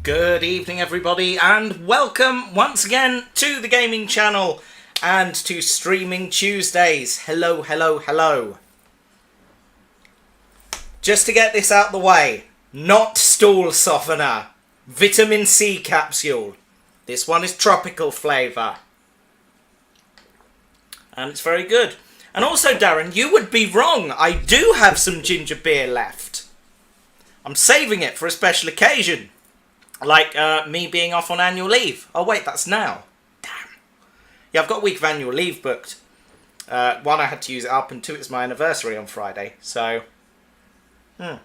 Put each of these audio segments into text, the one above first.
Good evening everybody and welcome once again to the gaming channel and to Streaming Tuesdays. Hello, hello, hello. Just to get this out the way, not stool softener, vitamin C capsule. This one is tropical flavour. And it's very good. And also Darren, you would be wrong. I do have some ginger beer left. I'm saving it for a special occasion. Like me being off on annual leave. Oh wait, that's now. Damn. Yeah, I've got a week of annual leave booked. One, I had to use it up, and two, it's my anniversary on Friday. So, Now.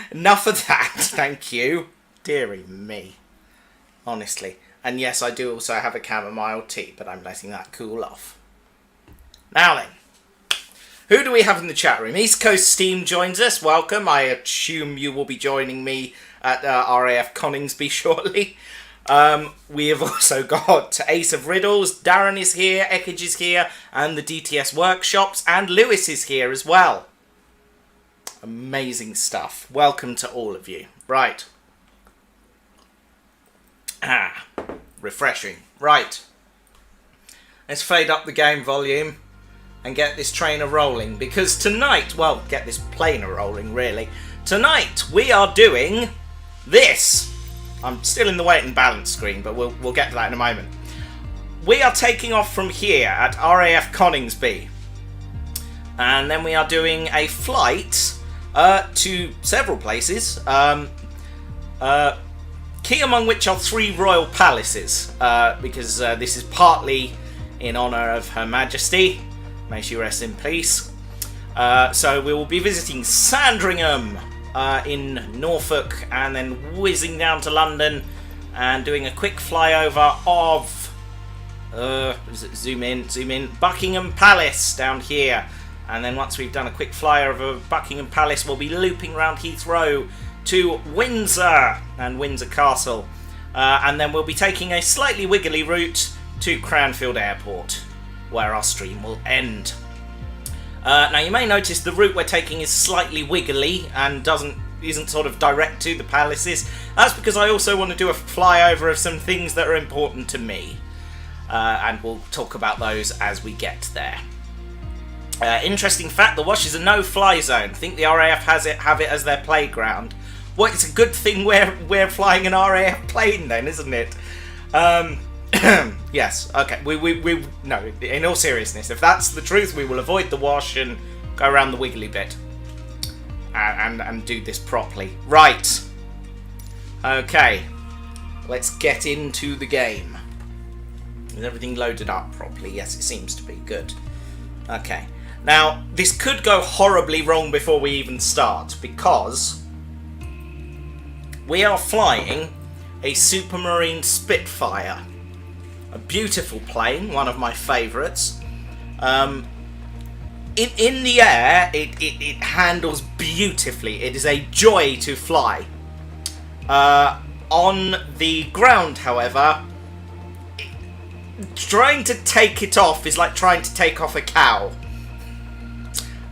Enough of that, thank you. Deary me. Honestly. And yes, I do also have a chamomile tea, but I'm letting that cool off. Now then. Who do we have in the chat room? East Coast Steam joins us. Welcome. I assume you will be joining me at RAF Coningsby shortly. We have also got Ace of Riddles. Darren is here. Ekage is here. And the DTS Workshops. And Lewis is here as well. Amazing stuff. Welcome to all of you. Right. Refreshing. Right. Let's fade up the game volume and get this trainer rolling, because tonight, well, get this planer rolling, really. Tonight, we are doing this. I'm still in the weight and balance screen, but we'll get to that in a moment. We are taking off from here at RAF Coningsby. And then we are doing a flight to several places. Key among which are 3 royal palaces, because this is partly in honour of Her Majesty. May she rest in peace. So we will be visiting Sandringham in Norfolk, and then whizzing down to London and doing a quick flyover of zoom in, Buckingham Palace down here. And then once we've done a quick flyover of Buckingham Palace, we'll be looping around Heathrow to Windsor and Windsor Castle. And then we'll be taking a slightly wiggly route to Cranfield Airport, where our stream will end. Now you may notice the route we're taking is slightly wiggly and isn't sort of direct to the palaces. That's because I also want to do a flyover of some things that are important to me, and we'll talk about those as we get there. Interesting fact: the Wash is a no-fly zone. I think the RAF have it as their playground. Well, it's a good thing we're flying an RAF plane then, isn't it? Yes, okay, no, in all seriousness, if that's the truth, we will avoid the Wash and go around the wiggly bit and do this properly. Right, okay, let's get into the game. Is everything loaded up properly? Yes, it seems to be. Good. Okay, now this could go horribly wrong before we even start, because we are flying a Supermarine Spitfire. A beautiful plane, one of my favourites. In the air, it handles beautifully. It is a joy to fly. On the ground, however, trying to take it off is like trying to take off a cow.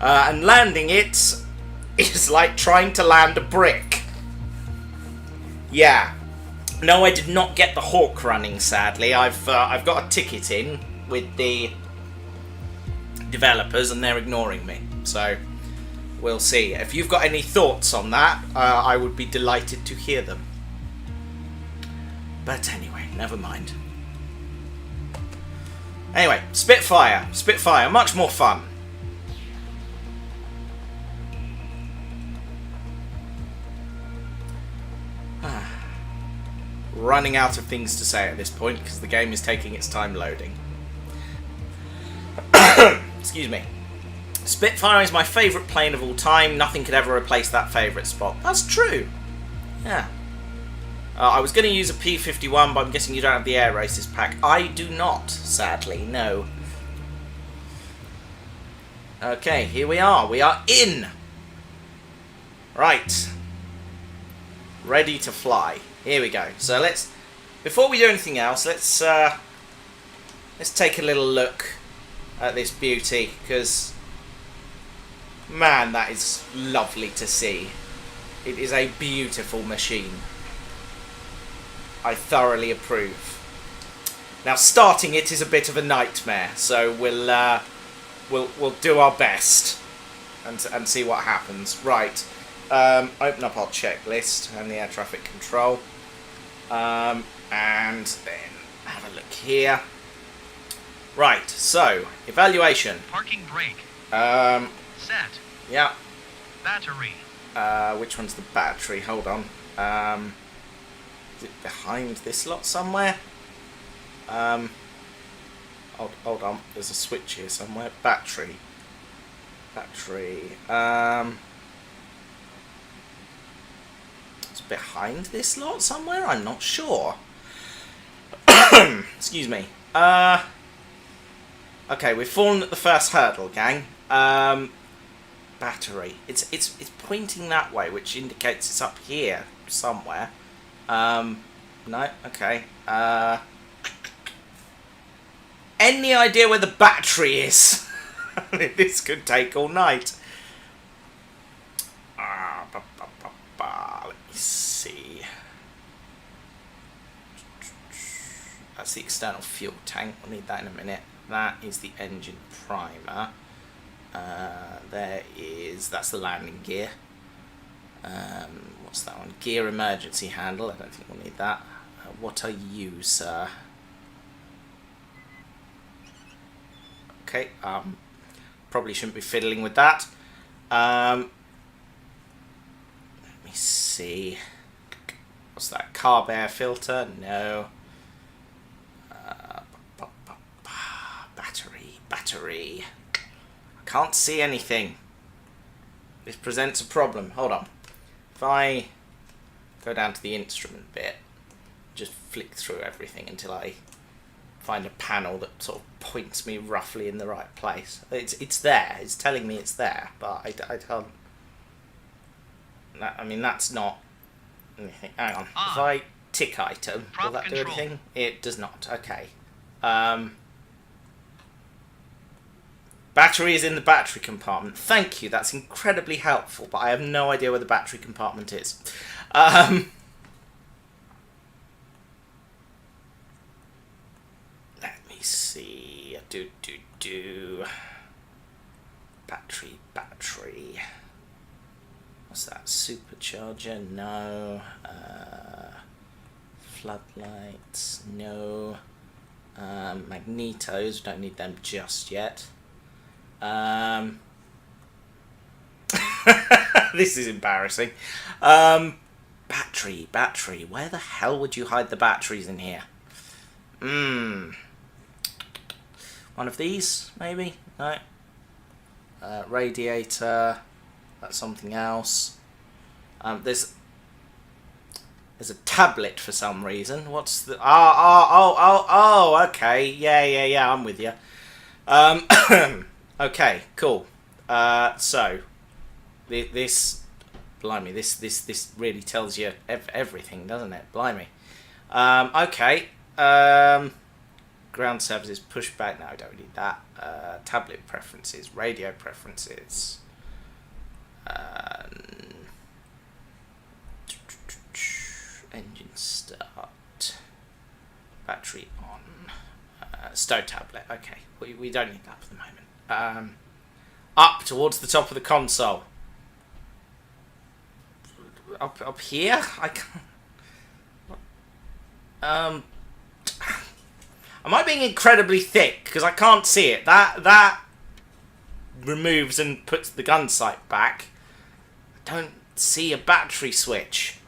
And landing it is like trying to land a brick. Yeah. No, I did not get the Hawk running, sadly. I've got a ticket in with the developers and they're ignoring me. So, we'll see. If you've got any thoughts on that, I would be delighted to hear them. But anyway, never mind. Anyway, Spitfire. Spitfire, much more fun. Running out of things to say at this point because the game is taking its time loading. Excuse me. Spitfire is my favourite plane of all time. Nothing could ever replace that favourite spot. That's true. Yeah. I was going to use a P-51, but I'm guessing you don't have the Air Races pack. I do not, sadly. No. Okay, here we are. We are in. Right. Ready to fly. Here we go. So before we do anything else, let's take a little look at this beauty, because Man, that is lovely to see. It is a beautiful machine. I thoroughly approve. Now, starting it is a bit of a nightmare, so we'll do our best and see what happens. Right, open up our checklist and the air traffic control, and then have a look here. Right, so evaluation. Parking brake. Set. Yeah. Battery. Which one's the battery? Hold on. Is it behind this lot somewhere? Hold on. There's a switch here somewhere. Battery. It's behind this lot somewhere? I'm not sure. Excuse me. Okay, we've fallen at the first hurdle, gang. Battery. It's pointing that way, which indicates it's up here somewhere. No. Okay. Any idea where the battery is? This could take all night. Let me see. That's the external fuel tank. We'll need that in a minute. That is the engine primer. That's the landing gear. What's that one? Gear emergency handle. I don't think we'll need that. What are you, sir? Okay, probably shouldn't be fiddling with that. Let me see. What's that? Carb air filter? No. Battery. I can't see anything. This presents a problem. Hold on. If I go down to the instrument bit, just flick through everything until I find a panel that sort of points me roughly in the right place. It's there. It's telling me it's there, but I can't. I mean, that's not anything. Hang on. If I tick item, will that do anything? It does not. Okay. Battery is in the battery compartment. Thank you. That's incredibly helpful, but I have no idea where the battery compartment is. Let me see. Battery. What's that? Supercharger? No. Floodlights? No. Magnetos? Don't need them just yet. This is embarrassing. Battery. Where the hell would you hide the batteries in here? One of these, maybe? No. Radiator. That's something else. There's a tablet for some reason. What's the... Oh, okay. Yeah, I'm with you. Okay, cool. So, this... Blimey, this really tells you everything, doesn't it? Blimey. Okay. Ground services, pushback. No, I don't need that. Tablet preferences, radio preferences. Engine start. Battery on. Stow tablet. Okay, we don't need that for the moment. Up towards the top of the console. Up here? I can't. Am I being incredibly thick? Because I can't see it. That removes and puts the gun sight back. I don't see a battery switch.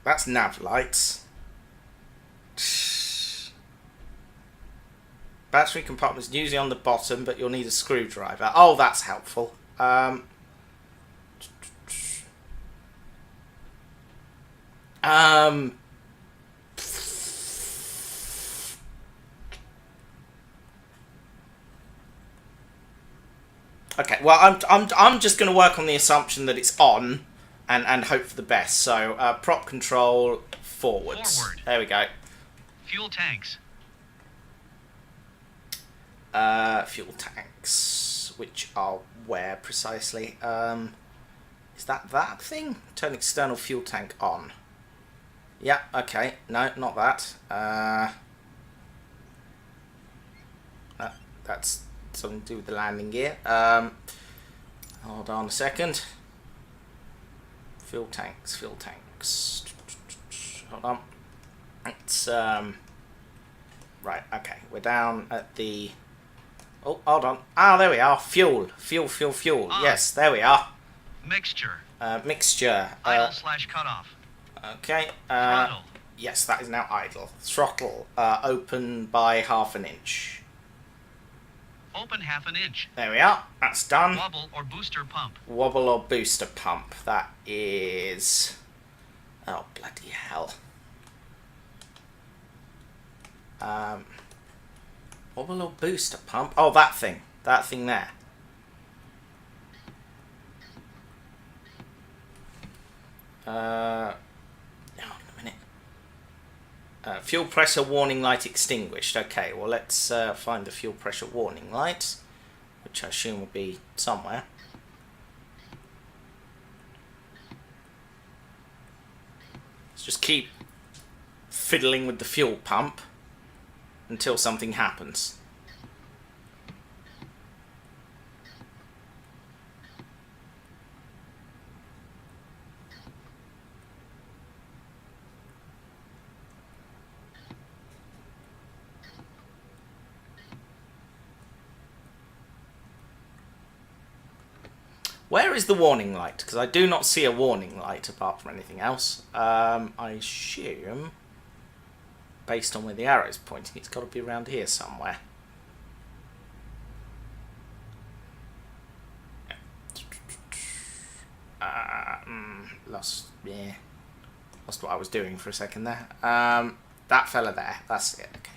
That's nav lights. Battery compartment is usually on the bottom, but you'll need a screwdriver. Oh, that's helpful. Okay, well, I'm just going to work on the assumption that it's on, and hope for the best. So, prop control forwards. Forward. There we go. Fuel tanks. Fuel tanks, which are where precisely? Is that thing? Turn external fuel tank on. Yeah, okay. No, not that. That's something to do with the landing gear. Hold on a second. Fuel tanks. Hold on. It's right. Okay, we're down at the. Oh, hold on. Ah, there we are. Fuel. Yes, there we are. Mixture. Mixture. Idle/cutoff. Okay. Throttle. Yes, that is now idle. Throttle. Open by 1/2 inch. Open 1/2 inch. There we are. That's done. Wobble or booster pump. Wobble or booster pump. That is. Oh, bloody hell. Wobble or booster pump? Oh, that thing. That thing there. Hold on a minute. Fuel pressure warning light extinguished. Okay, well let's find the fuel pressure warning light, which I assume will be somewhere. Let's just keep fiddling with the fuel pump until something happens. Where is the warning light? Because I do not see a warning light apart from anything else. I assume, based on where the arrow is pointing, it's got to be around here somewhere. Lost what I was doing for a second there. That fella there. That's it. Okay.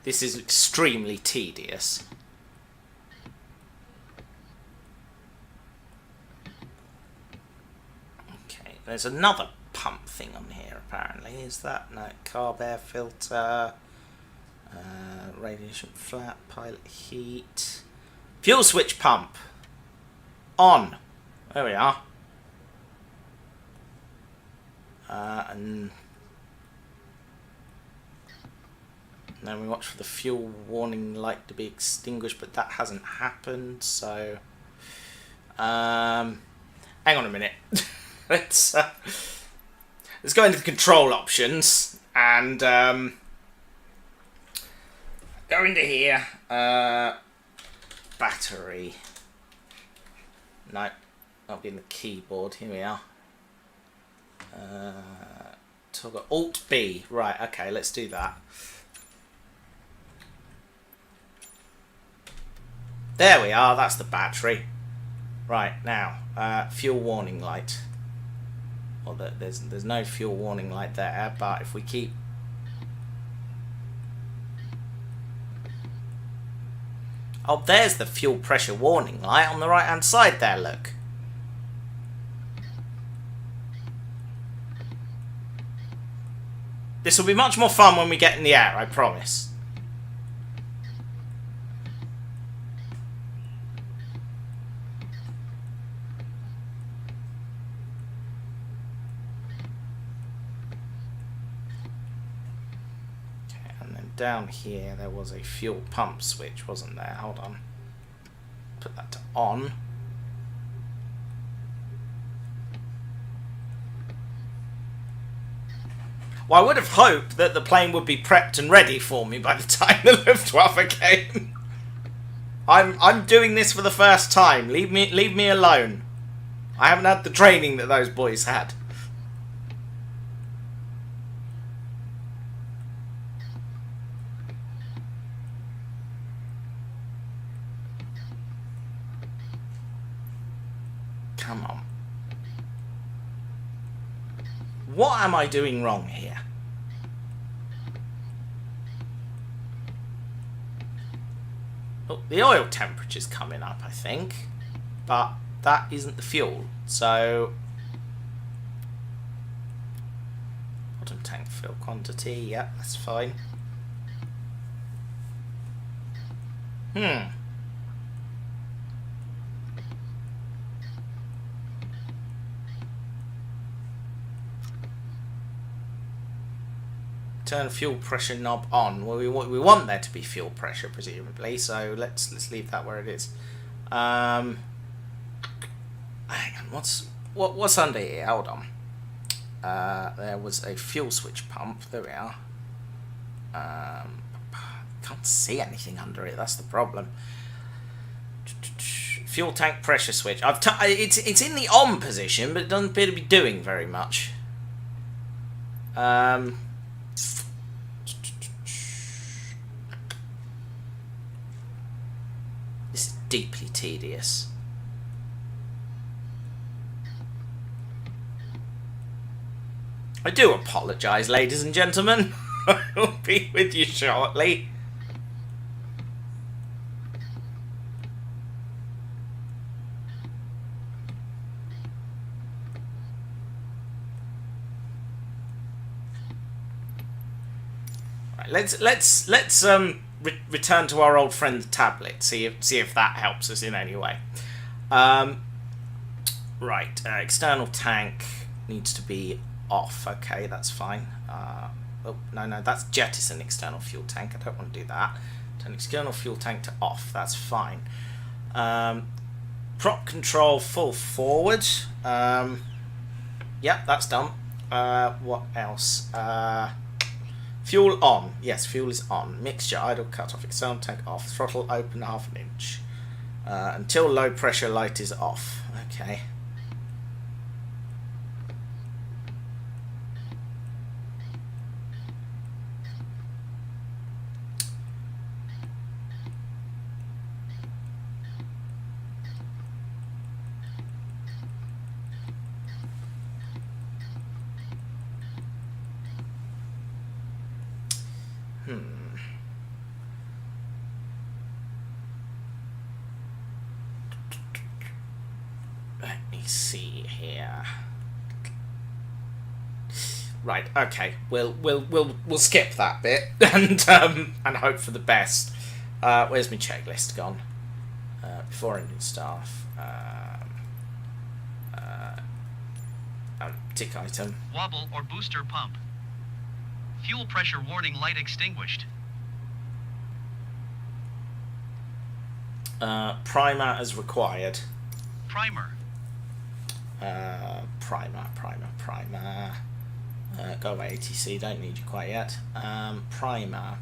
This is extremely tedious. Okay, there's another pump thing on here apparently. Is that? No, carb air filter, radiation flat, pilot heat, fuel switch pump on. There we are. And then we watch for the fuel warning light to be extinguished, but that hasn't happened, so hang on a minute. let's go into the control options and go into here. Battery. No, that'll be in the keyboard. Here we are. Toggle Alt B. Right, okay, let's do that. There we are, that's the battery. Right, now, fuel warning light. Well, there's no fuel warning light there, but if we keep... Oh, there's the fuel pressure warning light on the right-hand side there, look. This will be much more fun when we get in the air, I promise. Down here there was a fuel pump switch, wasn't there? Hold on. Put that to on. Well, I would have hoped that the plane would be prepped and ready for me by the time the Luftwaffe came. I'm doing this for the first time. Leave me alone. I haven't had the training that those boys had. Come on. What am I doing wrong here? Oh, the oil temperature's coming up, I think. But that isn't the fuel. So tank fill quantity. Yeah, that's fine. Turn fuel pressure knob on. Well, we want there to be fuel pressure, presumably. So let's leave that where it is. Hang on. What's under here? Hold on. There was a fuel switch pump. There we are. Can't see anything under it. That's the problem. Fuel tank pressure switch. It's in the on position, but it doesn't appear to be doing very much. This is deeply tedious. I do apologise, ladies and gentlemen. I will be with you shortly. Right, let's return to our old friend the tablet. See if that helps us in any way. Right, external tank needs to be off. Okay, that's fine. Oh, no, that's jettison external fuel tank. I don't want to do that. Turn external fuel tank to off. That's fine. Prop control full forward. Yep, that's done. What else? Fuel on. Yes, fuel is on. Mixture idle cut off. External tank off. Throttle open 1/2 inch. Until low pressure light is off. Okay. Let me see here. Right, okay. We'll skip that bit and hope for the best. Where's my checklist gone? Before engine staff. Tick item. Wobble or booster pump. Fuel pressure warning light extinguished. Primer as required. Primer. Primer. Go away, ATC. Don't need you quite yet. Primer.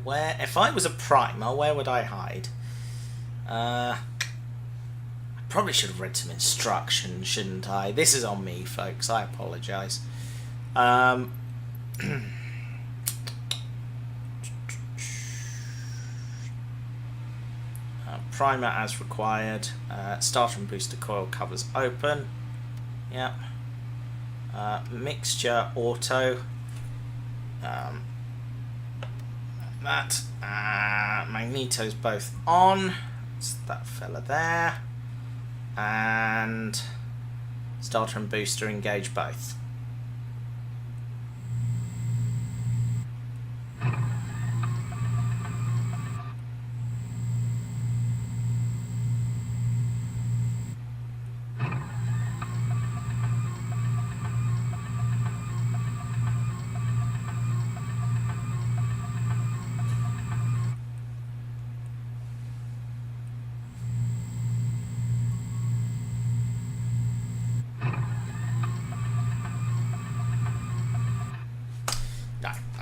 Where? If I was a primer, where would I hide? I probably should have read some instructions, shouldn't I? This is on me, folks. I apologise. Primer as required. Starter and booster coil covers open. Yep. Mixture auto. That. Magneto's both on. It's that fella there. And starter and booster engage both.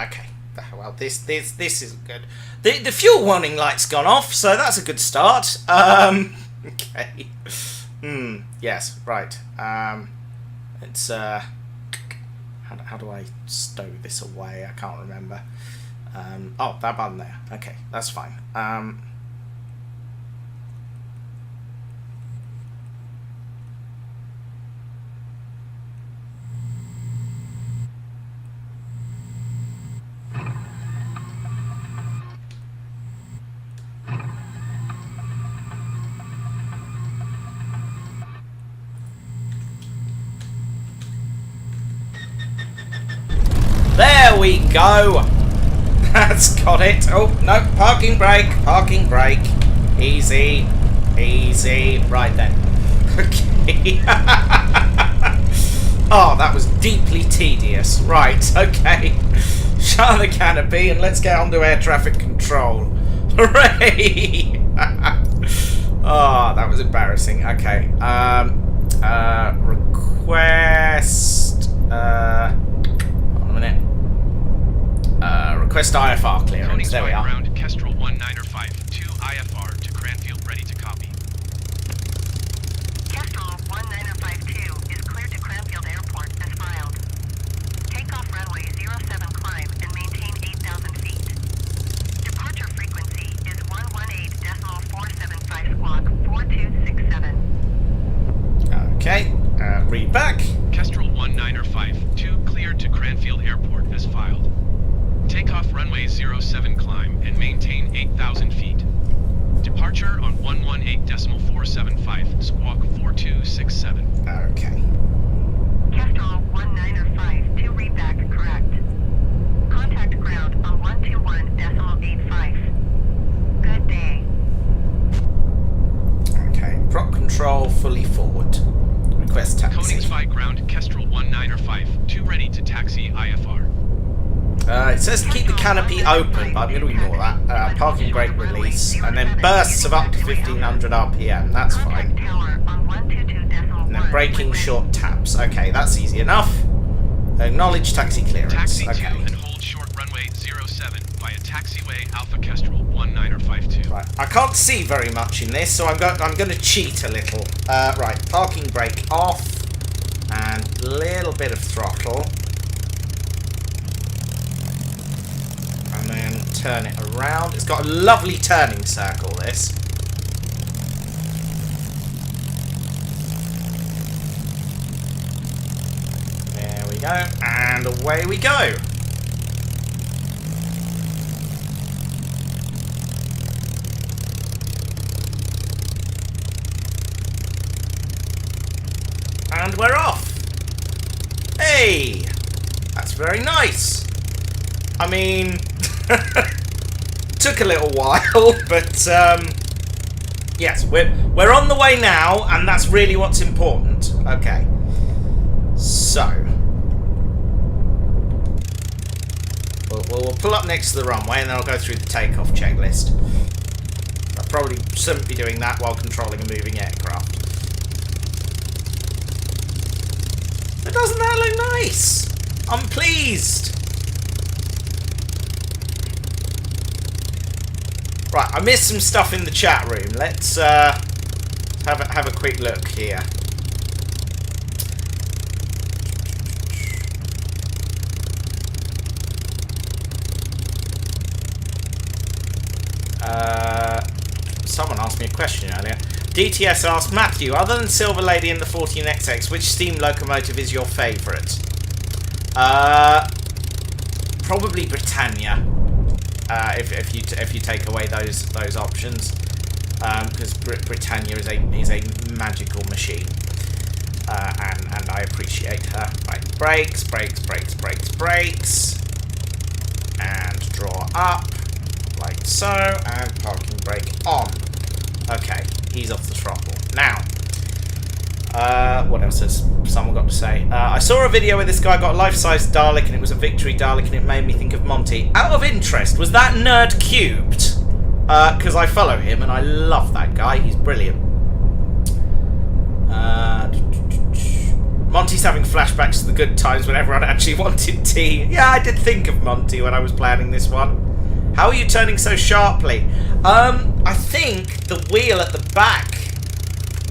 Okay. Well, this isn't good. The fuel warning light's gone off, so that's a good start. Okay. Yes. Right. It's how do I stow this away? I can't remember. Oh, that button there. Okay, that's fine. we go. That's got it. Oh, no. Parking brake. Parking brake. Easy. Easy. Right then. Okay. Oh, that was deeply tedious. Right, okay. Shut the canopy and let's get onto air traffic control. Hooray! Oh, that was embarrassing. Okay. Request... hold on a minute. Request IFR clearance. There we are. Ground, Kestrel 1952 IFR to Cranfield, ready to copy. Kestrel 1952 is cleared to Cranfield Airport as filed. Takeoff runway 07 climb and maintain 8,000 feet. Departure frequency is 118.475 squawk 4267. Okay. Read back. Kestrel 1952 cleared to Cranfield Airport as filed. Takeoff runway 07 climb and maintain 8,000 feet. Departure on 118.475 squawk 4267. Okay. Kestrel 1952 read back correct. Contact ground on 121.85. Good day. Okay. Prop control fully forward. Request taxi. Koningsphi ground, Kestrel 1952 ready to taxi IFR. It says to keep the canopy open, but I'm going to ignore that. Parking brake release, and then bursts of up to 1500 RPM. That's fine. And then braking short taps. Okay, that's easy enough. Acknowledge taxi clearance. Taxi Okay. 2 and hold short runway 07 via taxiway Alpha Kestrel 1952. Right. I can't see very much in this, so I'm going to cheat a little. Right. Parking brake off, and a little bit of throttle. And then turn it around. It's got a lovely turning circle, this. There we go. And away we go. And we're off. Hey! That's very nice. I mean... took a little while, but yes, we're on the way now, and that's really what's important. Okay, so we'll pull up next to the runway, and then I'll go through the takeoff checklist. I probably shouldn't be doing that while controlling a moving aircraft. But doesn't that look nice? I'm pleased. Right, I missed some stuff in the chat room. Let's have a quick look here. Someone asked me a question earlier. DTS asked, Matthew, other than Silver Lady and the 14XX, which steam locomotive is your favourite? Probably Britannia. If you take away those options, because Britannia is a magical machine, and I appreciate her. Right, brakes, and draw up like so, and parking brake on. Okay, ease off the throttle now. What else has someone got to say? I saw a video where this guy got a life-size Dalek and it was a victory Dalek and it made me think of Monty. Out of interest, was that nerd cubed? Because I follow him and I love that guy. He's brilliant. Monty's having flashbacks to the good times when everyone actually wanted tea. Yeah, I did think of Monty when I was planning this one. How are you turning so sharply? I think the wheel at the back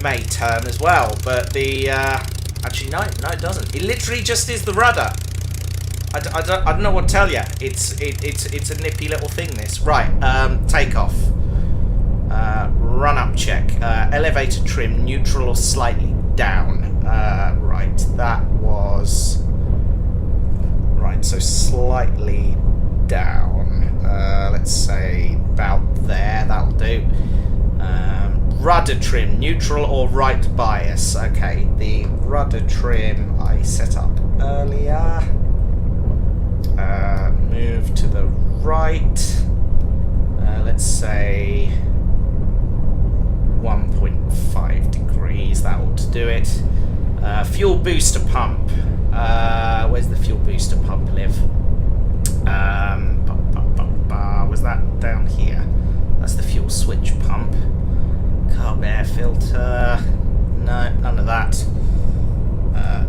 may turn as well, but the actually no it doesn't. It literally just is the rudder. I don't know what to tell you. It's a nippy little thing, this. Right, takeoff. Run up check. Elevator trim neutral or slightly down. Right, that was right, so slightly down. Let's say about there, that'll do. Rudder trim, neutral or right bias. Okay, the rudder trim I set up earlier. Move to the right. Let's say 1.5 degrees. That ought to do it. Fuel booster pump. Where's the fuel booster pump live? Was that down here? That's the fuel switch pump. Carb air filter. No, none of that.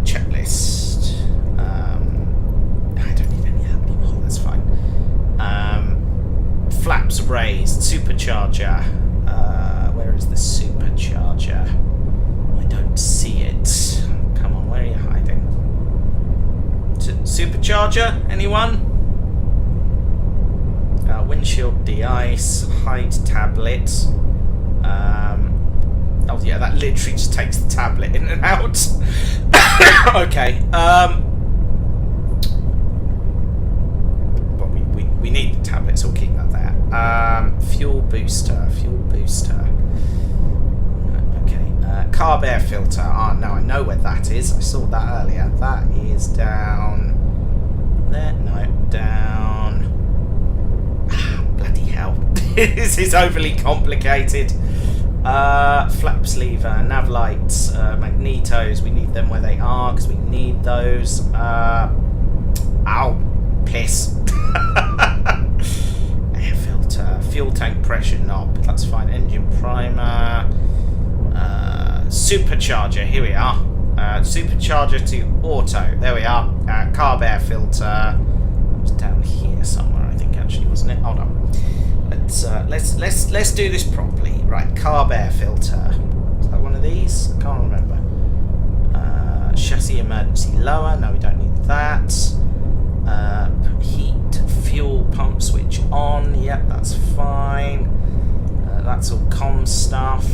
Checklist. I don't need any of that anymore. That's fine. Flaps raised. Supercharger. Where is the supercharger? I don't see it. Come on, where are you hiding? Supercharger? Anyone? Windshield de-ice. Hide tablet. Oh yeah, that literally just takes the tablet in and out. Okay. Well, we need the tablet, so we'll keep that there. Fuel booster. Okay. Carb air filter. Oh no, I know where that is. I saw that earlier. That is down there. No, down. Bloody hell. This is overly complicated. Flaps lever, nav lights, magnetos, we need them where they are because we need those. Ow, piss. Air filter, fuel tank pressure knob, that's fine. Engine primer, supercharger, here we are. Supercharger to auto, there we are. Carb air filter, it was down here somewhere, I think actually, wasn't it? Hold on. Let's do this properly. Right, carb air filter. Is that one of these? I can't remember. Chassis emergency lower. No, we don't need that. Heat fuel pump switch on. Yep, that's fine. That's all comm stuff.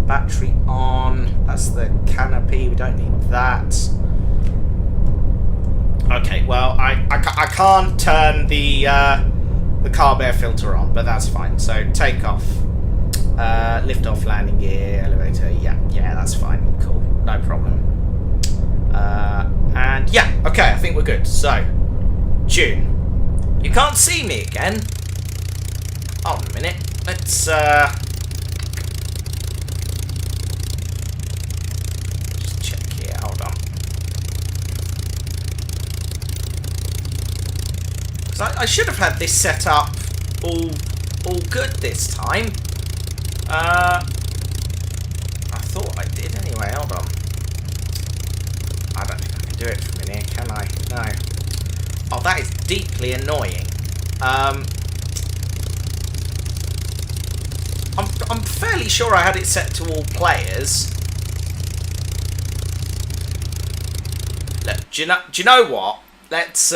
Battery on. That's the canopy. We don't need that. Okay, well, I can't turn the carb air filter on, but that's fine. So take off, lift off, landing gear, elevator. Yeah, that's fine. Cool, no problem. And yeah, okay, I think we're good. So, June, you can't see me again. Hold on a minute. Let's just check here. Hold on. I should have had this set up all good this time. I thought I did anyway. Hold on. I don't think I can do it from in here, can I? No. Oh, that is deeply annoying. I'm fairly sure I had it set to all players. Look, do you know what? Let's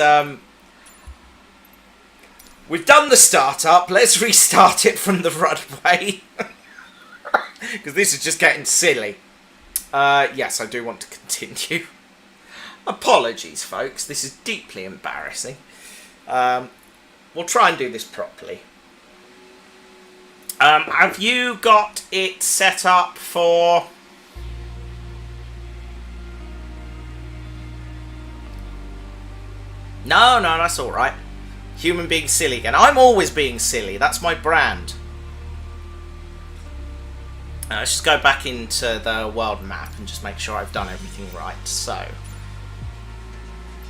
we've done the startup. Let's restart it from the runway. Because this is just getting silly. Yes, I do want to continue. Apologies, folks. This is deeply embarrassing. We'll try and do this properly. Have you got it set up for... No, that's alright. Human being silly again. I'm always being silly. That's my brand. Let's just go back into the world map and just make sure I've done everything right. So,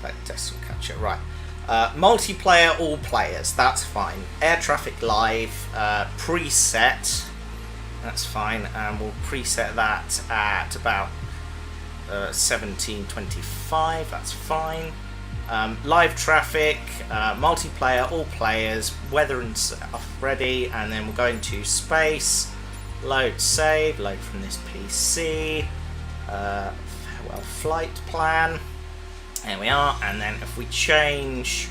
that test will catch it right. Multiplayer, all players. That's fine. Air traffic live. Preset. That's fine. And we'll preset that at about 1725. That's fine. Live traffic, multiplayer, all players, weather and stuff ready, and then we're going to space, load save, load from this PC, farewell flight plan, there we are, and then if we change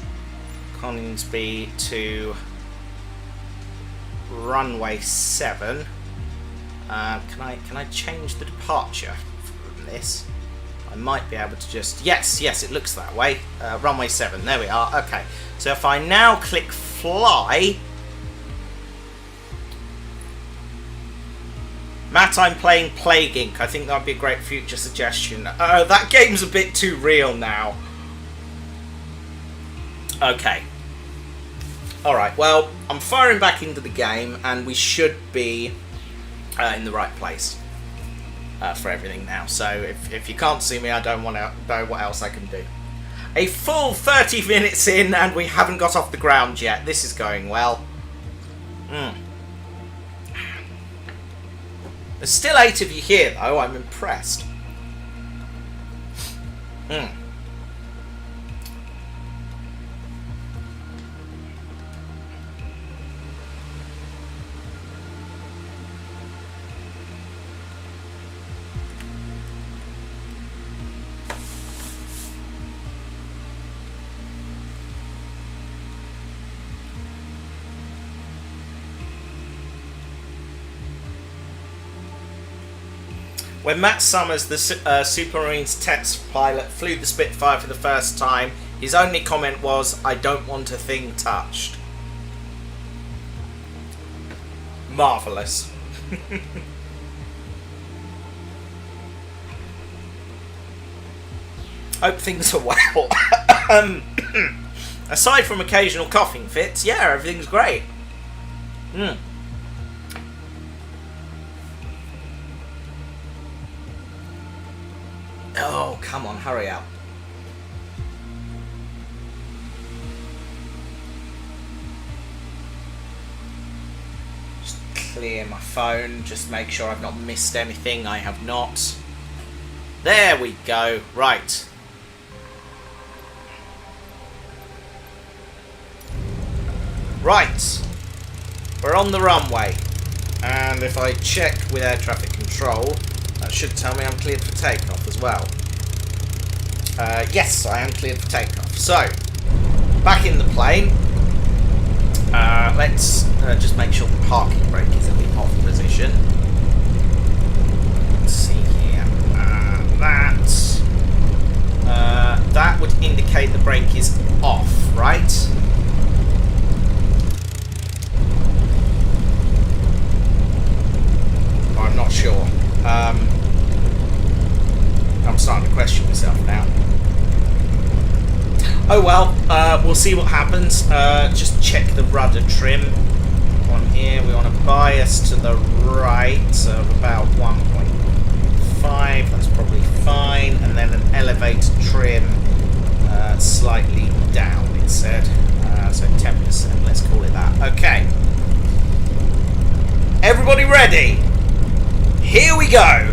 Coningsby to runway 7, can I change the departure from this? I might be able to just... Yes, it looks that way. Runway 7, there we are. Okay, so if I now click fly... Matt, I'm playing Plague Inc. I think that would be a great future suggestion. That game's a bit too real now. Okay. Alright, well, I'm firing back into the game, and we should be in the right place for everything now. So if you can't see me, I don't want to know what else I can do. A full 30 minutes in, and we haven't got off the ground yet. This is going well. There's still 8 of you here, though. I'm impressed. When Matt Summers, the Supermarines test pilot, flew the Spitfire for the first time, his only comment was, "I don't want a thing touched." Marvellous. Hope things are well. Aside from occasional coughing fits, yeah, everything's great. Oh, come on, hurry up. Just clear my phone, just make sure I've not missed anything. I have not. There we go. Right. Right. We're on the runway. And if I check with air traffic control, that should tell me I'm cleared for takeoff as well. Yes, I am cleared for takeoff. So, back in the plane. Let's just make sure the parking brake is in the off position. Let's see here. That would indicate the brake is off, right? I'm not sure. I'm starting to question myself now. Oh well, we'll see what happens. Just check the rudder trim on here. We want to bias to the right of about 1.5. That's probably fine. And then an elevator trim slightly down, it said. So 10%, let's call it that. Okay. Everybody ready? Here we go!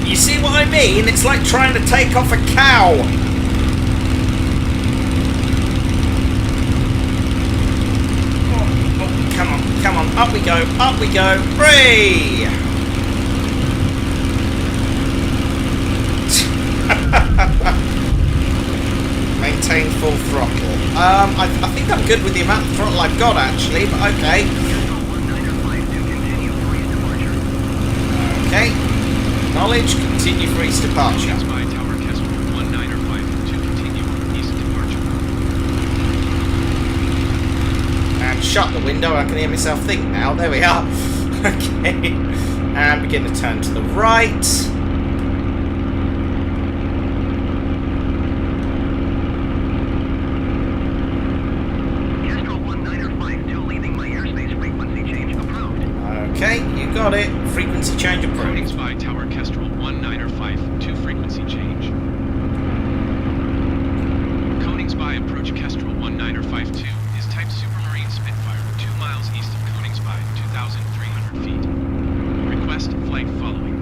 You see what I mean? It's like trying to take off a cow! Come on, up we go, hooray! Maintain full throttle. I think I'm good with the amount of throttle I've got actually, but okay. Okay. Knowledge, continue for east departure. Shut the window, I can hear myself think now. There we are. Okay. And begin to turn to the right. Okay, you got it. Frequency change approved. Conings by Tower Kestrel 1952, frequency change. Conings by approach Kestrel 1952 is type Supermarine Spitfire, 2 miles east of Conings by 2,300 feet. Request flight following.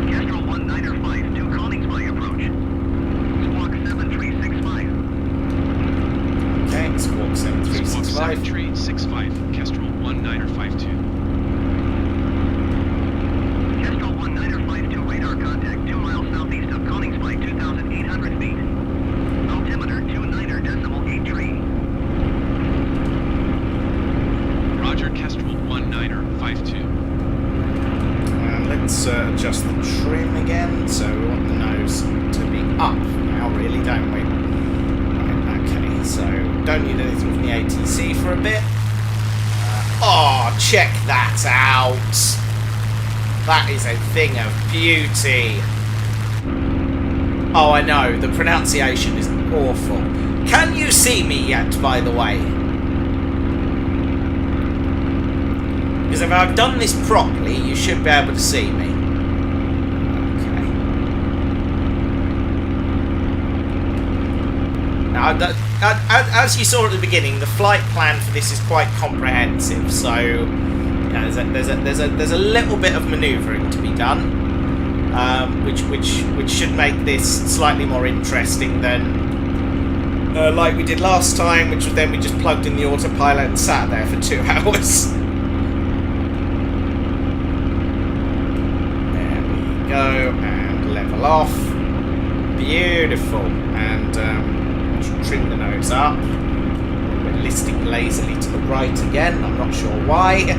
Kestrel 1952, Conings by approach. Squawk 7365. Okay, squawk 7365. Squawk 7365, Kestrel 1952. Kestrel 1952, radar contact 2 miles southeast of Conings by 2,800 feet. Altimeter 29.83. Roger, Kestrel 1952. And let's adjust the trim again. So we want the nose to be up now. now, really, don't we? Right, okay, so don't need anything from the ATC for a bit. Oh, check that out! That is a thing of beauty. Oh, I know, the pronunciation is awful. Can you see me yet, by the way? Because if I've done this properly, you should be able to see me. Okay. Now, as you saw at the beginning, the flight plan for this is quite comprehensive, so you know, there's a little bit of manoeuvring to be done, which should make this slightly more interesting than like we did last time, which was then we just plugged in the autopilot and sat there for 2 hours. Go and level off. Beautiful. And trim the nose up. We're listing lazily to the right again. I'm not sure why. Yeah,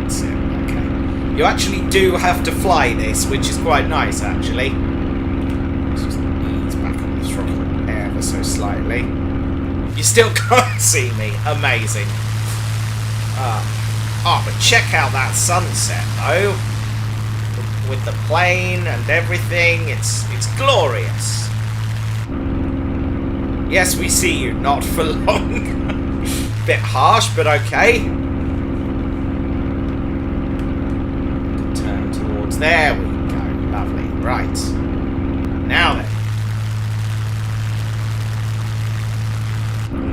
that's it. Okay. You actually do have to fly this, which is quite nice, actually. Let's just ease back on the throttle ever so slightly. You still can't see me. Amazing. Oh, but check out that sunset, though. With the plane and everything, it's glorious. Yes, we see you, not for long. Bit harsh, but okay. Turn towards, there we go, lovely. Right, now then.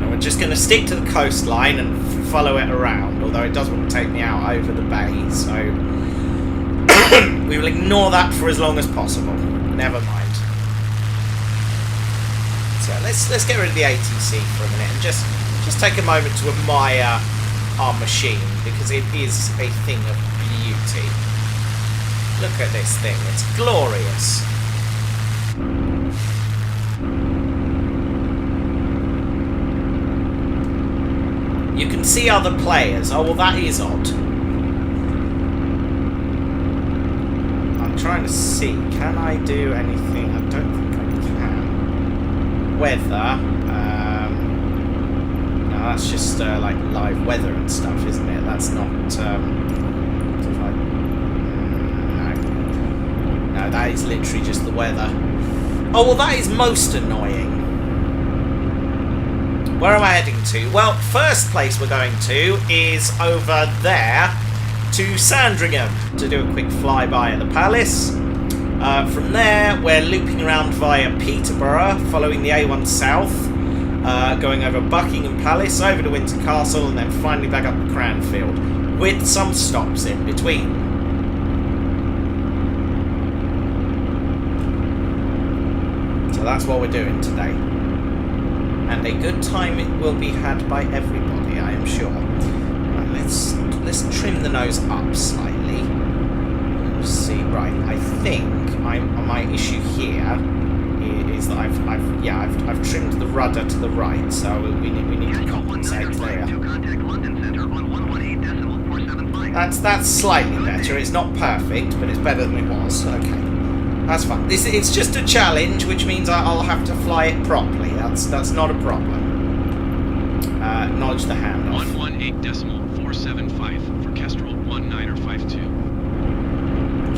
We're just going to stick to the coastline and follow it around, although it does want to take me out over the bay, so we will ignore that for as long as possible. Never mind. So let's get rid of the ATC for a minute and just take a moment to admire our machine, because it is a thing of beauty. Look at this thing, it's glorious. You can see other players. Oh, well, that is odd. I'm trying to see. Can I do anything? I don't think I can. Weather. No, that's just like live weather and stuff, isn't it? That's not. No, that is literally just the weather. Oh, well, that is most annoying. Where am I heading to? Well, first place we're going to is over there to Sandringham to do a quick flyby at the palace. From there, we're looping around via Peterborough, following the A1 South, going over Buckingham Palace, over to Windsor Castle, and then finally back up to Cranfield, with some stops in between. So that's what we're doing today. And a good time it will be had by everybody, I am sure. Right, let's trim the nose up slightly. Let's see. Right, I think my issue here is that I've trimmed the rudder to the right, so we need to compensate there. That's slightly better. It's not perfect, but it's better than it was. Okay. That's fine. It's just a challenge, which means I'll have to fly it properly. That's not a problem. Acknowledge the handoff. 118.475 for Kestrel 1952.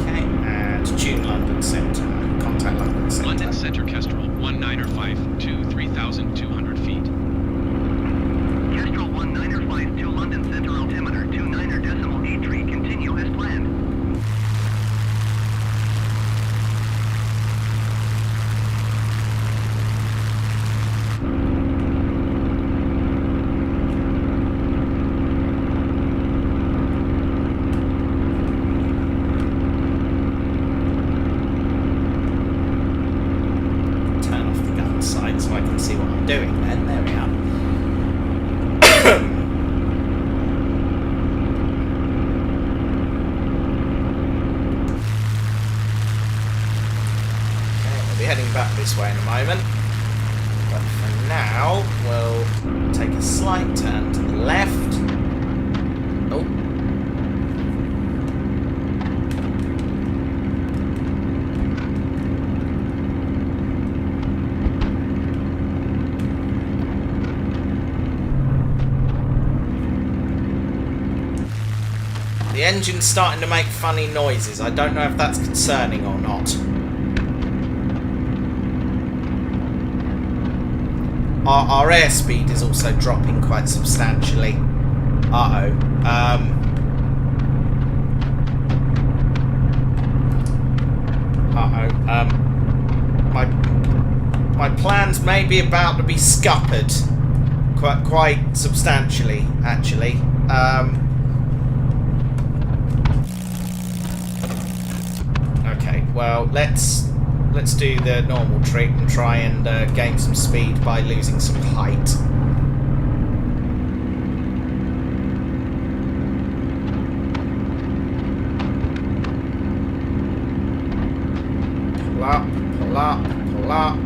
Okay, and tune London Centre. Contact London Centre. London Centre Kestrel 1952, 3,200 feet. Kestrel 1952, London Centre altimeter 29.83. Continue as planned. This way in a moment, but for now we'll take a slight turn to the left. Oh, The engine's starting to make funny noises. I don't know if that's concerning or not. Our airspeed is also dropping quite substantially. Uh-oh. My plans may be about to be scuppered quite substantially, actually. Okay, well, let's do the normal trick and try and gain some speed by losing some height. Pull up, pull up, pull up.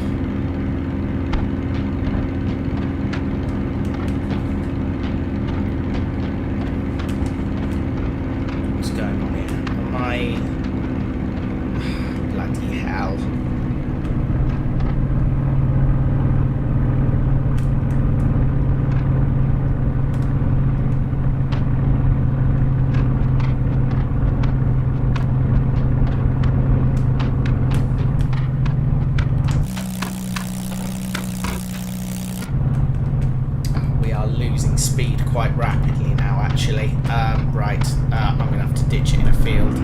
What's going on here? Am I... Bloody hell. Losing speed quite rapidly now, actually. Right, I'm going to have to ditch it in a field.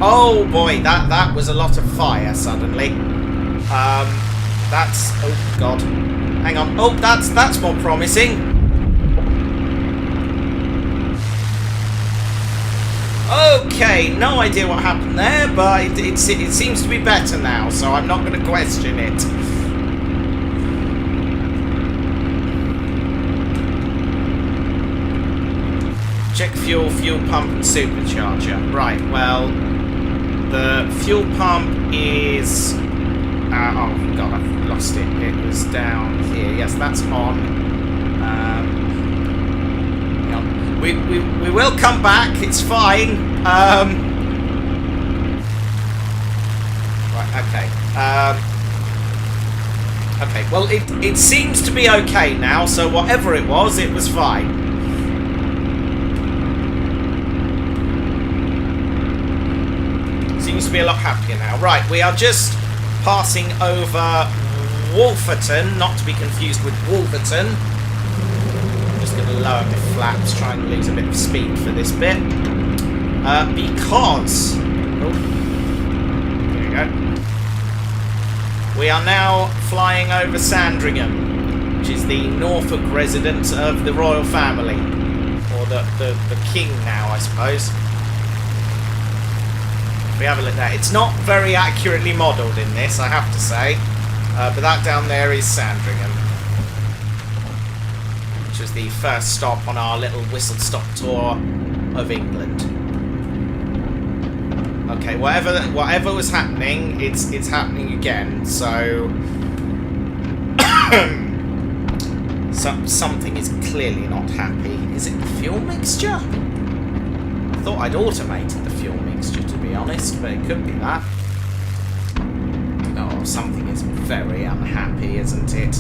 Oh boy, that was a lot of fire suddenly. That's... oh god. Hang on. Oh, that's more promising. Okay, no idea what happened there, but it seems to be better now, so I'm not going to question it. Check fuel pump and supercharger. Right, well, the fuel pump is... oh god, I've lost it. It was down here. Yes, that's on. Hang on. We will come back. It's fine. Right, okay. Okay, well, it seems to be okay now, so whatever it was fine. Seems to be a lot happier now. Right, we are just passing over Wolverton, not to be confused with Wolverton. I'm just going to lower my flaps, try and lose a bit of speed for this bit. Because... oh, there we go. We are now flying over Sandringham, which is the Norfolk residence of the royal family. Or the king now, I suppose. We have a look at that. It's not very accurately modelled in this, I have to say. But that down there is Sandringham, which was the first stop on our little whistle-stop tour of England. Okay, whatever was happening, it's happening again. So something is clearly not happy. Is it the fuel mixture? I thought I'd automated the fuel mixture, to be honest, but it could be that. Oh, something is very unhappy, isn't it?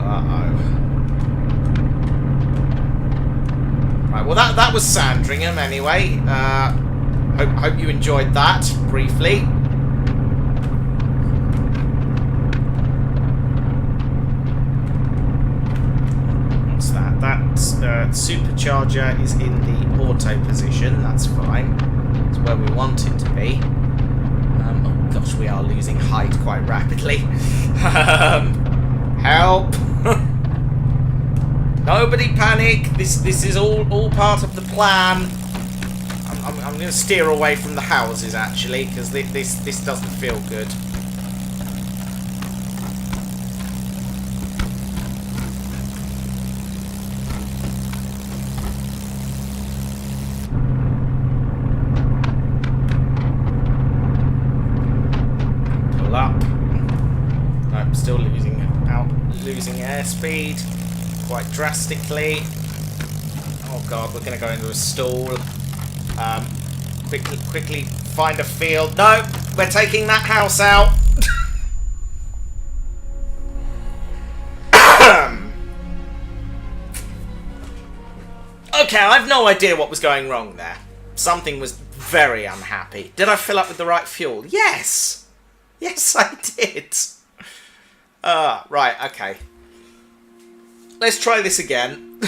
Uh-oh. Right, well that was Sandringham anyway. Hope you enjoyed that, briefly. What's that? That's supercharger is in the auto position, that's fine. It's where we want it to be. Oh gosh, we are losing height quite rapidly. Help! Nobody panic. This is all part of the plan. I'm going to steer away from the houses actually, because this doesn't feel good. Pull up. Nope, still losing airspeed quite drastically. Oh god, we're going to go into a stall. Quickly find a field. No, we're taking that house out. Okay, I've no idea what was going wrong there. Something was very unhappy. Did I fill up with the right fuel? Yes! Yes, I did. Right, okay. Let's try this again.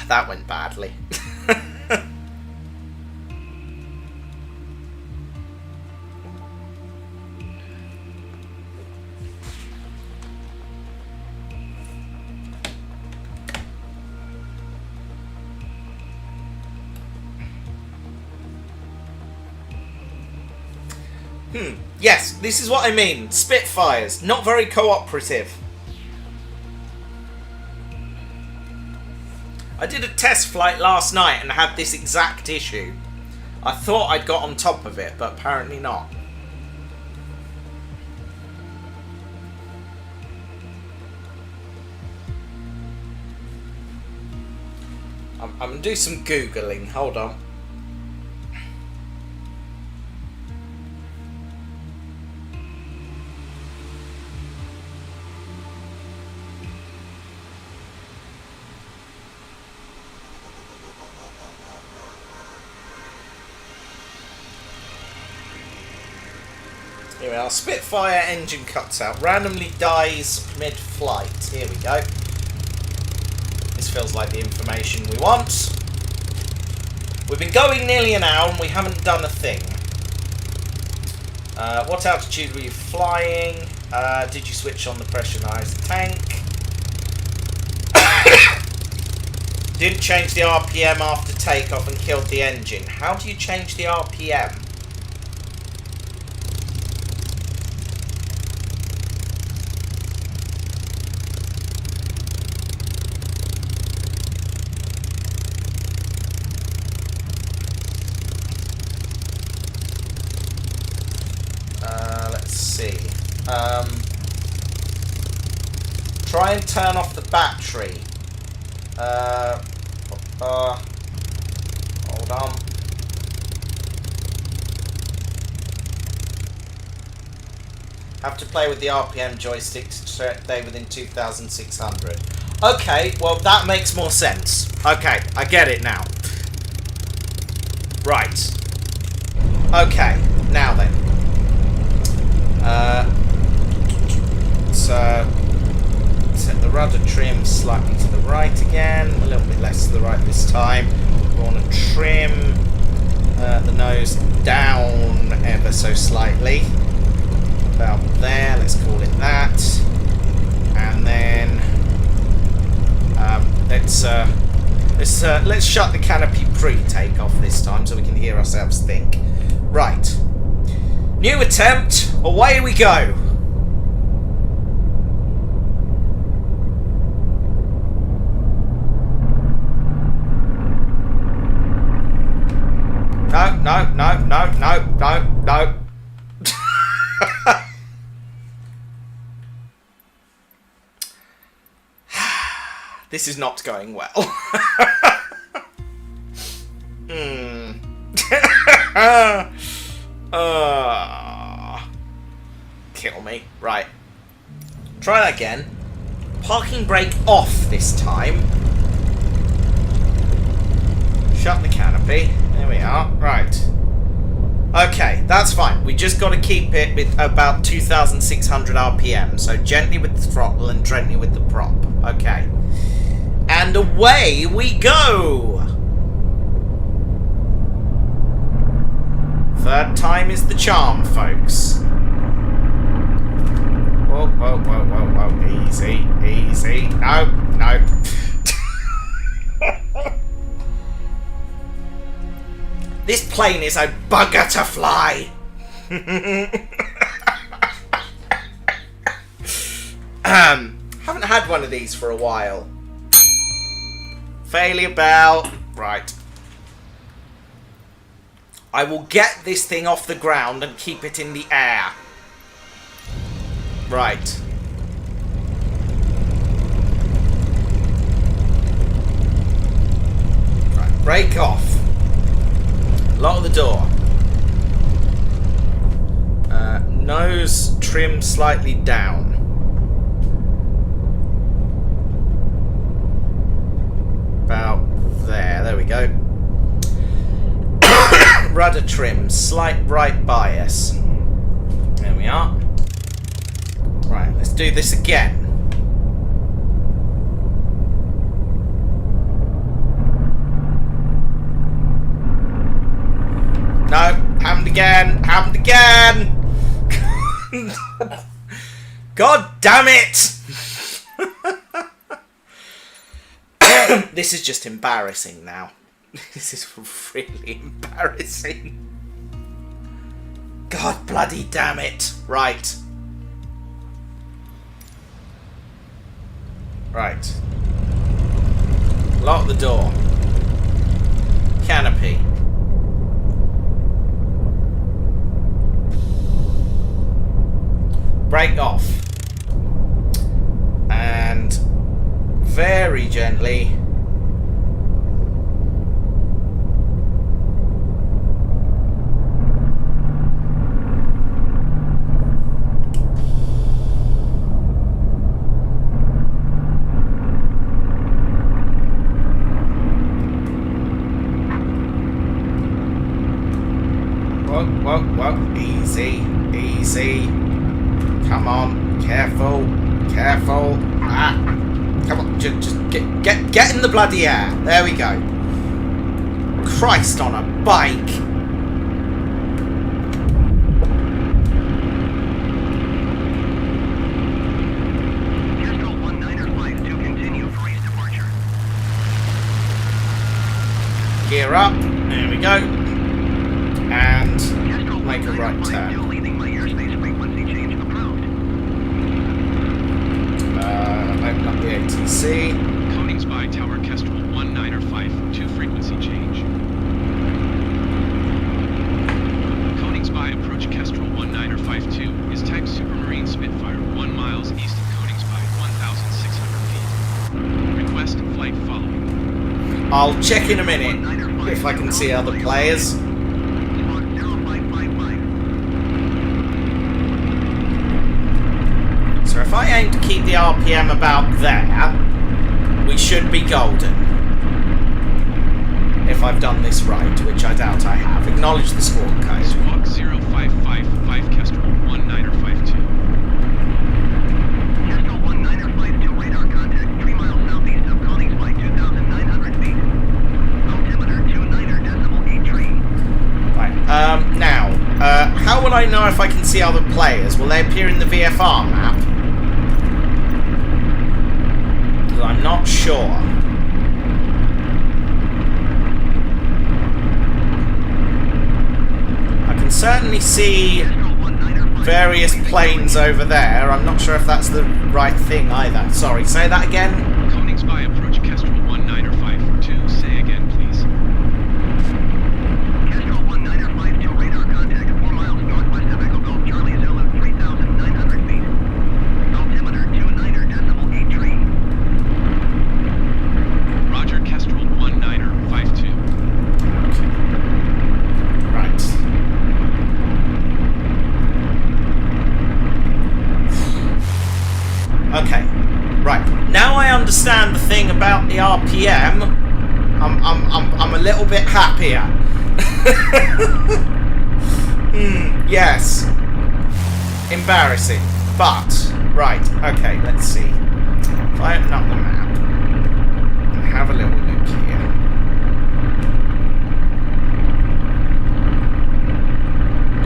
That went badly. Yes, this is what I mean. Spitfires, not very cooperative. I did a test flight last night and had this exact issue. I thought I'd got on top of it, but apparently not. I'm going to do some Googling. Hold on. Here we are. Spitfire engine cuts out. Randomly dies mid-flight. Here we go. This feels like the information we want. We've been going nearly an hour and we haven't done a thing. What altitude were you flying? Did you switch on the pressurized tank? Didn't change the RPM after takeoff and killed the engine. How do you change the RPM? Try and turn off the battery. Hold on. Have to play with the RPM joystick to stay within 2,600. Okay, well that makes more sense. Okay, I get it now. Right. Okay, now then. So set the rudder trim slightly to the right again, a little bit less to the right this time. We want to trim the nose down ever so slightly, about there. Let's call it that, and then let's shut the canopy pre-takeoff this time so we can hear ourselves think. Right. New attempt, away we go! No. This is not going well. Kill me. Right. Try that again. Parking brake off this time. Shut the canopy. There we are. Right. Okay, that's fine. We just got to keep it with about 2,600 RPM. So gently with the throttle and gently with the prop. Okay. And away we go! Third time is the charm, folks. Whoa. Easy. No. This plane is a bugger to fly. Haven't had one of these for a while. Failure bell. Right. I will get this thing off the ground and keep it in the air. Right. Right, brake off. Lock the door. Nose trim slightly down. About there. There we go. Rudder trim, slight right bias. There we are. Right, let's do this again. No, haven't again, haven't again! God damn it! This is just embarrassing now. This is really embarrassing. God bloody damn it. Right. Right. Lock the door. Canopy. Break off. And very gently whoa, easy, easy. Come on, careful, careful. Ah, come on, just get in the bloody air. There we go. Christ on a bike. Control 1952 continue for east departure. Gear up. There we go. And make a right turn. Leaving my airspace frequency change approved. Open up the ATC. Koningsby Tower Kestrel 1952 frequency change. Koningsby approach Kestrel 1952 is type Supermarine Spitfire 1 miles east of Koningsby 1,600 feet. Request flight following. I'll check in a minute if I can see other players. So if I aim to keep the RPM about there, we should be golden. If I've done this right, which I doubt I have. Acknowledge the squawk code. Squawk 0555 Kestrel 1952. Kestrel 1952 radar contact 3 miles southeast of Koningsby 2,900 feet. Altimeter 29.83. Right, now, how will I know if I can see other players? Will they appear in the VFR map? I'm not sure. I can certainly see various planes over there. I'm not sure if that's the right thing either. Sorry, say that again. Koningsby approach Kestrel 1952. Say again, please. Kestrel 1952 radar contact 4 miles northwest of Echo Golf Charlie Zulu 3,900 feet. Altimeter 29.83. Roger, Kestrel 1952. Right. Okay. Right. Now I understand the thing about the RPM. I'm a little bit happier. Yes. Embarrassing. But right. Okay. Let's see. If I open up the map. Have a little look here.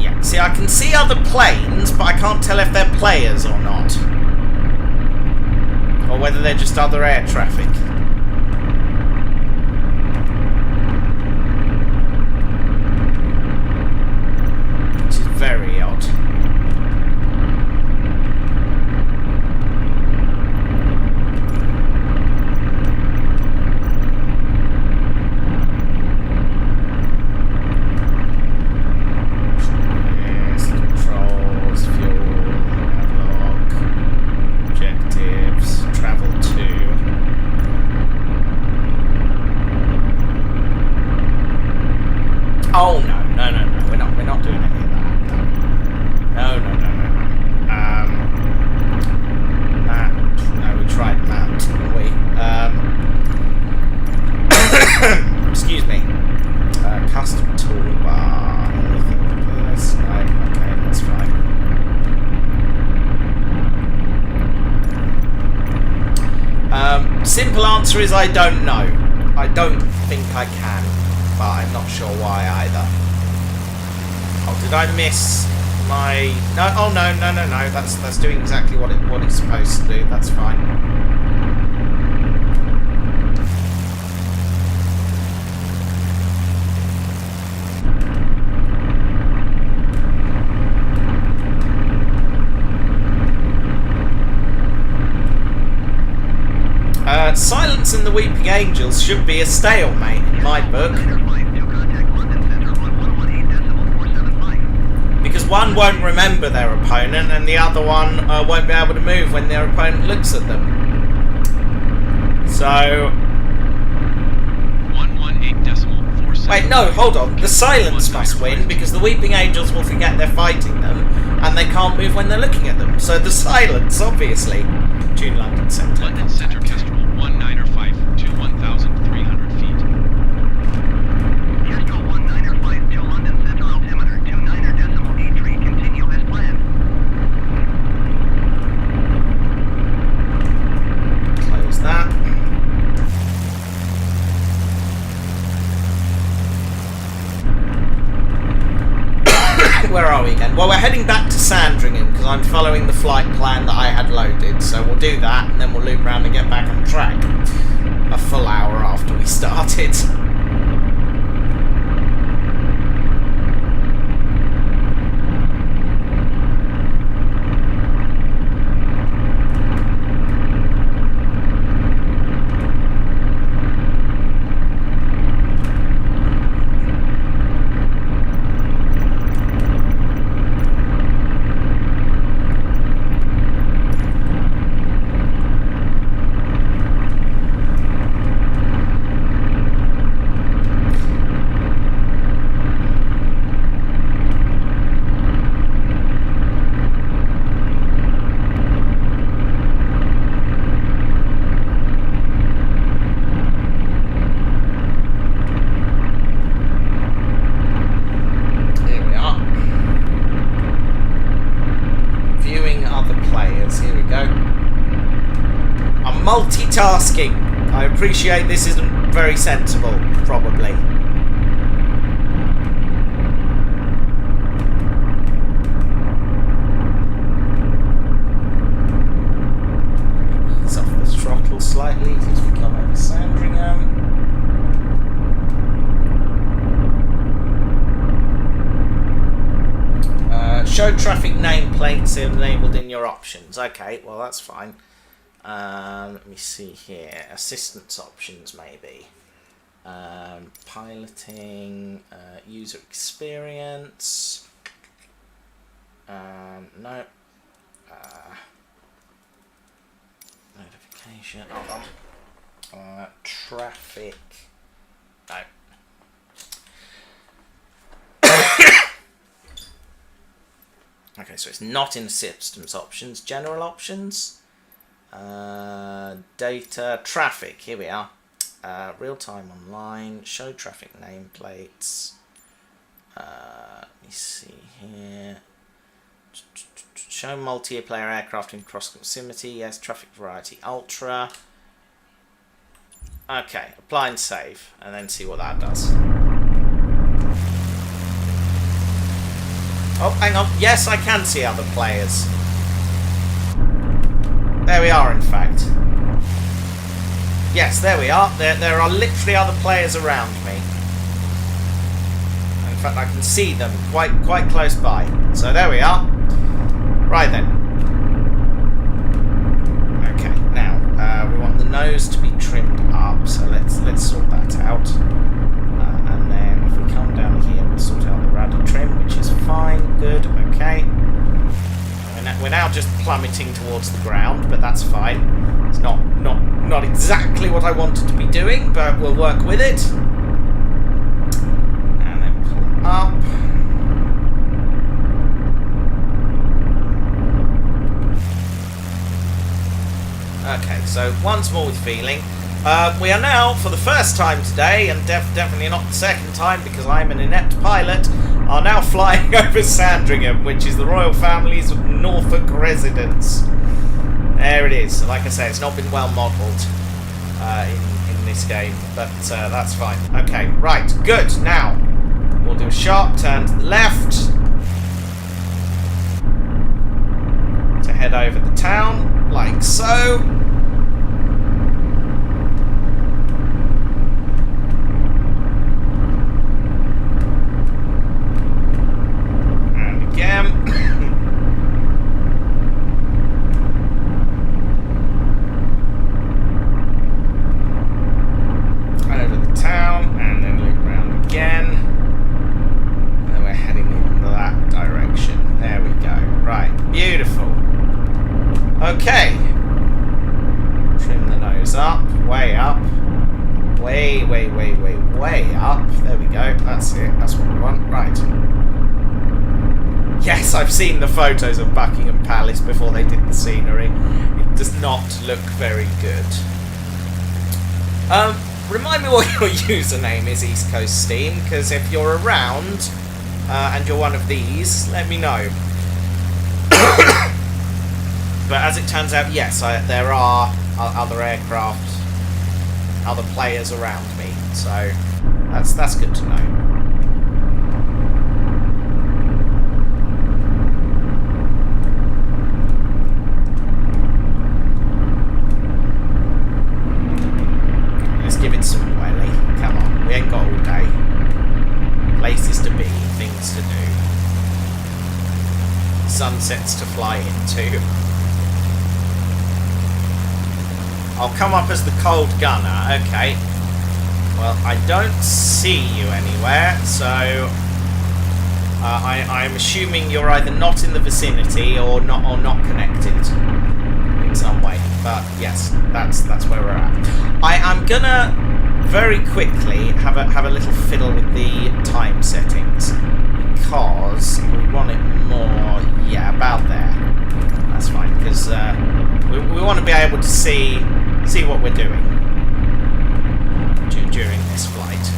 Yeah, see, I can see other planes, but I can't tell if they're players or not. Or whether they're just other air traffic. Which is very odd. answer is I don't know. I don't think I can, but I'm not sure why either. Oh, did I miss my... No, oh no. That's doing exactly what it's supposed to do. That's fine. Silence and the Weeping Angels should be a stalemate in my book. Because one won't remember their opponent and the other one won't be able to move when their opponent looks at them. So... 118.47. Wait, no, hold on. The Silence must win because the Weeping Angels will forget they're fighting them and they can't move when they're looking at them. So the Silence, obviously. June London Centre. London Centre Kestrel 195 to 1,300 feet. Kestrel 195 to London Centre altimeter 29.83. Continue as planned. Close that. Where are we again? Well, we're heading back to Sandringham because I'm following the flight plan that I had loaded. So we'll do that and then we'll loop around and get back on track. A full hour after we started. Multitasking. I appreciate this isn't very sensible, probably. Ease off the throttle slightly as we come over Sandringham. Show traffic nameplates enabled in your options. Okay, well that's fine. Let me see here. Assistance options, maybe. Piloting, user experience. No. Notification. Hold on. Traffic. No. Okay, so it's not in systems options. General options. Data, traffic, here we are. Real-time online, show traffic nameplates. Let me see here. Show multiplayer aircraft in cross proximity, yes, traffic variety ultra. Okay, apply and save, and then see what that does. Oh, hang on, yes, I can see other players. There we are, in fact. Yes, there we are. There are literally other players around me. In fact, I can see them quite close by. So there we are. Right then. Okay, now we want the nose to be trimmed up. So let's sort that out. And then if we come down here, we'll sort out the rudder trim, which is fine. Good. Okay. We're now just plummeting towards the ground, but that's fine. It's not exactly what I wanted to be doing, but we'll work with it. And then pull up. Okay, so once more with feeling. We are now, for the first time today, and definitely not the second time because I'm an inept pilot, are now flying over Sandringham, which is the royal family's Norfolk residence. There it is. Like I say, it's not been well modelled. in this game, but that's fine. Okay, right, good. Now we'll do a sharp turn to the left to head over the town, like so. And again. Okay. Trim the nose up, way up. Way up. There we go. That's it. That's what we want. Right. Yes, I've seen the photos of Buckingham Palace before they did the scenery. It does not look very good. Remind me what your username is, East Coast Steam, because if you're around and you're one of these, let me know. But as it turns out, yes, there are other aircraft, other players around me, so that's good to know. Let's give it some welly. Come on, we ain't got all day. Places to be, things to do, sunsets to fly into. I'll come up as the cold gunner, okay. Well, I don't see you anywhere, so I'm assuming you're either not in the vicinity or not connected in some way. But yes, that's where we're at. I am gonna very quickly have a little fiddle with the time settings because we want it more, yeah, about there. That's fine because we want to be able to see what we're doing during this flight.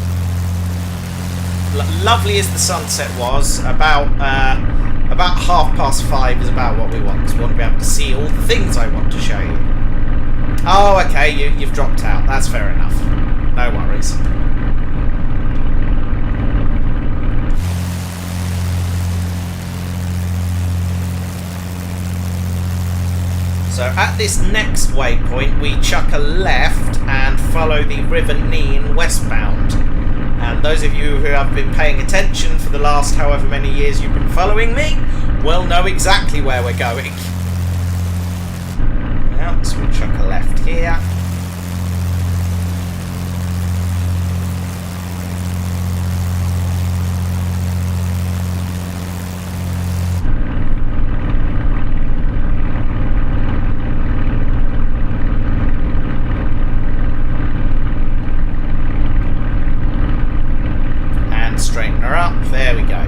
Lovely as the sunset was, about 5:30 is about what we want, because we want to be able to see all the things I want to show you. Oh, okay, you've dropped out. That's fair enough. No worries. So at this next waypoint, we chuck a left and follow the River Nene westbound. And those of you who have been paying attention for the last however many years you've been following me will know exactly where we're going. Now, so we chuck a left here. Straighten her up. There we go.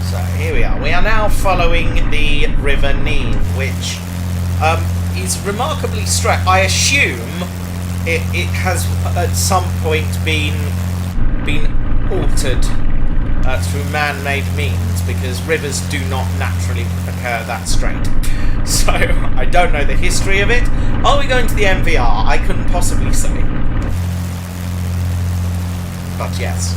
So here we are. We are now following the River Nene, which is remarkably straight. I assume it has at some point been altered through man-made means, because rivers do not naturally occur that straight. So I don't know the history of it. Are we going to the MVR? I couldn't possibly say. But yes.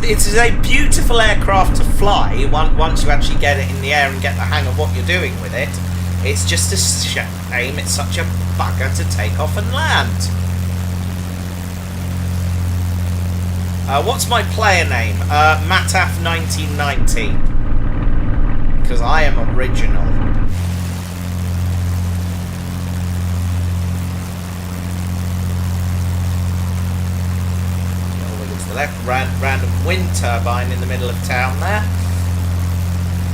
It is a beautiful aircraft to fly once you actually get it in the air and get the hang of what you're doing with it. It's just a shame it's such a bugger to take off and land. What's my player name? Mattaf 1990. Because I am original. Left, random wind turbine in the middle of town there.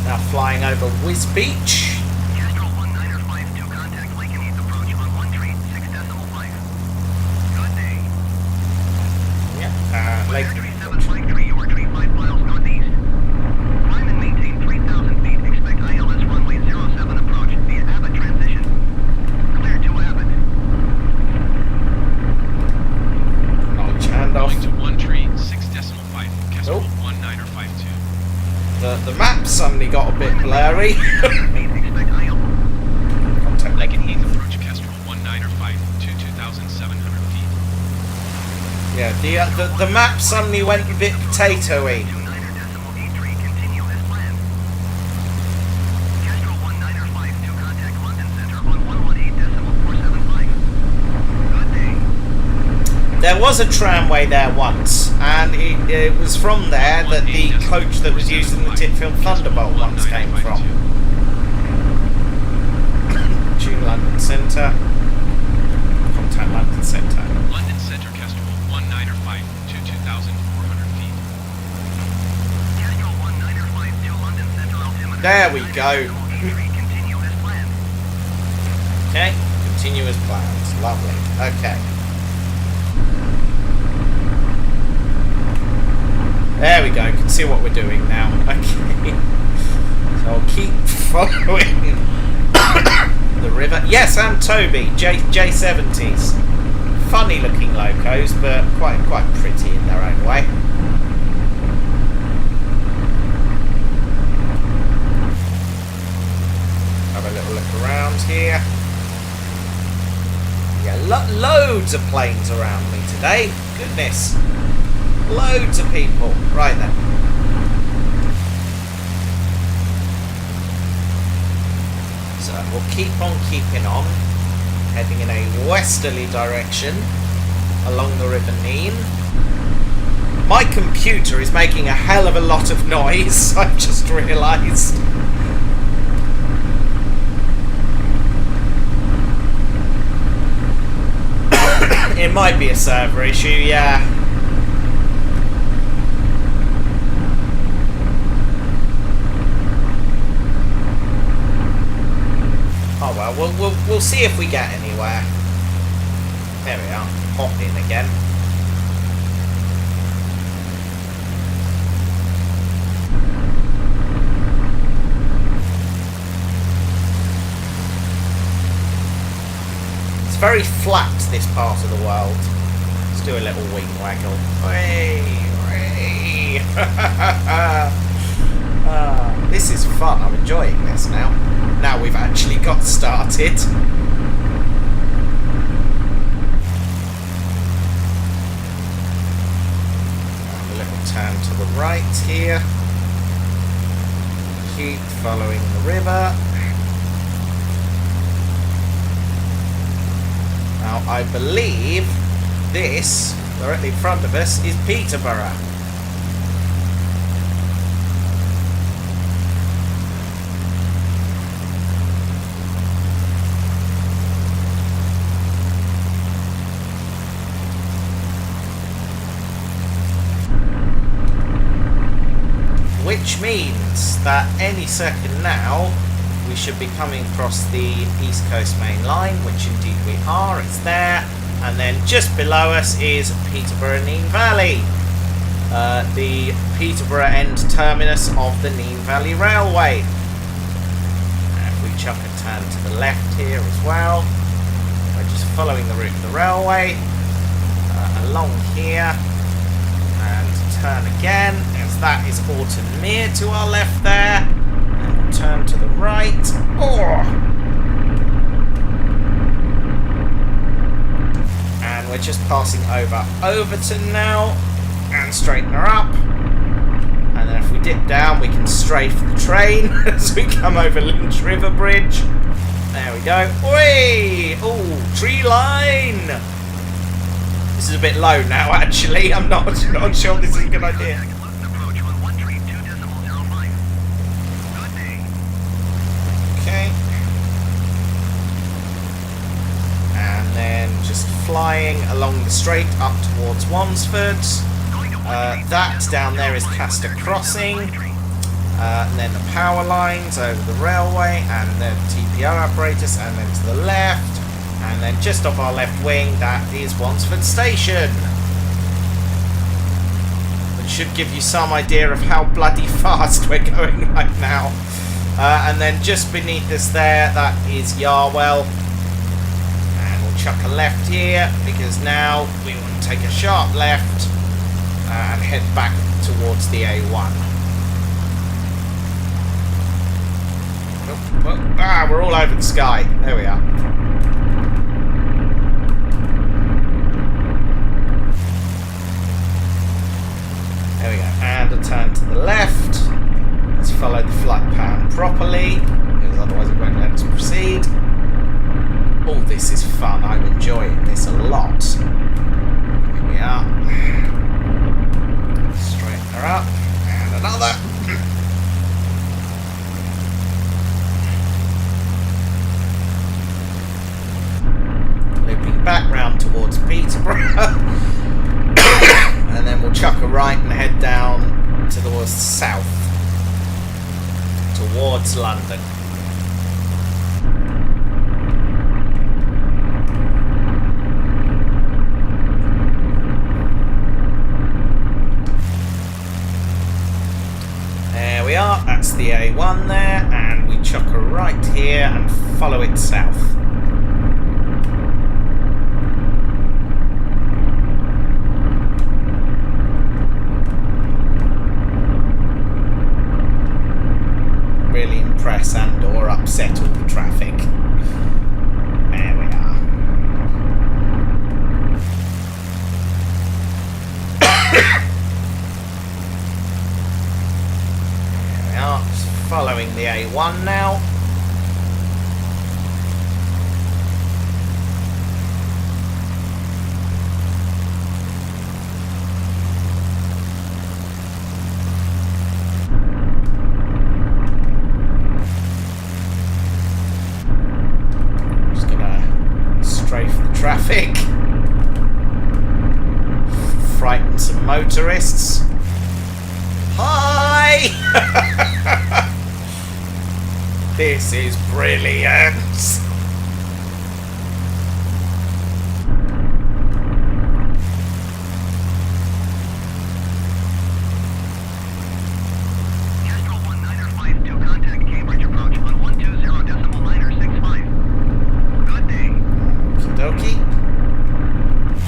Now flying over Whiz Beach. Astral 1952, contact Lake and East approach on 1 train, 6.5. Good day. blurry. Contact Lincoln Heath approach Kestrel 1905 to 2,700 feet. Yeah, the map suddenly went a bit potatoey. There was a tramway there once, and it was from there that the coach that was used in the tit film Thunderbolt once came from. Tune London Centre. Contact London Centre. London Centre Kestrel 1905 to 2,400 feet. Kestrel 1905 to London Centre altimeter. There we go. Continue as planned. Okay, continue as planned. Lovely. Okay. There we go, can see what we're doing now. Okay. So I'll keep following the river. Yes, and Toby, J70s. Funny looking locos, but quite pretty in their own way. Have a little look around here. Yeah, loads of planes around me today. Goodness. Loads of people. Right then. So we'll keep on keeping on, heading in a westerly direction along the River Nene. My computer is making a hell of a lot of noise, I've just realised. It might be a server issue, yeah. Oh well, we'll see if we get anywhere. There we are, hop in again. It's very flat, this part of the world. Let's do a little wing waggle. Hey, hey. This is fun, I'm enjoying this now. Now we've actually got started. A little turn to the right here. Keep following the river. Now I believe this, directly in front of us, is Peterborough. Which means that any second now we should be coming across the East Coast Main Line, which indeed we are, it's there, and then just below us is Peterborough Nene Valley, the Peterborough end terminus of the Nene Valley Railway. And if we chuck a turn to the left here as well, we're just following the route of the railway, along here, and turn again, as that is Autumn Mere to our left there, and we'll turn to the right. And we're just passing over Overton now, and straighten her up, and then if we dip down we can strafe the train as we come over Lynch River Bridge. There we go. Oi! Oh, tree line! This is a bit low now, actually. I'm not sure this is a good idea. Okay. And then just flying along the straight up towards Wansford. That down there is Castor Crossing. And then the power lines over the railway, and then TPO apparatus, and then to the left. And then just off our left wing, that is Wansford Station. Which should give you some idea of how bloody fast we're going right now. And then just beneath us there, that is Yarwell. And we'll chuck a left here, because now we want to take a sharp left and head back towards the A1. Ah, we're all over the sky. There we are. There we go. And a turn to the left. Let's follow the flight pattern properly, because otherwise it won't let us proceed. Oh, this is fun. I'm enjoying this a lot. Here we are. Straighten her up. And another. Looping back round towards Peterborough. And then we'll chuck a right and head down towards the south. Towards London. There we are, that's the A1 there, and we chuck a right here and follow it south. Really impress and or upset all the traffic. There we are. There we are. Just following the A1 now. Traffic. Frighten some motorists. Hi! This is brilliant. Kestrel 1952, contact Cambridge approach on 120.965. Good day. Okie dokie.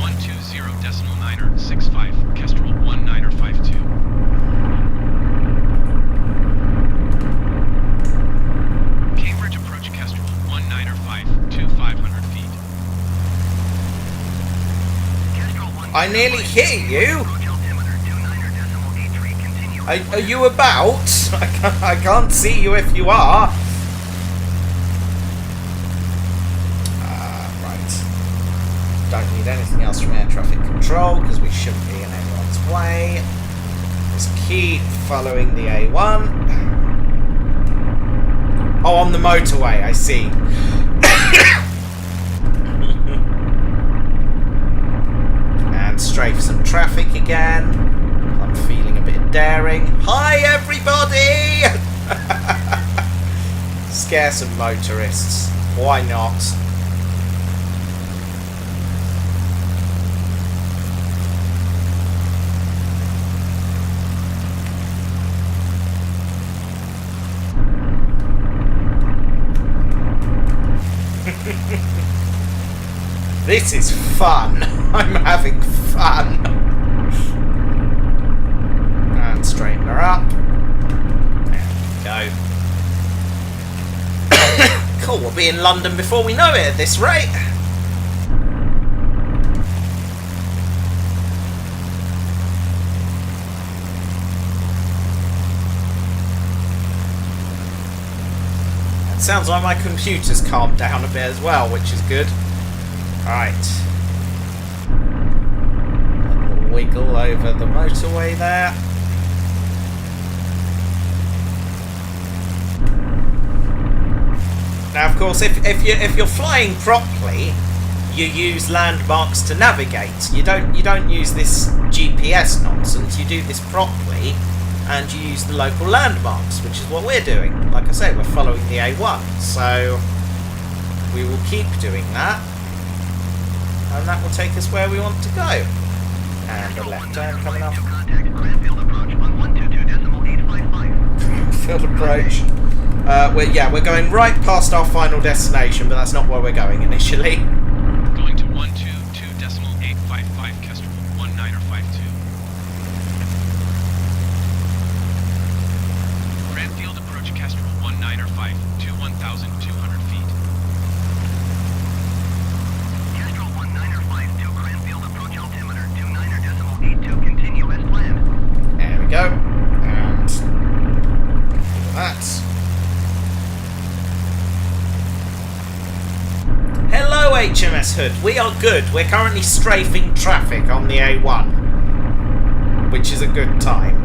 120.965, Kestrel 1952. Cambridge approach Kestrel 1952, 500 feet. I nearly hit you. Are you about? I can't see you if you are. Don't need anything else from air traffic control because we shouldn't be in anyone's way. Just keep following the A1. Oh, on the motorway, I see. And strafe some traffic again. I'm feeling a bit daring. Hi, everybody! Scare some motorists. Why not? This is fun. I'm having fun. And straighten her up. There we go. Cool, we'll be in London before we know it at this rate. It sounds like my computer's calmed down a bit as well, which is good. Right. We'll wiggle over the motorway there. Now, of course, if you're flying properly, you use landmarks to navigate. You don't use this GPS nonsense. You do this properly, and you use the local landmarks, which is what we're doing. Like I say, we're following the A1, so we will keep doing that. And that will take us where we want to go. And a left turn coming up. Cranfield approach on 122.855. Cranfield approach. We're going right past our final destination, but that's not where we're going initially. Going to 122.855, Kestrel 1952. Cranfield approach Kestrel 1952. 195 to 1,200 feet. Kestrel 1952, Cranfield approach altimeter 29.82, continue as planned. There we go. And that. Hello, HMS Hood. We are good. We're currently strafing traffic on the A1, which is a good time.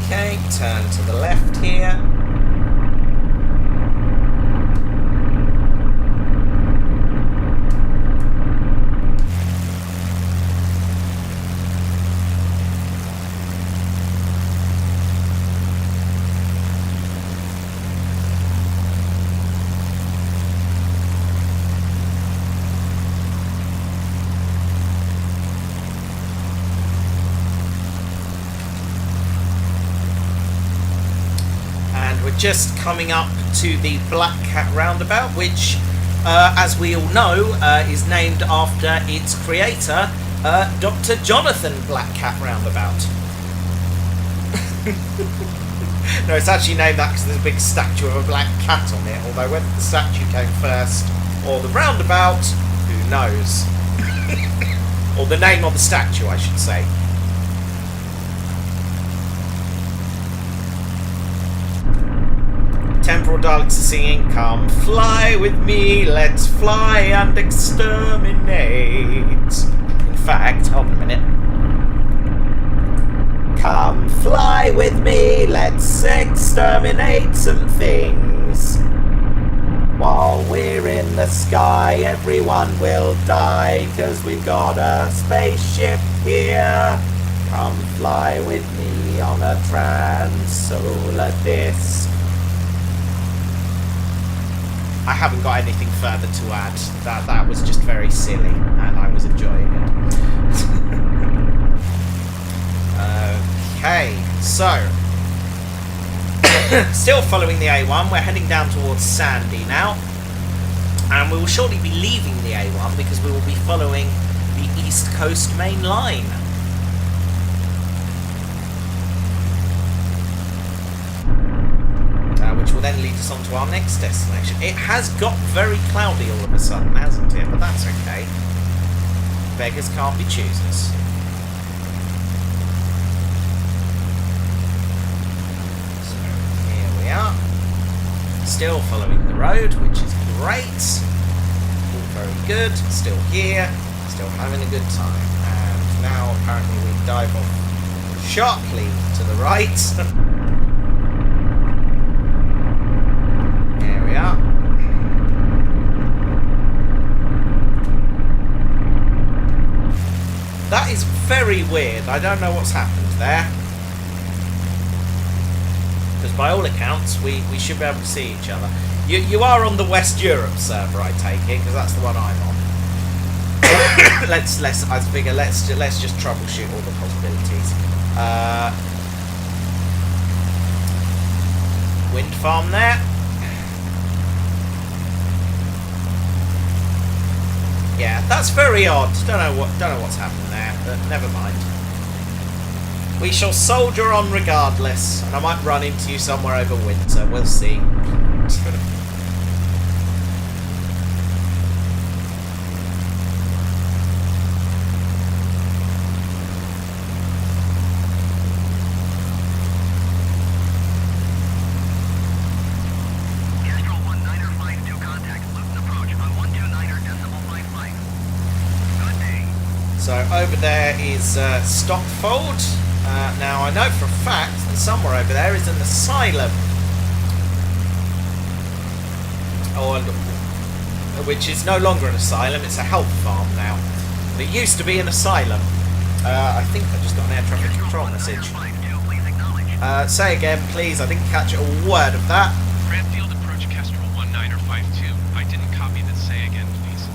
Okay, turn to the left here. Just coming up to the Black Cat roundabout, which, as we all know, is named after its creator, Dr. Jonathan Black Cat Roundabout. No, it's actually named that because there's a big statue of a black cat on it, although whether the statue came first or the roundabout, who knows? Or the name of the statue, I should say. Temporal Daleks are singing, "Come fly with me, let's fly and exterminate." In fact, hold on a minute. Come fly with me, let's exterminate some things. While we're in the sky, everyone will die, 'cause we've got a spaceship here. Come fly with me on a trans-solar disc. I haven't got anything further to add. That was just very silly, and I was enjoying it. Okay, so still following the A1, we're heading down towards Sandy now, and we will shortly be leaving the A1 because we will be following the East Coast Main Line. Which will then lead us on to our next destination. It has got very cloudy all of a sudden, hasn't it? But that's okay. Beggars can't be choosers. So here we are. Still following the road, which is great. All very good. Still here. Still having a good time. And now apparently we dive off sharply to the right. Yeah. That is very weird. I don't know what's happened there. Because by all accounts, we should be able to see each other. You are on the West Europe server, I take it, because that's the one I'm on. I figure let's just troubleshoot all the possibilities. Wind farm there. Yeah, that's very odd. Don't know what's happened there, but never mind. We shall soldier on regardless, and I might run into you somewhere over winter. We'll see. So over there is Stockfold. Now I know for a fact that somewhere over there is an asylum, which is no longer an asylum. It's a health farm now. It used to be an asylum. I think I just got an air traffic control message. Say again, please. I didn't catch a word of that. Cranfield approach Kestrel 1952. I didn't copy that. Say again, please.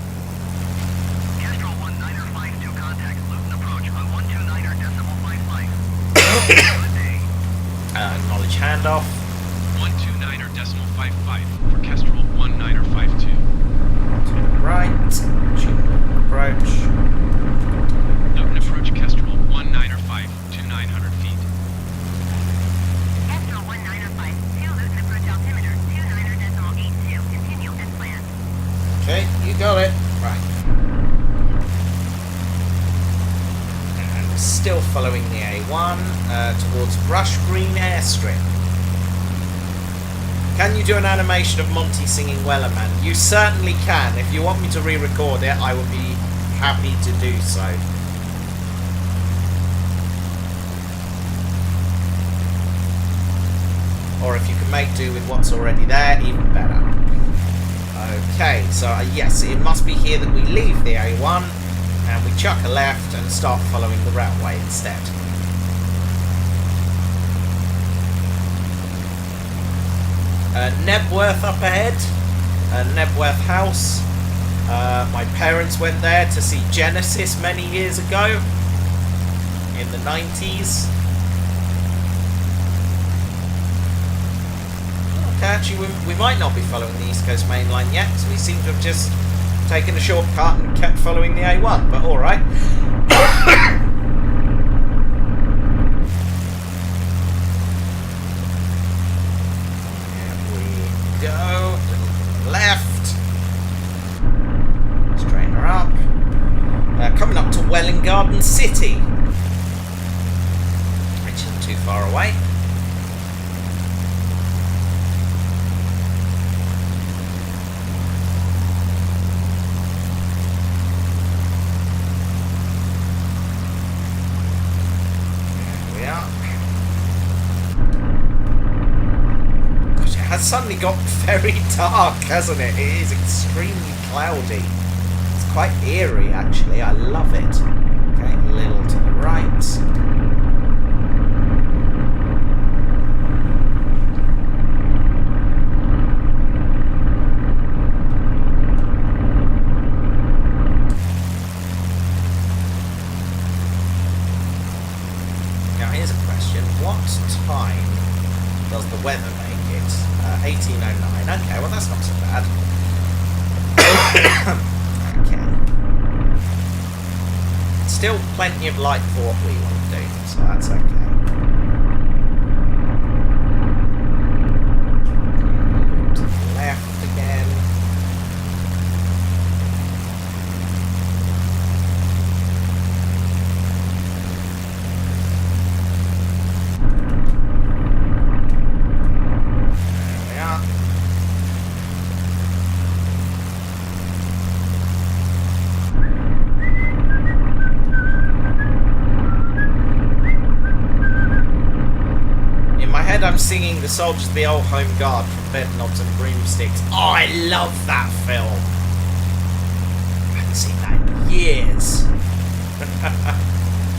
Kestrel 1952, contact Luton approach on 129.55. Acknowledge handoff. 55 for Kestrel 1952. To the right. Approach. Newton approach Kestrel 1905 to 900 feet. Kestrel 1905, 2 Luton approach altimeter, 29.82, continue as planned. Okay, you got it. Right. And we're still following the A1 towards Brush Green Airstrip. Can you do an animation of Monty singing Wellerman? You certainly can. If you want me to re-record it, I would be happy to do so. Or if you can make do with what's already there, even better. Okay, so yes, it must be here that we leave the A1 and we chuck a left and start following the railway instead. Nebworth up ahead, Nebworth House. My parents went there to see Genesis many years ago, in the 90s. Okay, actually we might not be following the East Coast Main Line yet, because we seem to have just taken a shortcut and kept following the A1, but alright. Go left, straighten her up, coming up to Welwyn Garden City, which isn't too far away. There we are. Has suddenly got very dark, hasn't it? It is extremely cloudy. It's quite eerie, actually. I love it. Okay, a little to the right. Now, here's a question. What time does the weather make it? 1809. Okay, well that's not so bad. Okay. Still plenty of light for what we want to do, so that's okay. To the left again. I'm singing The Soldiers of the Old Home Guard from Bedknobs and Broomsticks. Oh, I love that film. I haven't seen that in years.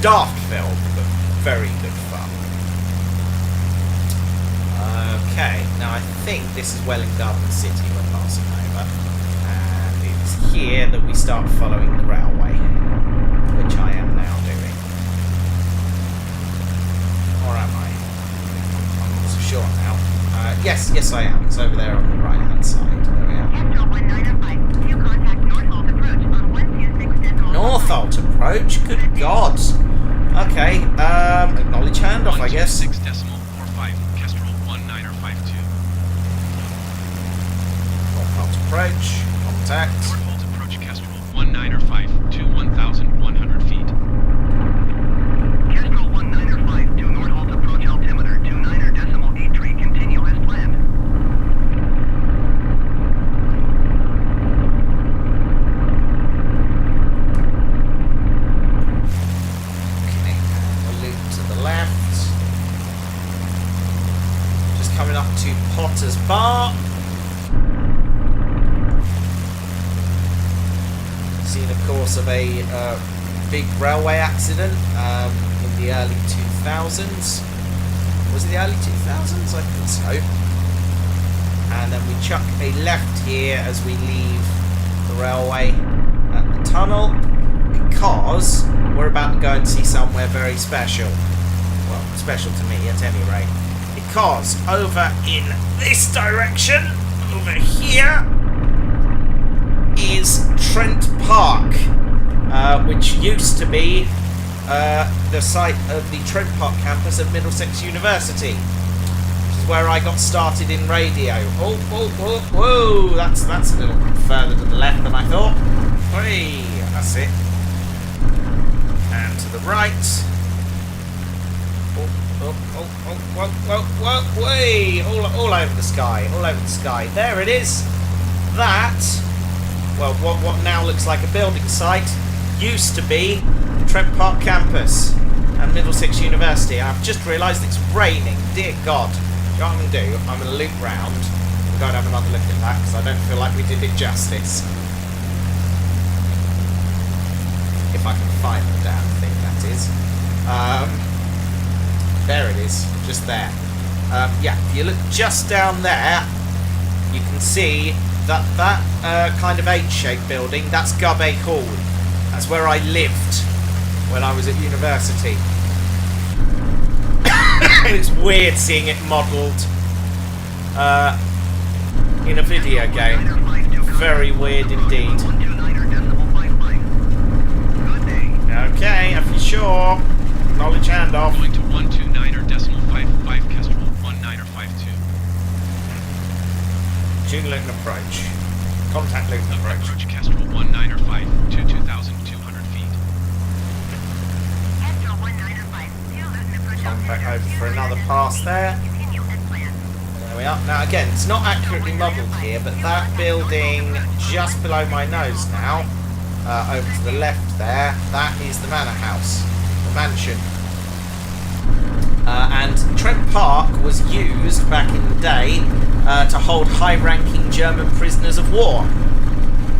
Daft film, but very good fun. Okay, now I think this is Welwyn Garden City we're passing over. And it's here that we start following the railway, which I am now doing. Or am I? Sure now. Yes, I am. It's over there on the right hand side. There we are. Kestrel 1905, 2 contact Northolt approach on 126.5. Northolt approach? Good God. Okay, acknowledge handoff, I guess. 126.45, Kestrel 1952. Northolt approach, contact. Northolt approach Kestrel 1905 to 1,100 feet. Kestrel 1905, 2 Northolt approach altimeter, 29.83, continue as planned. Okay, a loop to the left. Just coming up to Potter's Bar. Scene, of course, of a big railway accident in the early 2000s. Was it the early 2000s? I think so. And then we chuck a left here as we leave the railway at the tunnel, because we're about to go and see somewhere very special. Well, special to me at any rate. because over in this direction, over here, is Trent Park, which used to be the site of the Trent Park campus of Middlesex University, which is where I got started in radio. Oh, whoa, whoa, whoa! That's a little bit further to the left than I thought. Hey, that's it. And to the right. Whoa, way! All over the sky, all over the sky. There it is. That, well, what now looks like a building site, used to be Trent Park campus and Middlesex University. I've just realised it's raining. Dear God. You know what I'm going to do? I'm going to loop round and go and have another look at that, because I don't feel like we did it justice. If I can find the damn thing, that is. There it is, just there. Yeah, if you look just down there, you can see that kind of H-shaped building, that's Gubbay Hall. That's where I lived when I was at university. It's weird seeing it modelled in a video game. Very weird indeed. Okay, if you're sure. Knowledge handoff. Going to 129.55 Kestrel, 1952. Tune Luton approach. Contact Luton approach. Approach Kestrel 1905 to 2,200 feet. Kestrel 1905 to Luton approach. Come back over for another pass there. Continue as planned. There we are. Now again, it's not accurately modelled here, but that building just below my nose now, over to the left there, that is the manor house, the mansion. And Trent Park was used back in the day to hold high-ranking German prisoners of war.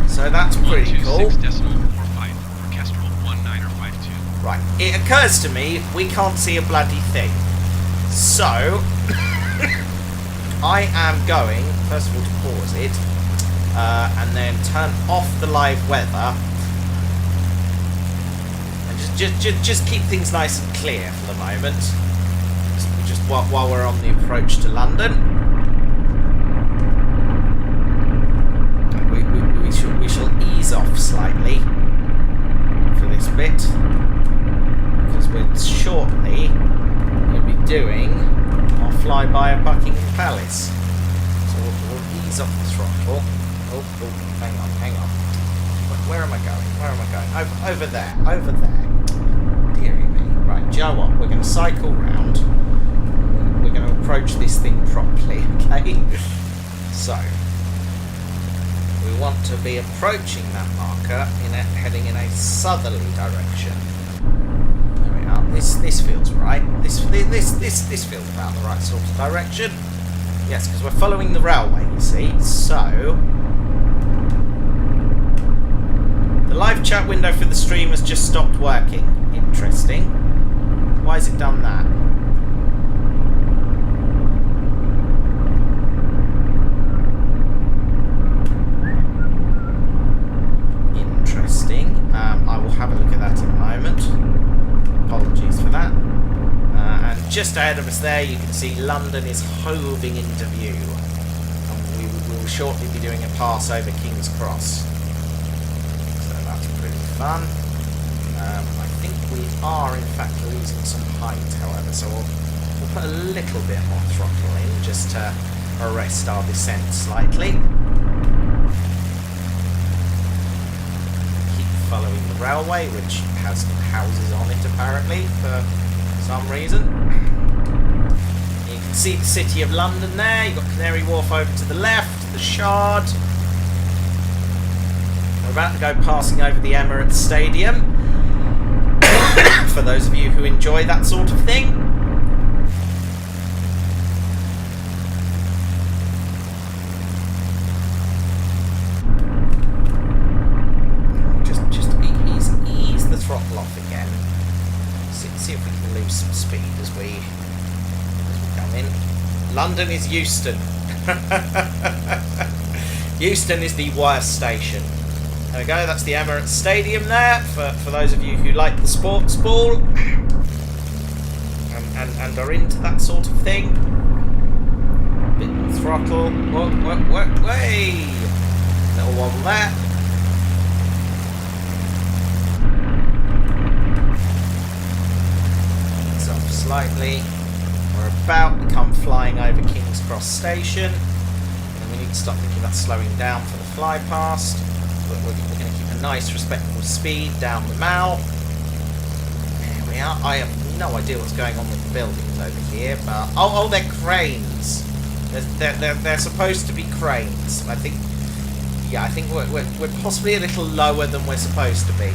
So that's pretty cool. 126.45 for Kestrel 1952. Right, it occurs to me we can't see a bloody thing. So, I am going, first of all, to pause it, and then turn off the live weather, and just keep things nice and clear for the moment. Just while we're on the approach to London. We shall ease off slightly for this bit, because we're shortly going to be doing our flyby of Buckingham Palace. So we'll ease off the throttle. Oh, hang on. Where am I going? Over there. Dearie me. Right, do you know what? We're going to cycle round. We're going to approach this thing properly, okay? So, we want to be approaching that marker heading in a southerly direction. There we are. This feels right. This feels about the right sort of direction. Yes, because we're following the railway, you see. So, the live chat window for the stream has just stopped working. Interesting. Why has it done that? Interesting. I will have a look at that in a moment. Apologies for that. And just ahead of us there, you can see London is hoving into view. And we will shortly be doing a pass over King's Cross. So that's pretty fun. I think we are, in fact, losing some height, however, so we'll put a little bit more throttle in just to arrest our descent slightly. Keep following the railway, which has houses on it, apparently, for some reason. You can see the City of London there. You've got Canary Wharf over to the left, the Shard. We're about to go passing over the Emirates Stadium. For those of you who enjoy that sort of thing. Just ease the throttle off again. See if we can lose some speed as we come in. London is Euston. Euston is the worst station. There we go, that's the Emirates Stadium there, for those of you who like the sports ball and are into that sort of thing. throttle. Whoa, way! Little wobble there. Ease off slightly. We're about to come flying over King's Cross Station. And we need to stop thinking about slowing down for the fly past. We're going to keep a nice, respectable speed down the Mall. There we are. I have no idea what's going on with the buildings over here, but oh, they're cranes. They're supposed to be cranes. I think we're possibly a little lower than we're supposed to be.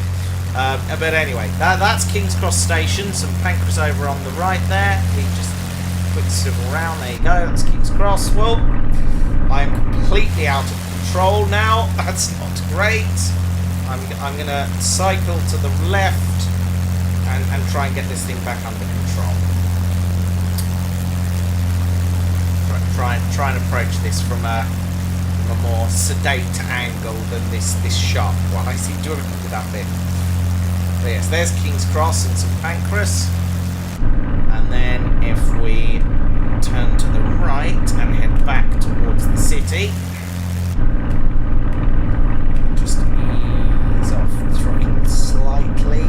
But anyway, that's King's Cross Station. Some Pancras over on the right there. We just quick swivel round. There you go. That's King's Cross. Well, I am completely out of control now. That's not great. I'm going to cycle to the left and try and get this thing back under control. Try and approach this from a more sedate angle than this sharp one. I seem to have looked at that bit. But yes, there's King's Cross and some Pancras. And then if we turn to the right and head back towards the city, just ease off the throttle slightly.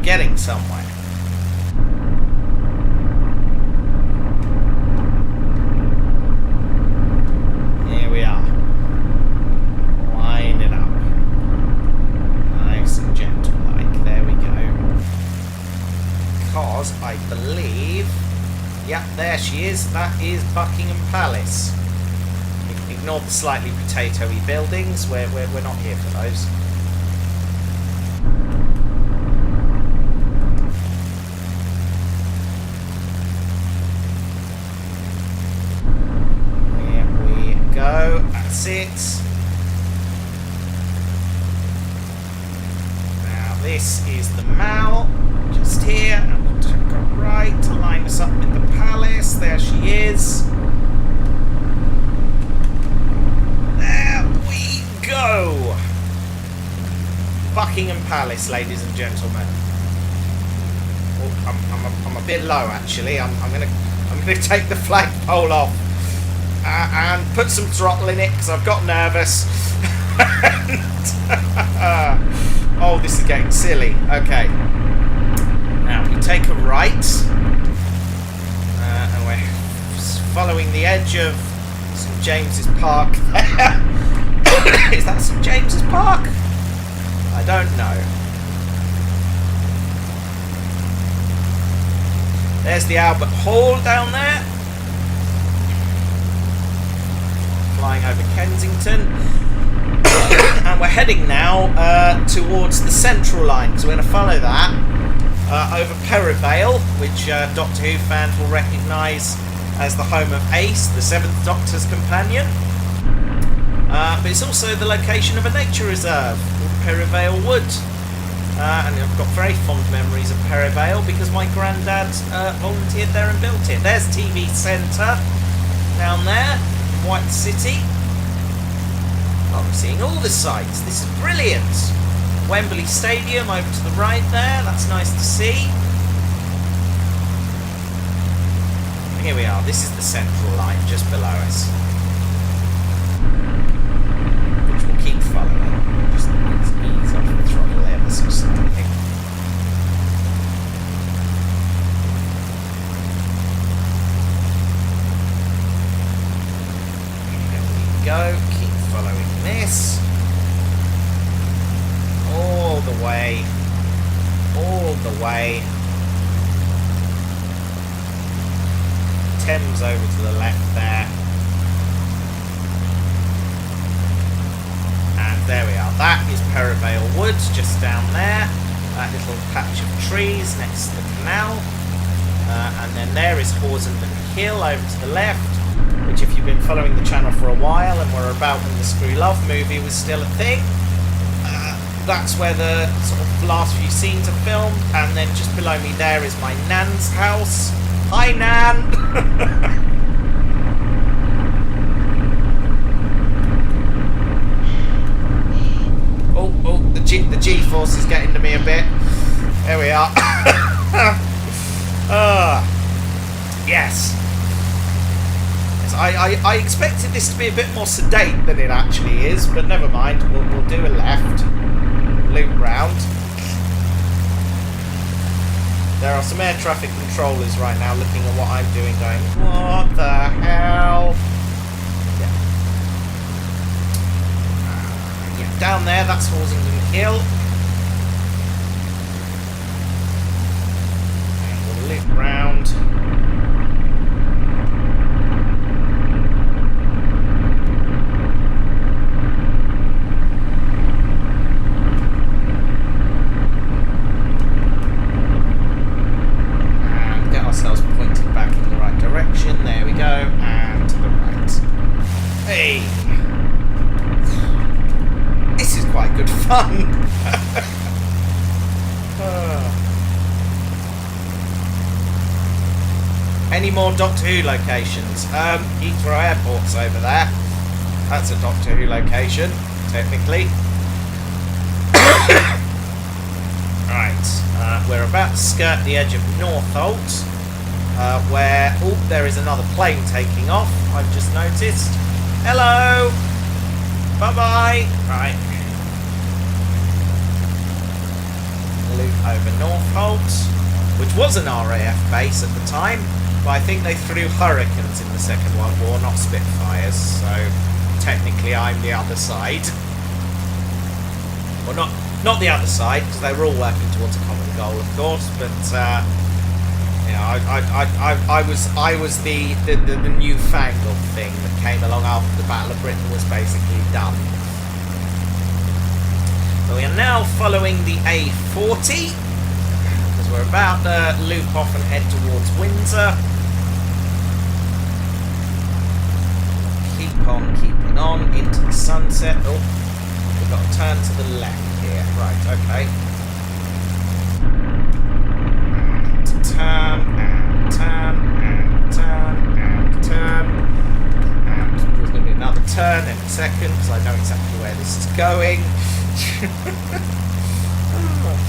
Getting somewhere. Here we are. Line it up. Nice and gentle like. There we go. Because I believe... Yep, there she is. That is Buckingham Palace. Ignore the slightly potato-y buildings. We're not here for those. That's it. Now this is the Mall, just here, and we'll take a right to line us up with the palace. There she is. There we go. Buckingham Palace, ladies and gentlemen. Oh, I'm a bit low actually. I'm gonna take the flagpole off. And put some throttle in it because I've got nervous. Oh, this is getting silly. Okay. Now we take a right, and we're following the edge of St James's Park. Is that St James's Park? I don't know. There's the Albert Hall down there. Flying over Kensington. And we're heading now towards the Central Line. So we're going to follow that over Perivale, which Doctor Who fans will recognise as the home of Ace, the 7th Doctor's companion. But it's also the location of a nature reserve called Perivale Wood. And I've got very fond memories of Perivale because my granddad volunteered there and built it. There's TV Centre down there. White City. Oh, I'm seeing all the sights. This is brilliant. Wembley Stadium over to the right there. That's nice to see. Here we are. This is the Central Line just below us, which we'll keep following. Just ease off the throttle ever so slightly. Go, keep following this all the way, Thames over to the left there, and there we are. That is Perivale Woods just down there, that little patch of trees next to the canal, and then there is Horsenden Hill over to the left, which if you've been following the channel for a while and were about when the Screw Love movie was still a thing, that's where the sort of last few scenes are filmed, and then just below me there is my Nan's house. Hi, Nan! The G-force is getting to me a bit. There we are. Yes. I expected this to be a bit more sedate than it actually is, but never mind. We'll do a left, loop round. There are some air traffic controllers right now looking at what I'm doing, going, what the hell? Yeah, down there, that's Horsington Hill. And we'll loop round. There we go, and to the right. Hey! This is quite good fun! Any more Doctor Who locations? Heathrow Airport's over there. That's a Doctor Who location, technically. Right, we're about to skirt the edge of Northolt. Where, oh, there is another plane taking off, I've just noticed. Hello! Bye-bye! Right. Loop over Northolt, which was an RAF base at the time, but I think they threw Hurricanes in the Second World War, not Spitfires, so technically I'm the other side. Well, not the other side, because they were all working towards a common goal, of course, but yeah, I was the newfangled thing that came along after the Battle of Britain was basically done. So we are now following the A40 because we're about to loop off and head towards Windsor. Keep on keeping on into the sunset. Oh, we've got to turn to the left here. Right, okay. Turn and turn and turn and turn, and there's going to be another turn in a second because I know exactly where this is going.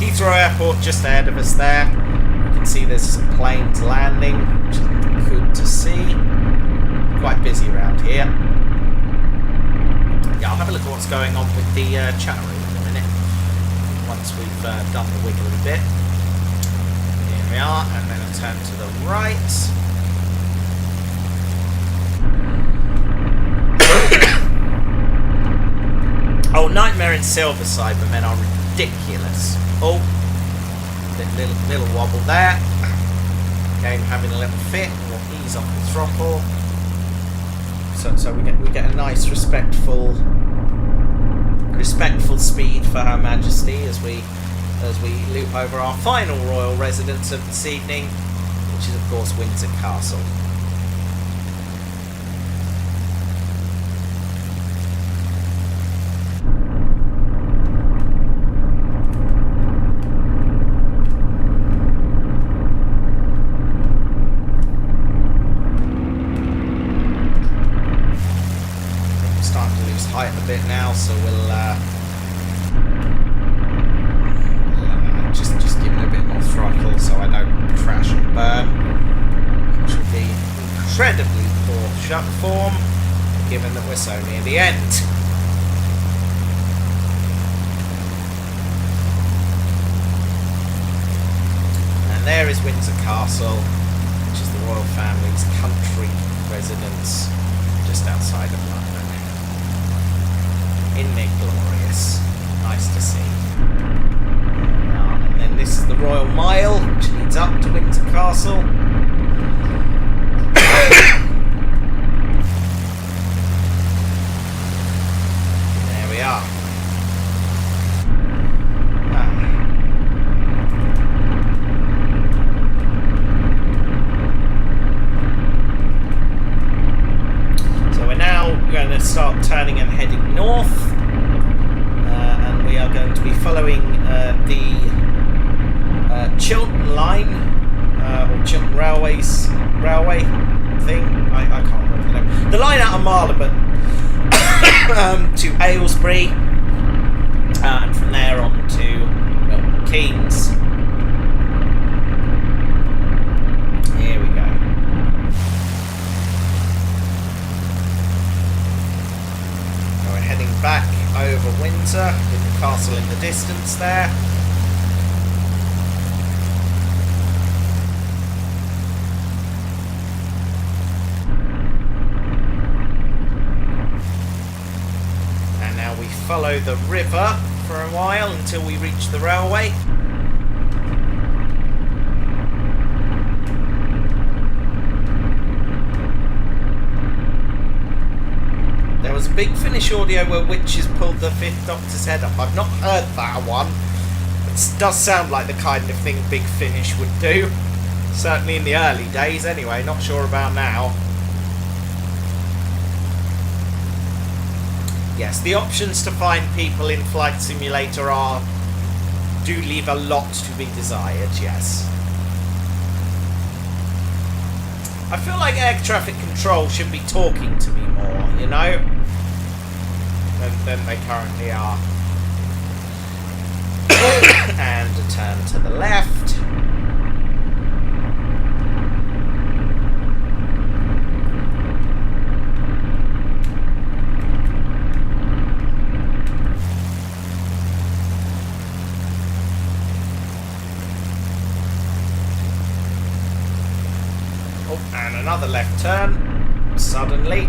Heathrow Airport just ahead of us there. You can see there's some planes landing, which is good to see. Quite busy around here. Yeah, I'll have a look at what's going on with the chat room in a minute once we've done the wiggle a bit. We are, and then a turn to the right. Oh, Nightmare in Silverside, the men are ridiculous. Oh, little wobble there. Game having a little fit. We'll ease off the throttle. So we get a nice respectful speed for Her Majesty as we loop over our final royal residence of this evening, which is of course Windsor Castle. We're starting to lose height a bit now, so we'll just give it a bit more throttle so I don't crash and burn. Which would be incredibly poor shut form, given that we're so near the end. And there is Windsor Castle, which is the royal family's country residence just outside of London. Isn't it glorious? Nice to see. And then this is the Royal Mile, which leads up to Windsor Castle. There we are. So we're now going to start turning and heading north. And we are are going to be following the Chiltern Line, or Chiltern Railway thing. I can't remember the name. The line out of Marylebone to Aylesbury, and from there on to Milton Keynes. Here we go. Now we're heading back over Windsor with the castle in the distance there. Follow the river for a while until we reach the railway. There was a Big Finish audio where witches pulled the Fifth Doctor's head off. I've not heard that one. It does sound like the kind of thing Big Finish would do. Certainly in the early days anyway, not sure about now. Yes, the options to find people in Flight Simulator do leave a lot to be desired, yes. I feel like air traffic control should be talking to me more, you know, than they currently are. And a turn to the left. And another left turn, suddenly.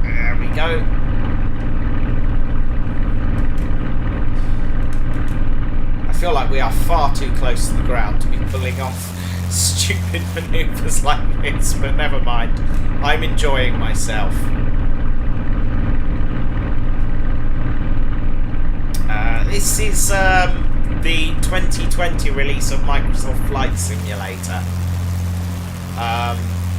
There we go. I feel like we are far too close to the ground to be pulling off stupid manoeuvres like this, but never mind. I'm enjoying myself. This is the 2020 release of Microsoft Flight Simulator.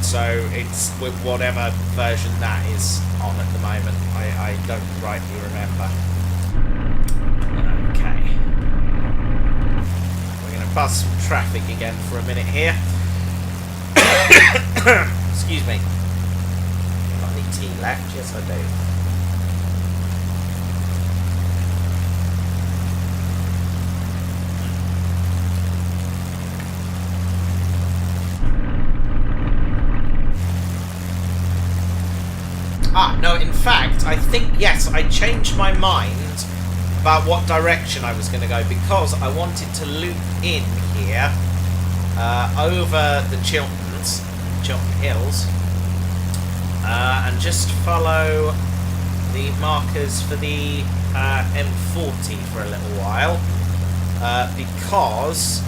So it's with whatever version that is on at the moment. I don't rightly remember. Okay. We're going to buzz some traffic again for a minute here. Excuse me. Got any tea left? Yes, I do. No, in fact, I think, yes, I changed my mind about what direction I was going to go because I wanted to loop in here over the Chiltern Hills and just follow the markers for the M40 for a little while because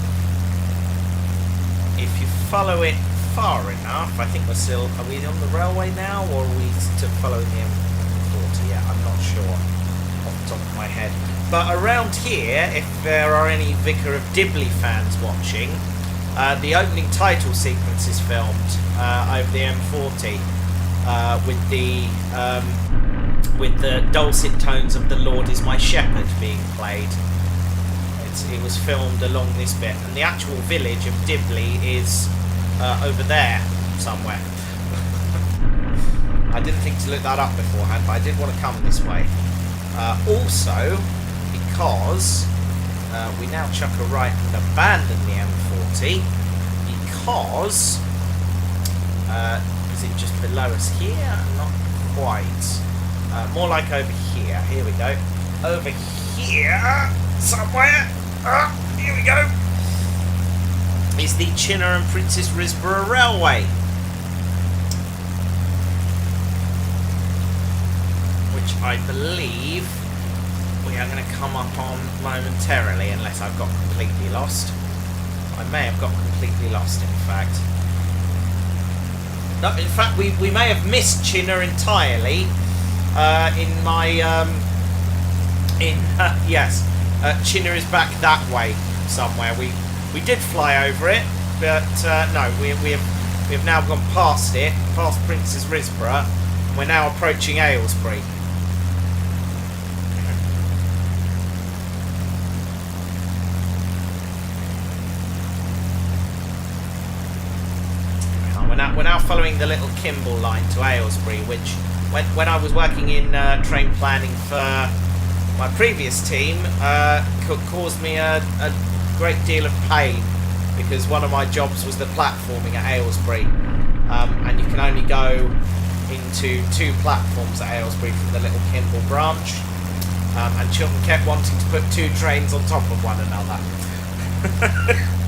if you follow it far enough, I think we're still... Are we on the railway now, or are we still following the M40? Yeah, I'm not sure off the top of my head. But around here, if there are any Vicar of Dibley fans watching, the opening title sequence is filmed over the M40 with the dulcet tones of "The Lord is my shepherd" being played. It was filmed along this bit, and the actual village of Dibley is over there somewhere. I didn't think to look that up beforehand, but I did want to come this way. Also, because we now chuck a right and abandon the M40, because is it just below us here? Not quite. More like over here. Here we go. Over here somewhere. Here we go. Is the Chinner and Princess Risborough Railway, which I believe we are going to come up on momentarily, unless I've got completely lost. I may have got completely lost, in fact. No, in fact, we may have missed Chinner entirely in my... yes, Chinner is back that way somewhere. We did fly over it, but no, we have now gone past it, past Princess Risborough, and we're now approaching Aylesbury. we're now following the little Kimball line to Aylesbury, which when I was working in train planning for my previous team, caused me a great deal of pain, because one of my jobs was the platforming at Aylesbury, and you can only go into 2 platforms at Aylesbury from the little Kimball branch, and Chiltern kept wanting to put 2 trains on top of one another,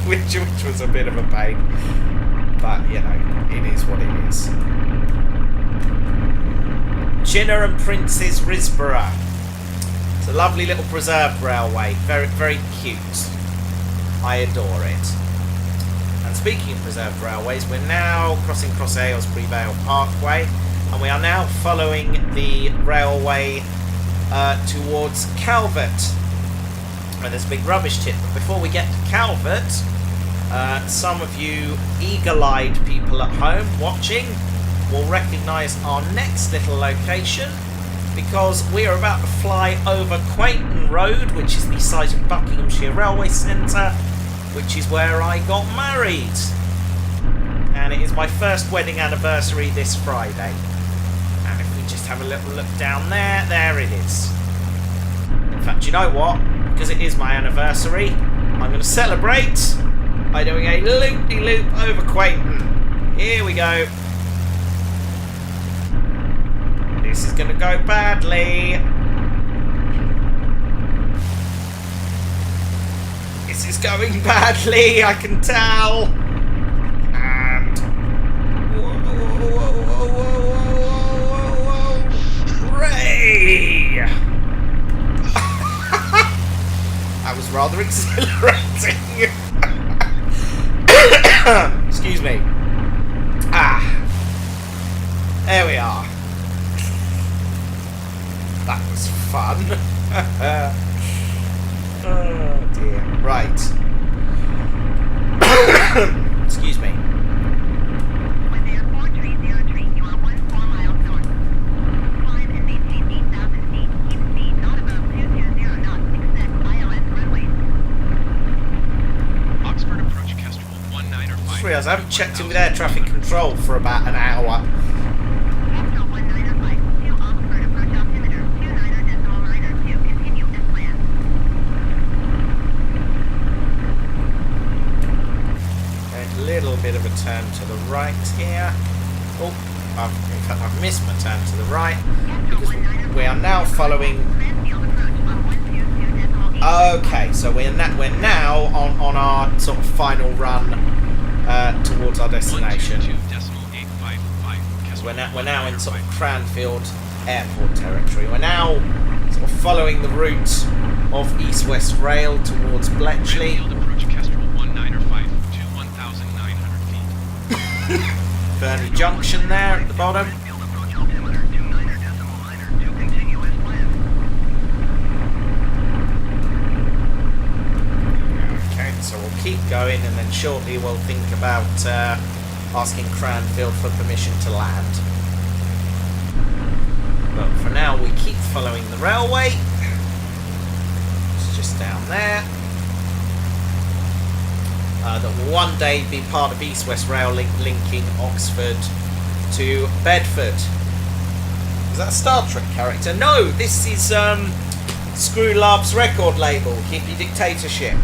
which was a bit of a pain, but you know, it is what it is. Chinner and Prince's Risborough. It's a lovely little preserved railway, very, very cute. I adore it. And speaking of preserved railways, we're now crossing across Aylesbury Vale Parkway, and we are now following the railway towards Calvert, where there's a big rubbish tip. But before we get to Calvert, some of you eagle-eyed people at home watching will recognise our next little location, because we are about to fly over Quainton Road, which is the site of Buckinghamshire Railway Centre, which is where I got married. And it is my first wedding anniversary this Friday. And if we just have a little look down there, there it is. In fact, you know what? Because it is my anniversary, I'm going to celebrate by doing a loop-de-loop over Quainton. Here we go. This is going to go badly. This is going badly, I can tell. And whoa, whoa, whoa, hooray! That was rather exhilarating. Excuse me. There we are. That was fun. Oh dear. Right. Excuse me. With Air 4303, you are 14 miles north. Climb and maintain 8,000 feet. Keep speed not above 220 knots. Except ILS runways. Oxford approach Kestrel 19 or 5. Just realised I haven't checked in with air traffic control for about an hour. Kestrel 19 or 5. To Oxford approach altimeter 29.2. Continue as planned. A little bit of a turn to the right here. Oh, in fact I've missed my turn to the right, because we are now following. Okay, so we're now on our sort of final run towards our destination. We're now in sort of Cranfield Airport territory. We're now sort of following the route of East West Rail towards Bletchley. Burnley Junction there at the bottom. Okay, so we'll keep going, and then shortly we'll think about asking Cranfield for permission to land. But for now we keep following the railway. It's just down there. That will one day be part of East West Rail linking Oxford to Bedford. Is that a Star Trek character? No, this is Screwlab's record label, Hippie Dictatorship.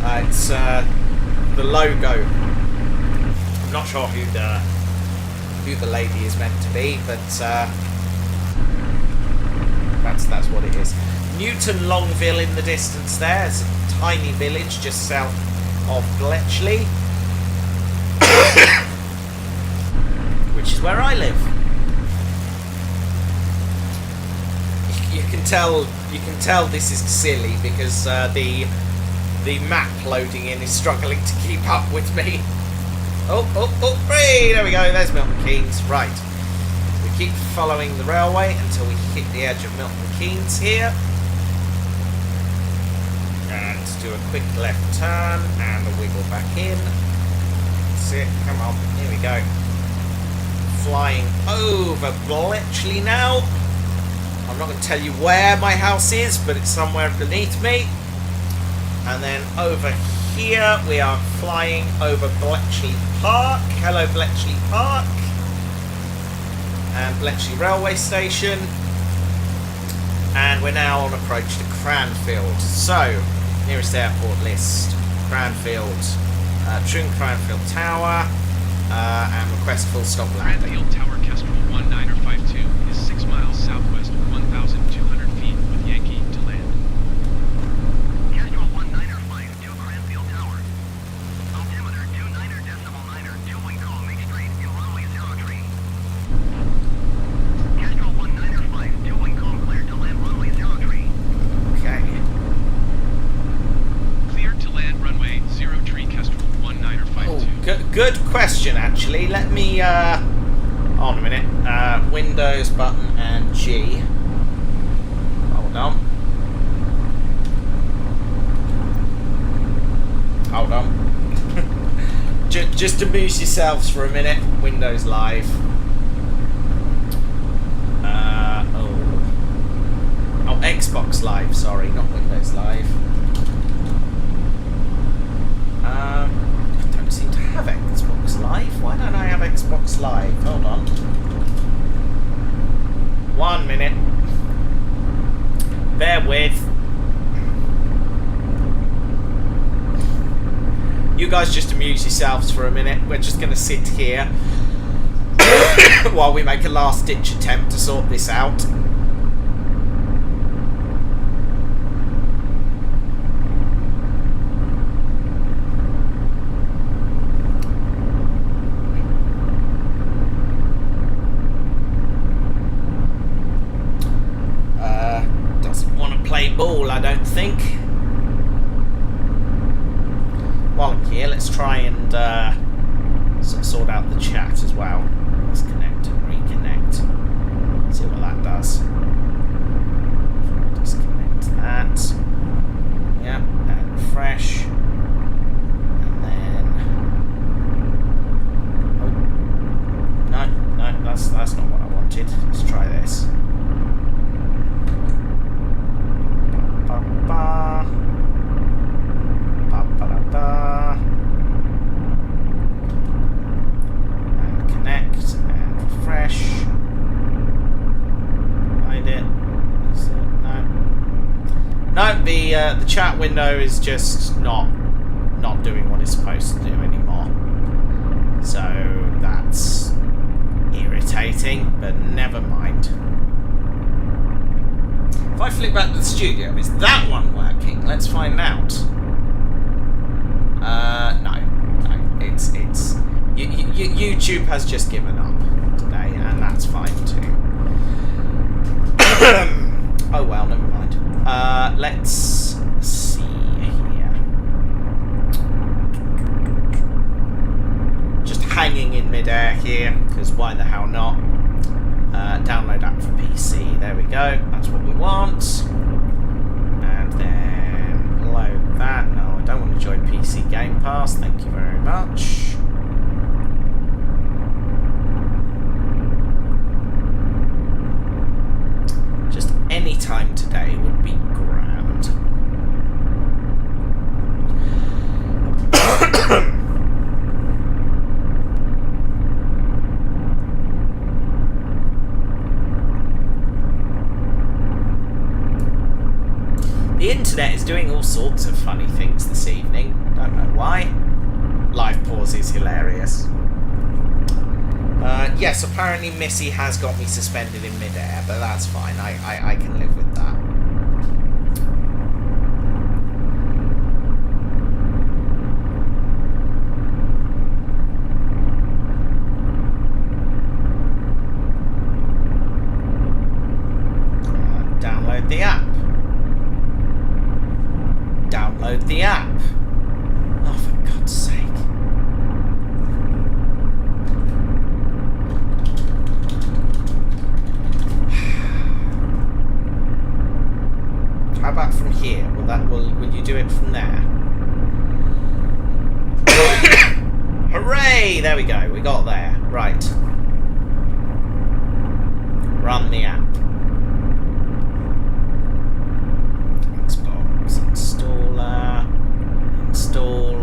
It's the logo. I'm not sure who the lady is meant to be, but that's what it is. Newton Longville in the distance there. It's a tiny village just south of Bletchley, which is where I live. You can tell this is silly because the map loading in is struggling to keep up with me. Oh, hey, there we go. There's Milton Keynes. Right, we keep following the railway until we hit the edge of Milton Keynes here. And do a quick left turn and a wiggle back in. That's it, come on, here we go. Flying over Bletchley now. I'm not going to tell you where my house is, but it's somewhere beneath me. And then over here. We are flying over Bletchley Park. Hello, Bletchley Park. And Bletchley Railway Station. And we're now on approach to Cranfield. So, nearest airport list. Cranfield. Trim Cranfield Tower. And request full stop landing. Cranfield Tower Kestrel 1952 is 6 miles southwest of 1,200 feet with Yankee to land. Kestrel 1952 Cranfield Tower. Altimeter 29.9er, 2 wind calm, make straight in runway 0 tree. Kestrel 1952 wind calm, cleared to land runway 0 tree. Okay. Cleared to land runway 0 tree Kestrel 1952. Oh, good question, actually. Let me, hold on a minute. Windows button and G. Hold on. Hold on. Just amuse yourselves for a minute. Windows Live. Oh, Xbox Live, sorry, not Windows Live. I don't seem to have Xbox Live. Why don't I have Xbox Live? Hold on. 1 minute. Bear with. You guys just amuse yourselves for a minute. We're just going to sit here while we make a last-ditch attempt to sort this out. Doesn't want to play ball, I don't think. While I'm here, let's try and sort out the chat as well. Let's connect and reconnect. See what that does. Disconnect that. Yep, and refresh. And then... Oh. No, that's not what I wanted. Let's try this. Ba-ba-ba. Ba-ba-da-ba. And connect and refresh. Hide it. Is it? No, the chat window is just not doing what it's supposed to do anymore. So that's irritating, but never mind. If I flick back to the studio, is that one working? Let's find out. No, it's YouTube has just given up today, and that's fine too. Oh well, never mind. Let's see here. Just hanging in midair here, because why the hell not? Download app for PC. There we go. That's what we want. And then load that. No, I don't want to join PC Game Pass. Thank you very much. Just any time today would be grand. The internet is doing all sorts of funny things this evening. Don't know why. Live pause is hilarious. Yes, apparently Missy has got me suspended in midair, but that's fine. I can live with that. Download the app. Download the app. Oh, for God's sake. How about from here? Will you do it from there? Hooray! There we go. We got there. Right. Run the app. Xbox installer. Install.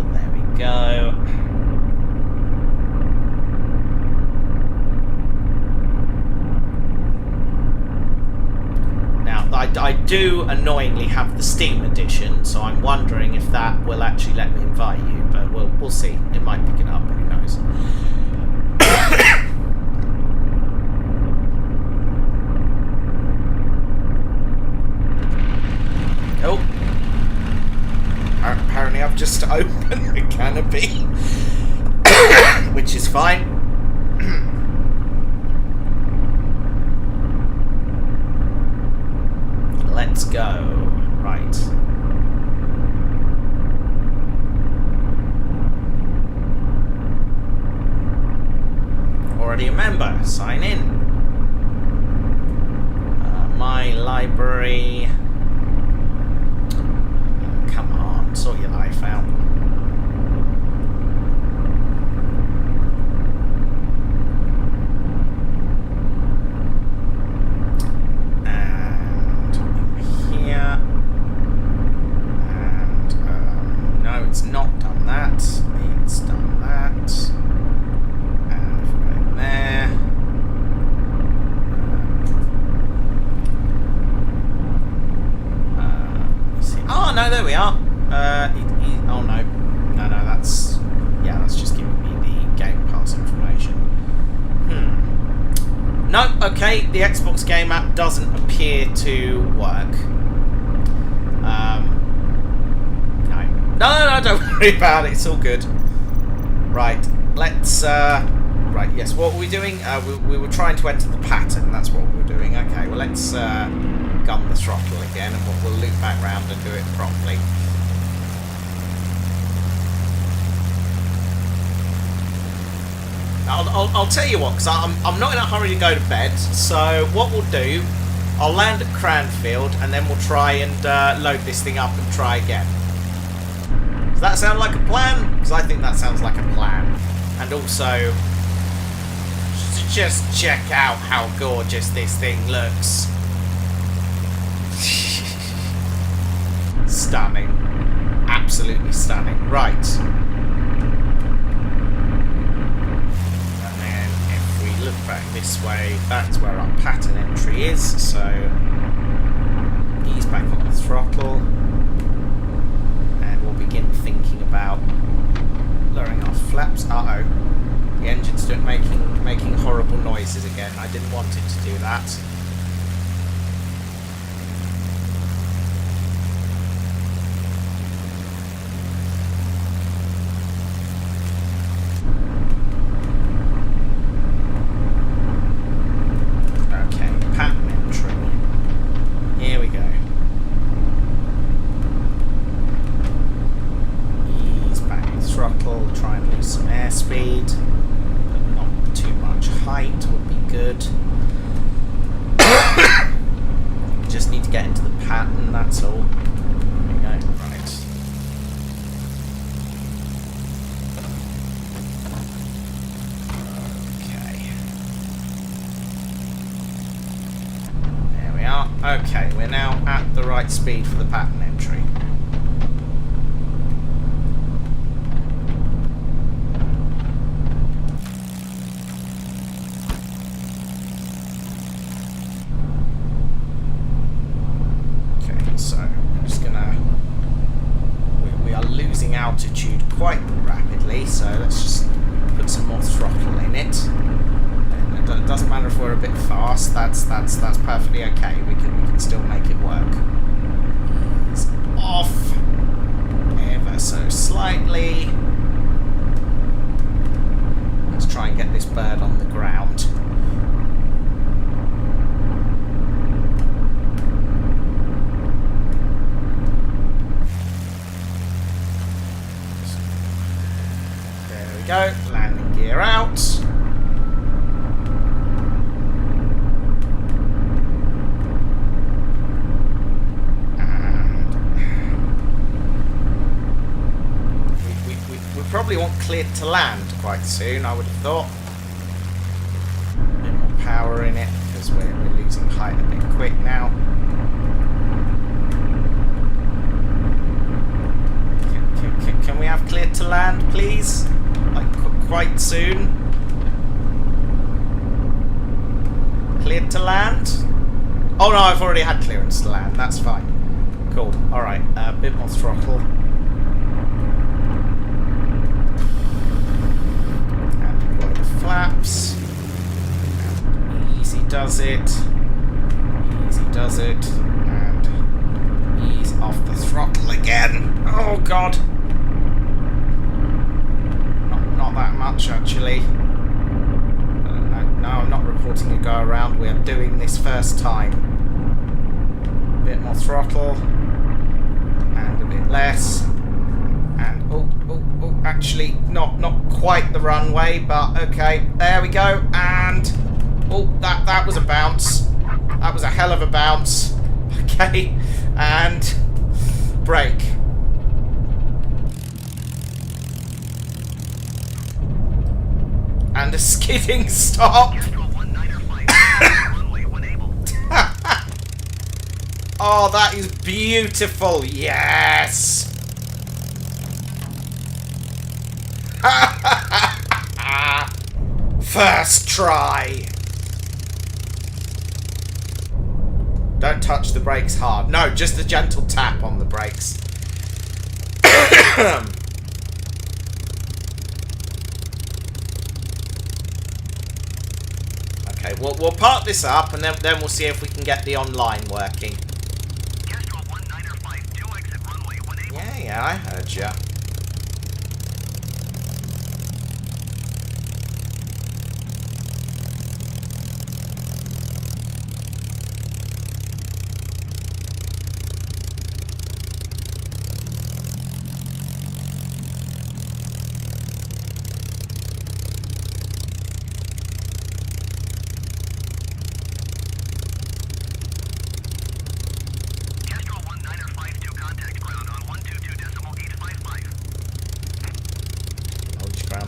do annoyingly have the Steam edition, so I'm wondering if that will actually let me invite you, but we'll see. It might pick it up, who knows. Oh. Apparently I've just opened the canopy, which is fine. Let's go. Right. Already a member. Sign in. My library. Come on, sort your life out. It's not done that. It's done that. And if we go in there. See. Oh no, there we are. Oh no, no, that's that's just giving me the Game Pass information. No, okay, the Xbox Game app doesn't appear to work. No, don't worry about it. It's all good. Right, let's... right, yes, what were we doing? We were trying to enter the pattern. That's what we were doing. Okay, well, let's gun the throttle again, and we'll loop back round and do it properly. I'll tell you what, because I'm not in a hurry to go to bed, so what we'll do, I'll land at Cranfield, and then we'll try and load this thing up and try again. Does that sound like a plan? Because I think that sounds like a plan. And also, just check out how gorgeous this thing looks. Stunning. Absolutely stunning. Right. And then if we look back this way, that's where our pattern entry is. So, ease back on the throttle. Begin thinking about lowering our flaps. Uh-oh. The engine's making horrible noises again. I didn't want it to do that. Okay, pattern entry. Here we go. Throttle, try and lose some airspeed, but not too much height would be good. Just need to get into the pattern, that's all. There we go, right. Okay. There we are. Okay, we're now at the right speed for the pattern entry. Altitude quite rapidly, so let's just put some more throttle in it. It doesn't matter if we're a bit fast. That's perfectly okay. We can still make it work. It's off ever so slightly. Let's try and get this bird on the ground. Go, landing gear out. And we probably want cleared to land quite soon, I would have thought. A bit more power in it, because we're losing height a bit quick now. Can we have cleared to land, please? Like, quite soon. Cleared to land. Oh no, I've already had clearance to land. That's fine. Cool. Alright, a bit more throttle. And deploy the flaps. And easy does it. Easy does it. And ease off the throttle again. Oh god. Not that much actually. No, I'm not reporting a go around. We are doing this first time. A bit more throttle. And a bit less. And actually not quite the runway, but okay. There we go. And that was a bounce. That was a hell of a bounce. Okay. And brake. And a skidding stop. Oh, that is beautiful. Yes. First try. Don't touch the brakes hard. No, just a gentle tap on the brakes. Okay, we'll park this up and then we'll see if we can get the online working. Yeah, I heard ya.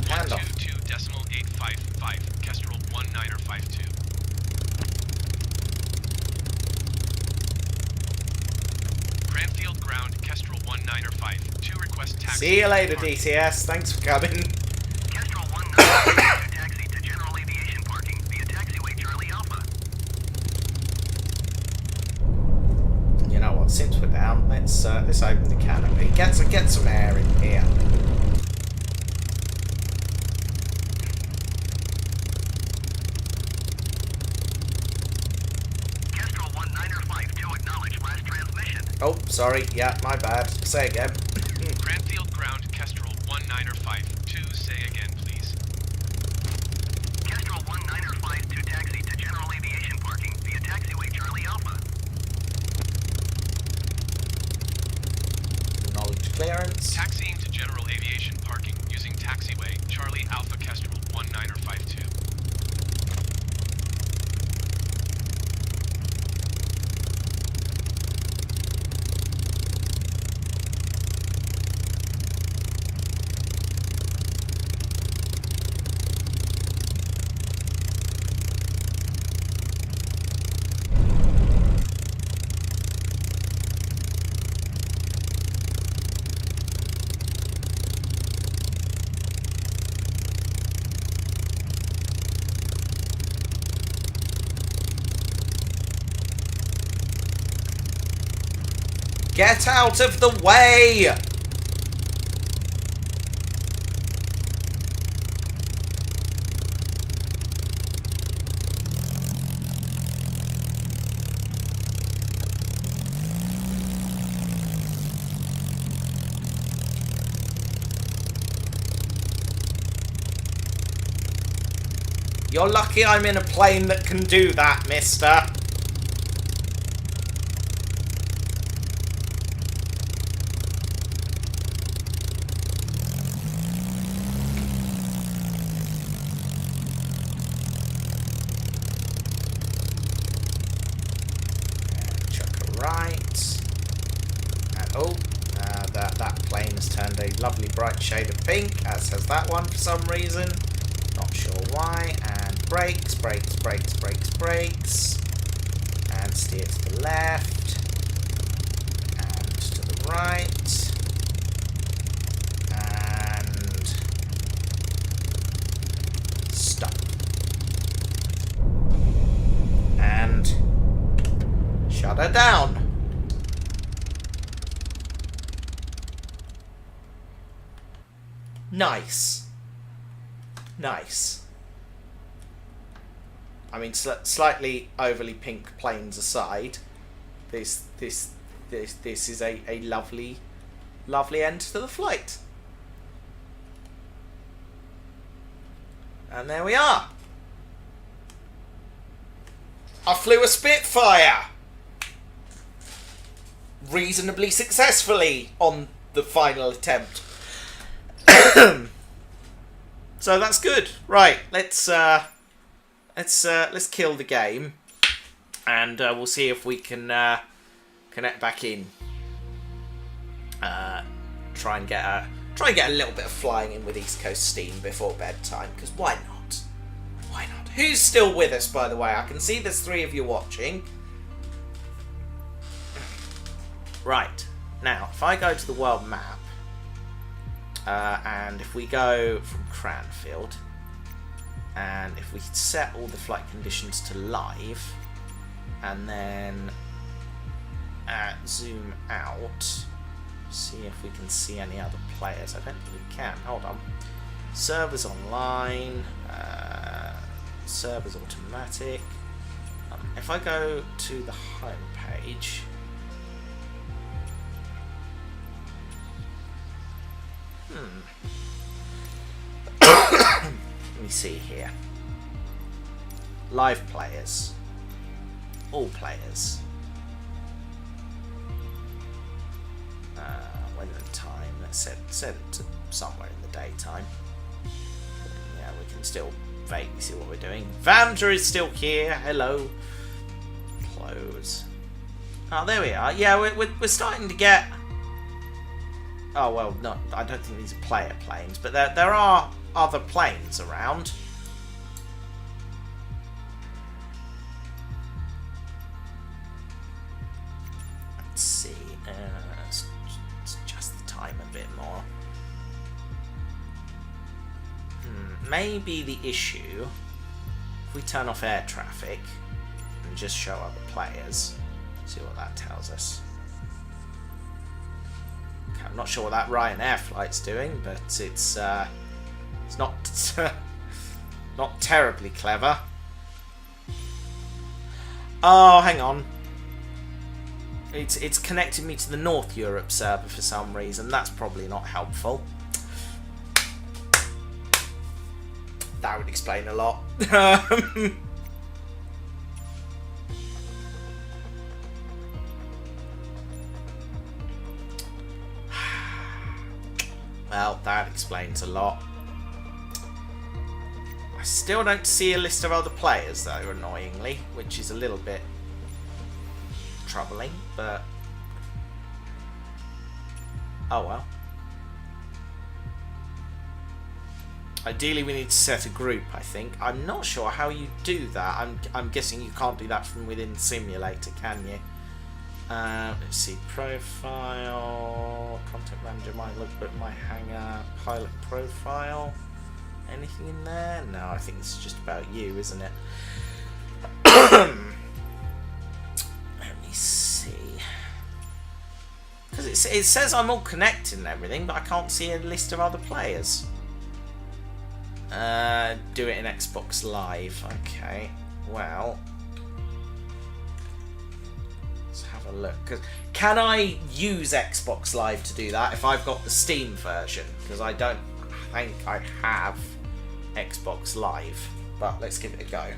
Handoff. 122.855, Kestrel 1952. Cranfield ground, Kestrel 1952, request taxi. See you later, DTS. Thanks for coming. Kestrel 1952 taxi to general aviation parking via taxiway Charlie Alpha. You know what? Since we're down, let's open the canopy. Get some air in here. Oh, sorry. Yeah, my bad. Say again. Cranfield ground, Kestrel 1952. Say again, please. Kestrel 1952 taxi to general aviation parking via taxiway Charlie Alpha. Acknowledge clearance. Taxiing to general aviation parking using taxiway Charlie Alpha Kestrel 1952. Get out of the way! You're lucky I'm in a plane that can do that, mister. Right, and that plane has turned a lovely bright shade of pink, as has that one for some reason, not sure why. And brakes, and steer to the left, and to the right, and stop, and rudder down. Nice. Nice. I mean, slightly overly pink planes aside, this is a lovely end to the flight. And there we are. I flew a Spitfire reasonably successfully on the final attempt. So that's good. Right, let's kill the game, and we'll see if we can connect back in. Try and get a little bit of flying in with East Coast Steam before bedtime, because why not? Why not? Who's still with us, by the way? I can see there's 3 of you watching. Right, now, if I go to the world map, and if we go from Cranfield, and if we set all the flight conditions to live, and then zoom out, see if we can see any other players. I don't think we can. Hold on. Servers online, servers automatic. If I go to the home page, let me see here. Live players. All players. Weather and time. Let's set it to somewhere in the daytime. Yeah, we can still vaguely see what we're doing. Vamter is still here. Hello. Close. Oh, there we are. Yeah, we're starting to get. Oh well, no, I don't think these are player planes, but there are other planes around. Let's see. Let's adjust the time a bit more. Maybe the issue, if we turn off air traffic and just show other players, see what that tells us. Okay, I'm not sure what that Ryanair flight's doing, but it's not not terribly clever. Oh, hang on. It's connected me to the North Europe server for some reason. That's probably not helpful. That would explain a lot. Well, that explains a lot. I still don't see a list of other players, though, annoyingly, which is a little bit troubling, but oh well. Ideally, we need to set a group, I think. I'm not sure how you do that. I'm guessing you can't do that from within the simulator, can you? Let's see. Profile. Content manager. My lookbook. My hangar. Pilot profile. Anything in there? No, I think this is just about you, isn't it? Let me see. Because it says I'm all connected and everything, but I can't see a list of other players. Do it in Xbox Live. Okay, well, let's have a look. Can I use Xbox Live to do that if I've got the Steam version? Because I don't think I have Xbox Live, but let's give it a go.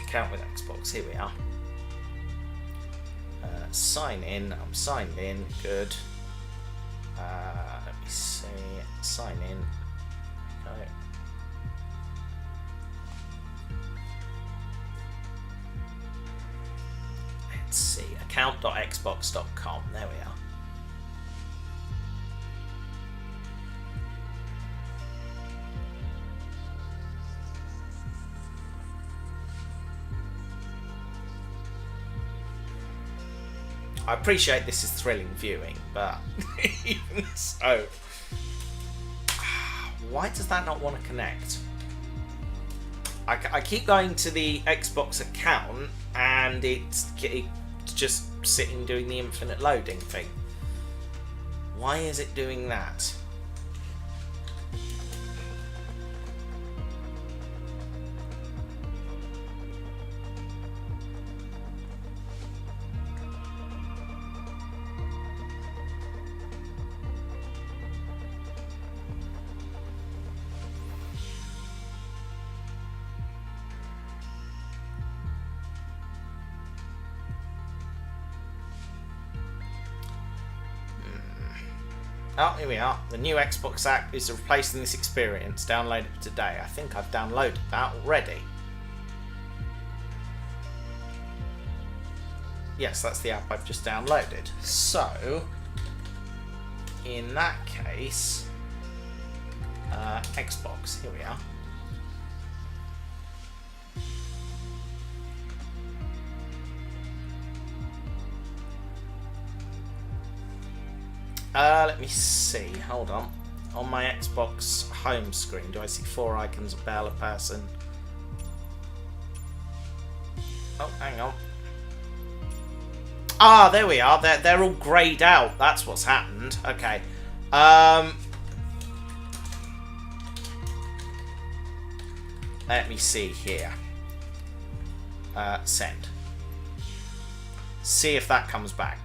Account with Xbox, here we are. Sign in, I'm signed in, good. Let me see, sign in. Okay. Let's see, account.xbox.com, there we are. I appreciate this is thrilling viewing, but even so, why does that not want to connect? I keep going to the Xbox account and it's just sitting doing the infinite loading thing. Why is it doing that? Oh, here we are. The new Xbox app is replacing this experience. Download it today. I think I've downloaded that already. Yes, that's the app I've just downloaded. So, in that case, Xbox. Here we are. Let me see. Hold on. On my Xbox home screen, do I see 4 icons? A bell, a person. Oh, hang on. Ah, there we are. They're all greyed out. That's what's happened. Okay. Let me see here. Send. See if that comes back.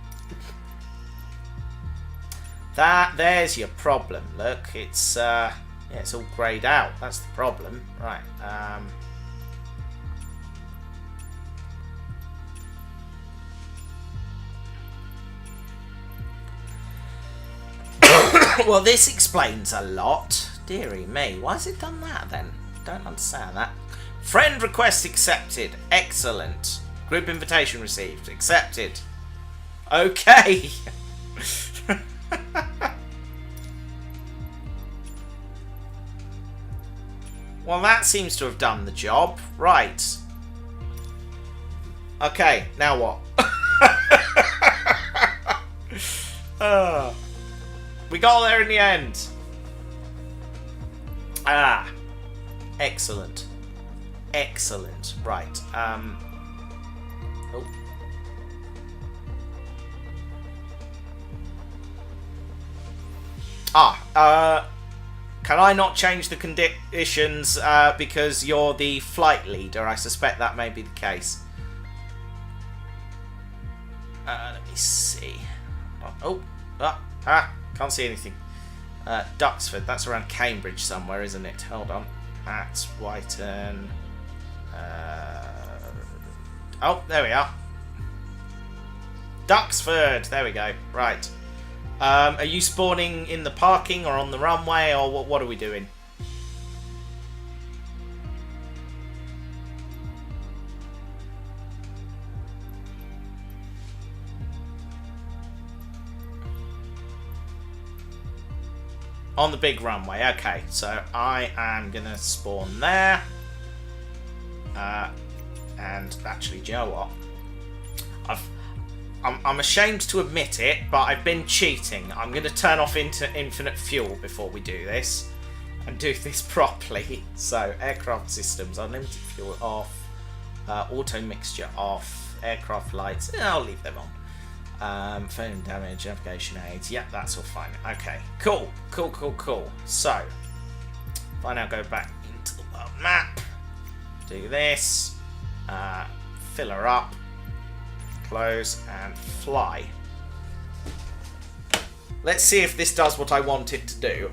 There's your problem. Look, it's yeah, it's all greyed out. That's the problem. Right. Well, this explains a lot. Dearie me. Why has it done that then? Don't understand that. Friend request accepted. Excellent. Group invitation received. Accepted. Okay. Well, that seems to have done the job. Right. Okay, now what? We got there in the end. Ah. Excellent. Excellent. Right. Oh. Can I not change the conditions because you're the flight leader? I suspect that may be the case. Let me see. Oh, can't see anything. Duxford, that's around Cambridge somewhere, isn't it? Hold on. That's Whiten. Oh, there we are. Duxford, there we go. Right. Are you spawning in the parking or on the runway, or what are we doing? On the big runway, okay. So I am going to spawn there. And actually, do you know what? I'm ashamed to admit it, but I've been cheating. I'm going to turn off infinite fuel before we do this. And do this properly. So, aircraft systems, unlimited fuel off. Auto mixture off. Aircraft lights, I'll leave them on. Phone damage, navigation aids. Yep, that's all fine. Okay, cool. So, if I now go back into the world map. Do this. Fill her up. Close and fly. Let's see if this does what I want it to do.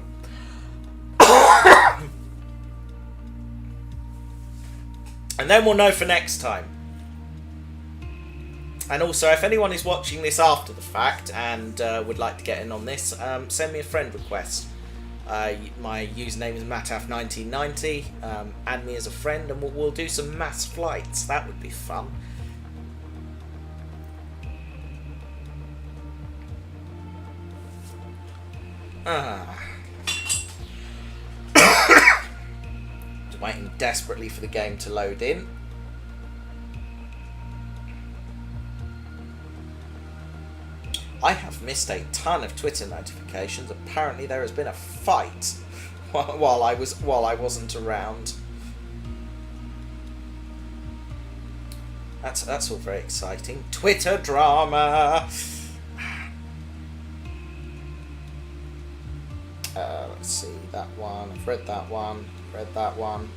And then we'll know for next time. And also, if anyone is watching this after the fact and would like to get in on this, send me a friend request. My username is Mattaf1990. Add me as a friend and we'll do some mass flights. That would be fun. Just waiting desperately for the game to load in. I have missed a ton of Twitter notifications. Apparently there has been a fight while I wasn't around. That's all very exciting. Twitter drama. Let's see, that one. I've read that one. Read that one.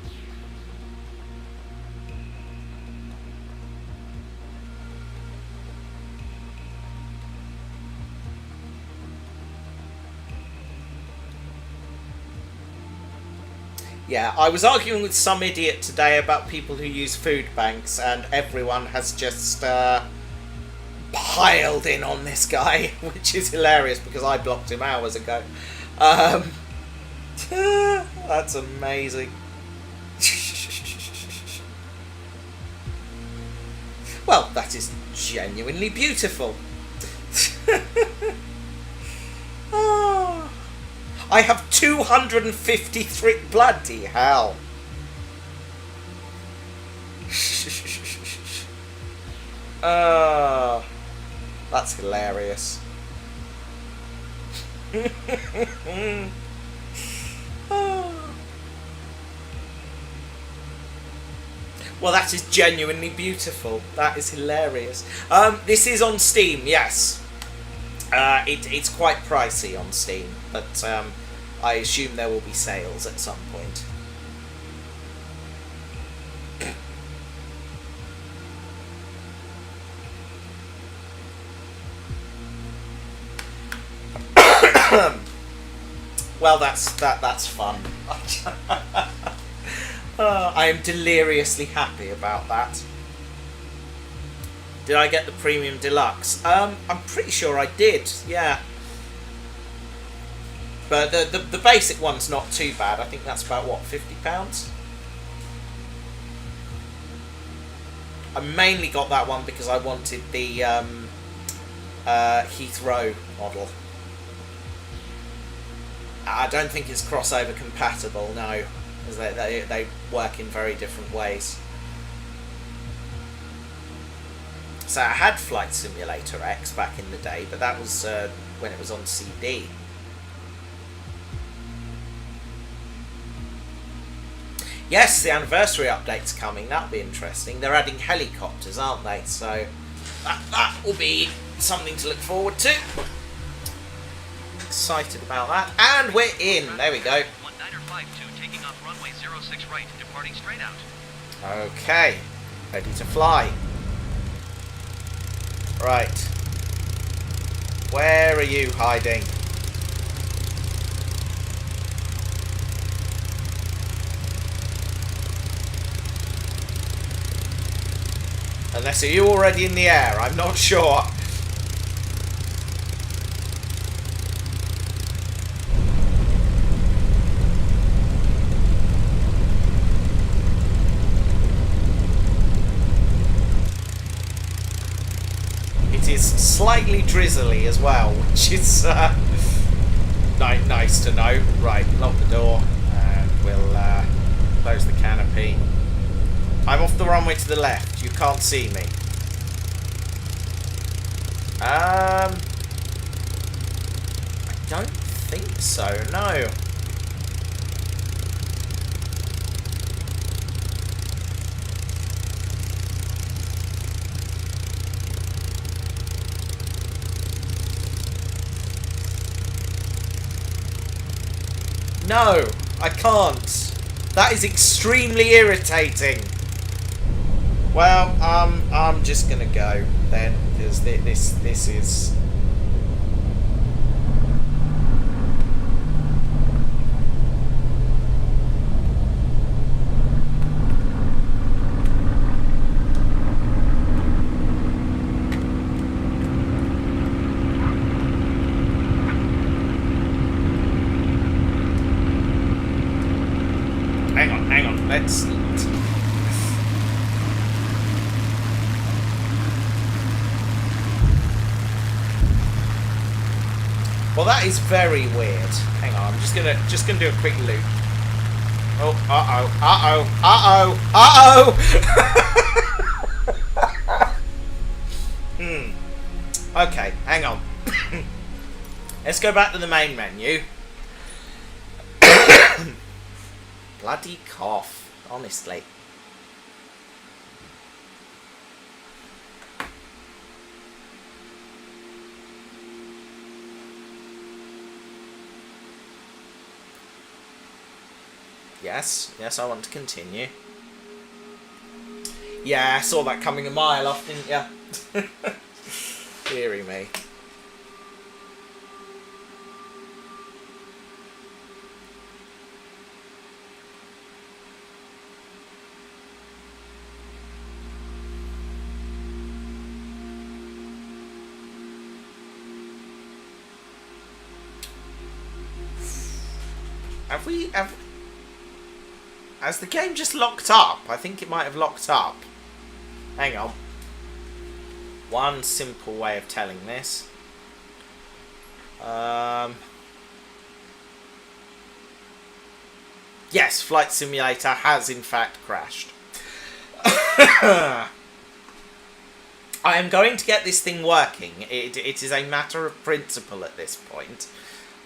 Yeah, I was arguing with some idiot today about people who use food banks, and everyone has just piled in on this guy, which is hilarious because I blocked him hours ago. That's amazing. Well, that is genuinely beautiful. Oh, I have 253. Bloody hell. That's hilarious. Well, that is genuinely beautiful. That is hilarious. This is on Steam, yes. It's quite pricey on Steam, but I assume there will be sales at some point. Well, that's fun. I am deliriously happy about that. Did I get the premium deluxe? I'm pretty sure I did. Yeah. But the basic one's not too bad. I think that's about what, £50. I mainly got that one because I wanted the Heathrow model. I don't think it's crossover compatible, no, because they work in very different ways. So I had Flight Simulator X back in the day, but that was when it was on CD. Yes, the anniversary update's coming. That'll be interesting. They're adding helicopters, aren't they? So that will be something to look forward to. Excited about that, and we're in. There we go. 1952 taking off runway 06 right, departing straight out. Okay, ready to fly. Right, where are you hiding? Unless are you already in the air? I'm not sure. Slightly drizzly as well, which is nice to know. Right, lock the door and we'll close the canopy. I'm off the runway to the left. You can't see me. I don't think so, no. No, I can't. That is extremely irritating. Well, I'm just gonna go then, because this is. Hang on, let's... Well, that is very weird. Hang on, I'm just gonna do a quick loop. Oh, Okay, hang on. Let's go back to the main menu. Bloody cough, honestly. Yes, yes, I want to continue. Yeah, I saw that coming a mile off, didn't you? Deary me. Has the game just locked up? I think it might have locked up. Hang on. One simple way of telling this. Yes, Flight Simulator has in fact crashed. I am going to get this thing working. It is a matter of principle at this point.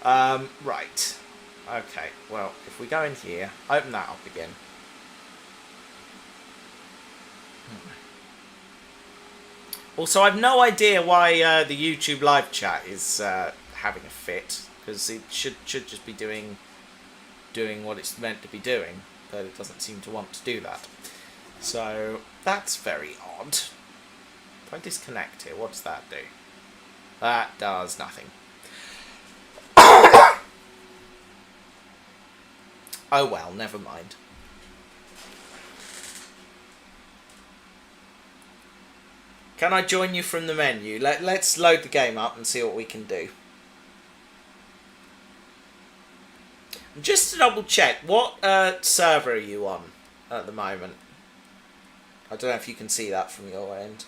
Right. Okay, well, if we go in here, open that up again. Also, I've no idea why the YouTube live chat is having a fit, because it should just be doing what it's meant to be doing, but it doesn't seem to want to do that. So, that's very odd. If I disconnect it, what does that do? That does nothing. Oh well, never mind. Can I join you from the menu? Let's load the game up and see what we can do. Just to double check, what server are you on at the moment? I don't know if you can see that from your end.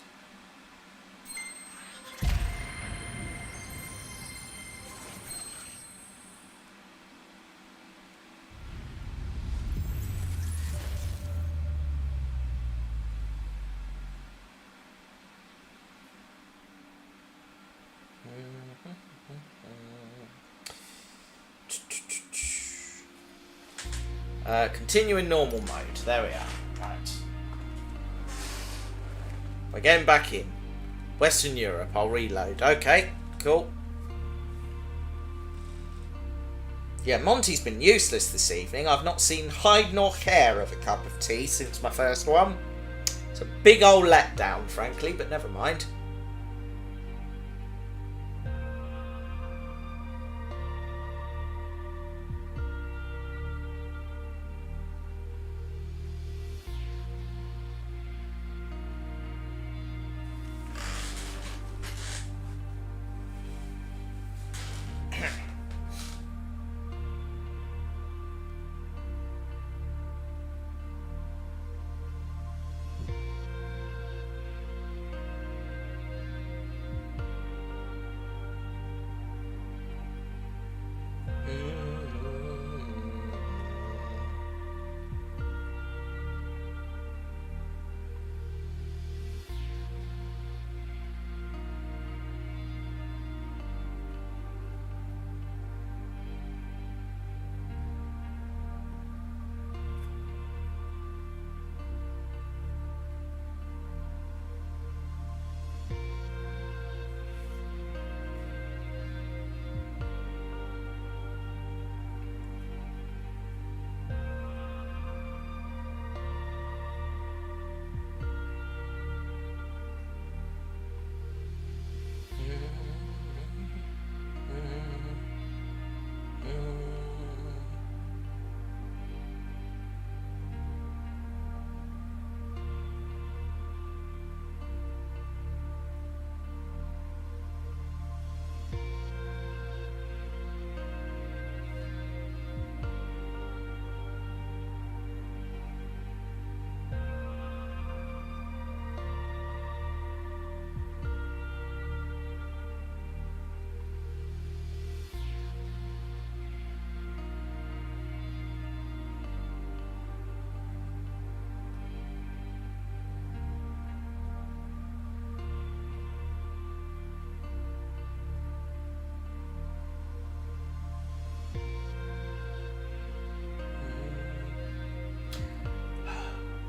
Continue in normal mode. There we are. Right. We're getting back in. Western Europe. I'll reload. Okay, cool. Yeah, Monty's been useless this evening. I've not seen hide nor hair of a cup of tea since my first one. It's a big old letdown, frankly, but never mind.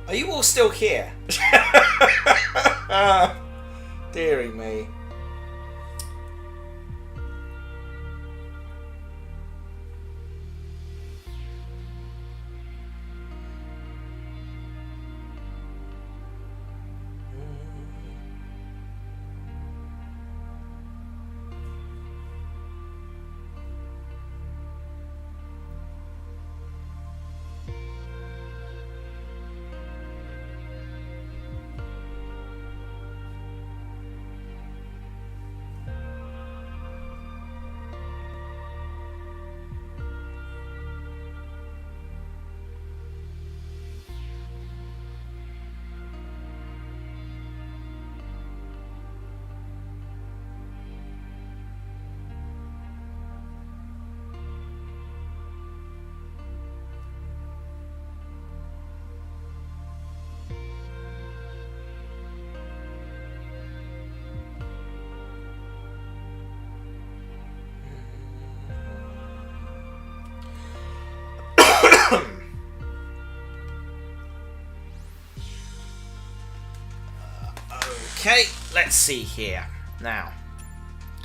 Are you all still here? Deary me. Okay, let's see here. Now,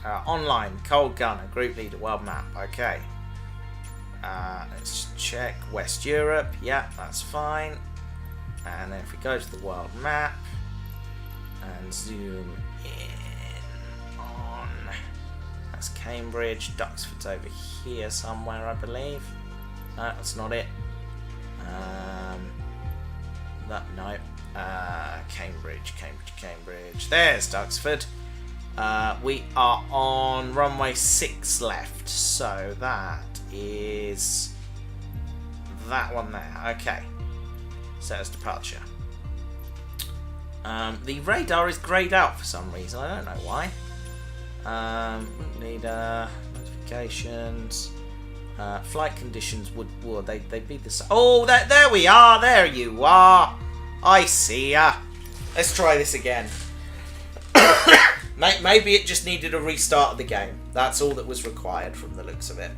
online, Cold Gunner, Group Leader, World Map. Okay. Let's check West Europe. Yeah, that's fine. And then if we go to the world map and zoom in on, that's Cambridge. Duxford's over here somewhere, I believe. No, that's not it. No. Cambridge. There's Duxford. We are on runway 6 left, so that is that one there. Okay, set as departure. The radar is greyed out for some reason. I don't know why. Need notifications. Flight conditions would they'd be the same. Oh, there we are. There you are. I see ya. Let's try this again. Maybe it just needed a restart of the game. That's all that was required from the looks of it.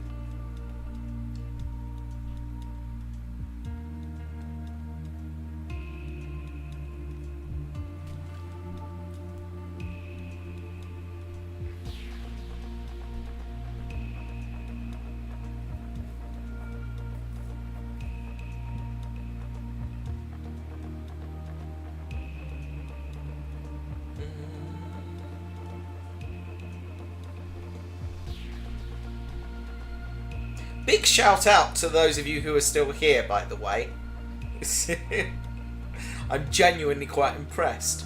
Big shout out to those of you who are still here, by the way. I'm genuinely quite impressed.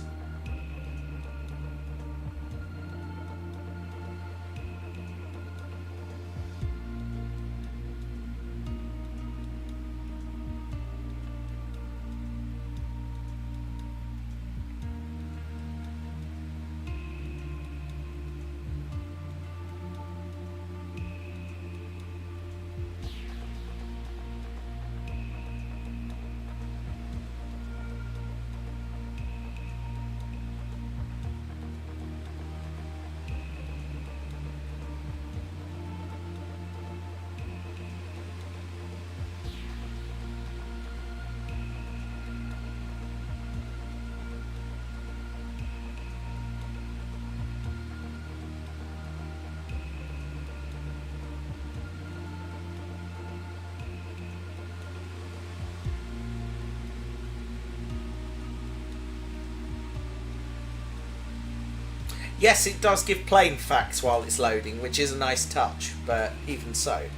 Yes, it does give plain facts while it's loading, which is a nice touch, but even so.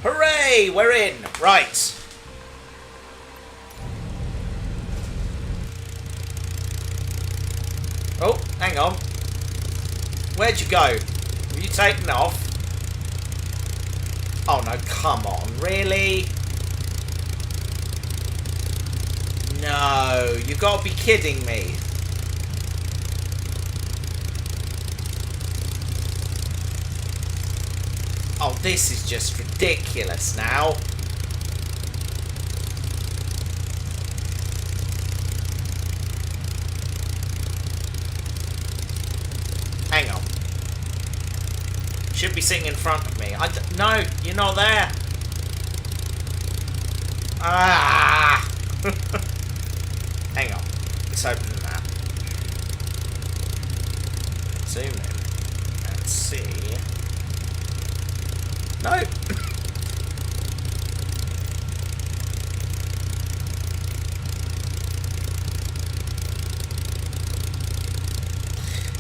Hooray! We're in! Right. Oh, hang on. Where'd you go? Have you taken off? Oh no, come on, really? No, you gotta be kidding me. Oh, this is just ridiculous now. Hang on. Should be sitting in front of me. No, you're not there. Ah! Hang on. Let's open the map. Zoom in and see. No.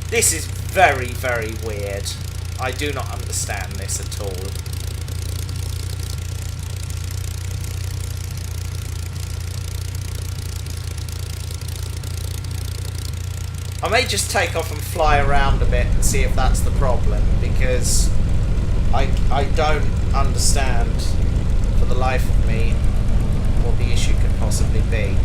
This is very, very weird. I do not understand this at all. I may just take off and fly around a bit and see if that's the problem, because I don't understand for the life of me what the issue could possibly be.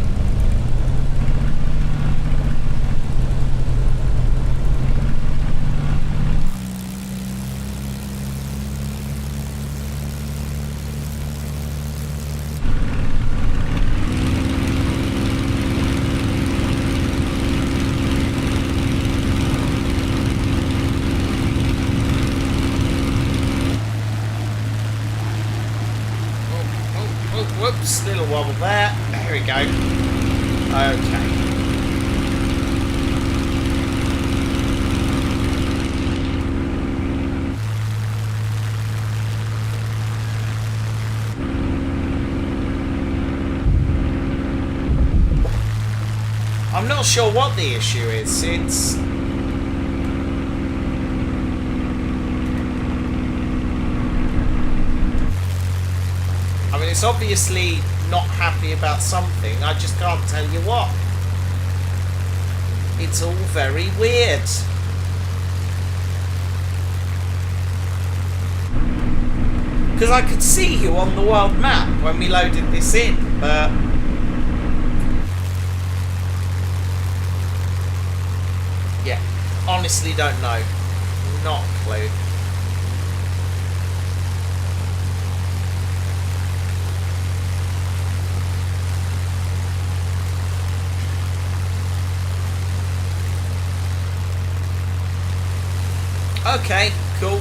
Oops, little wobble there. There we go. Okay. I'm not sure what the issue is. It's... I mean, it's obviously not happy about something. I just can't tell you what. It's all very weird. Because I could see you on the world map when we loaded this in, but... yeah, honestly don't know. Not a clue. Okay, cool.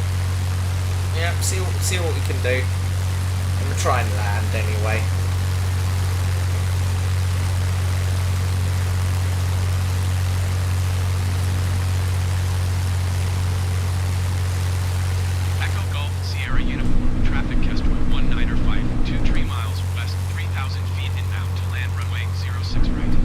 Yeah, see what we can do. I'm gonna try and land anyway. Echo Golf Sierra Uniform, traffic Kestrel 1905, 23 miles west, 3,000 feet inbound to land runway 06 right.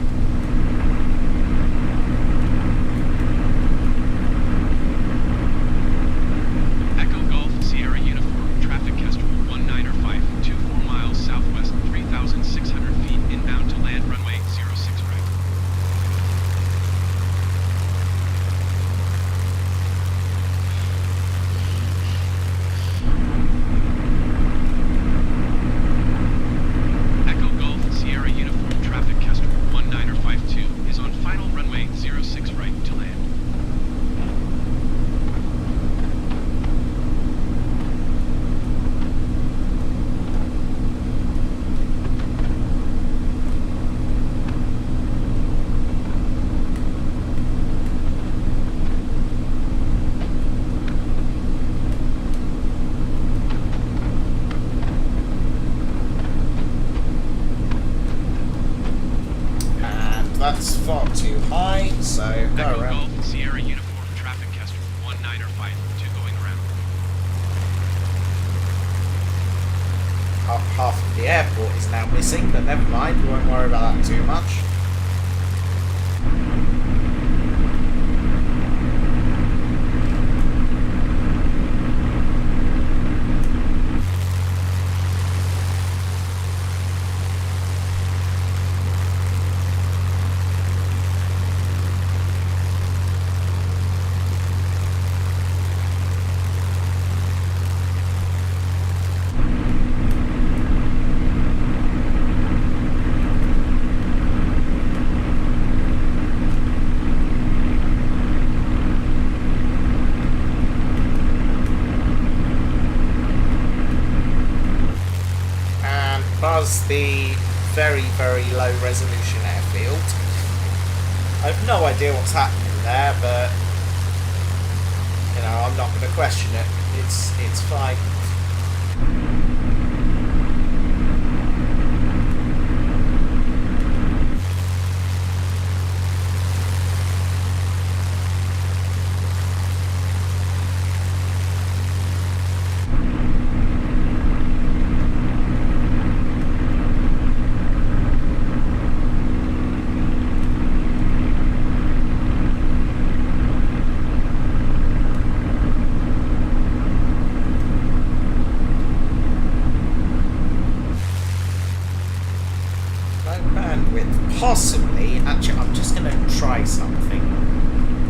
Echo Golf Sierra Uniform, traffic Kestrel 1905, 24 miles southwest, 3,600 feet inbound to land runway 06 right. Echo Golf Sierra Uniform, traffic Kestrel 1952 is on final runway 06 right to land. And that's far too high, so go Echo around. Golf Sierra Uniform, traffic Kestrel 1952 going around. Half of the airport is now missing, but never mind, we won't worry about that too much. Buzz the very, very low resolution airfield. I have no idea what's happening there, but you know, I'm not going to question it. It's fine. Possibly, actually, I'm just going to try something.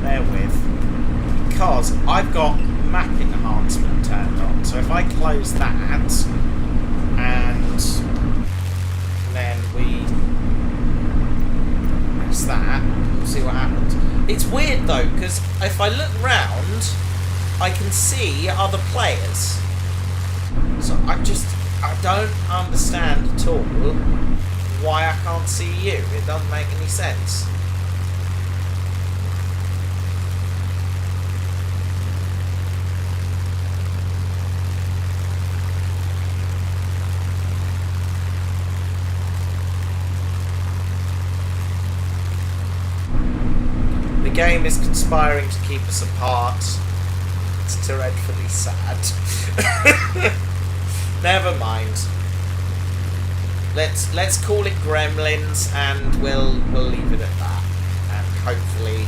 Bear with. Because I've got map enhancement turned on. So if I close that, and then we press that, we'll see what happens. It's weird though, because if I look round, I can see other players. So I don't understand at all why I can't see you. It doesn't make any sense. game is conspiring to keep us apart. It's dreadfully sad. Never mind. Let's call it Gremlins, and we'll leave it at that. And hopefully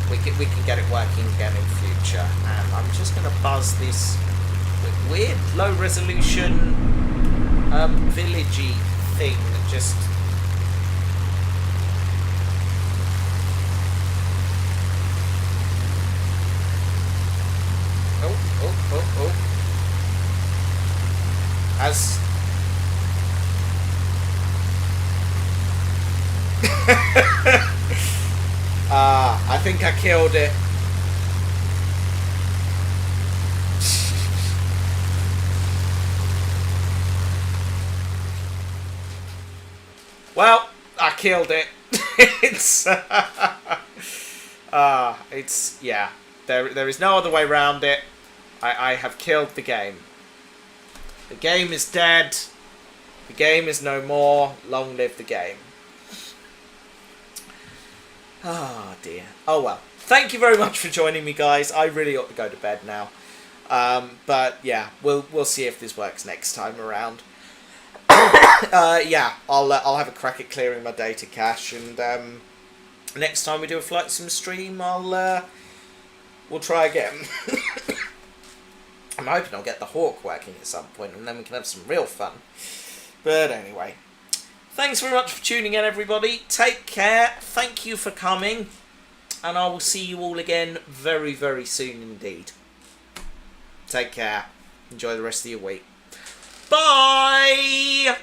we can get it working again in future. And I'm just gonna buzz this weird low resolution villagey thing that just. Oh. As I think I killed it. Well, I killed it. It's yeah. There is no other way around it. I have killed the game. The game is dead. The game is no more. Long live the game. Oh dear. Oh well. Thank you very much for joining me, guys. I really ought to go to bed now. But yeah, we'll see if this works next time around. Yeah, I'll have a crack at clearing my data cache, and next time we do a Flight Sim stream, we'll try again. I'm hoping I'll get the Hawk working at some point, and then we can have some real fun. But anyway, thanks very much for tuning in, everybody. Take care. Thank you for coming, and I will see you all again very, very soon indeed. Take care. Enjoy the rest of your week. Bye!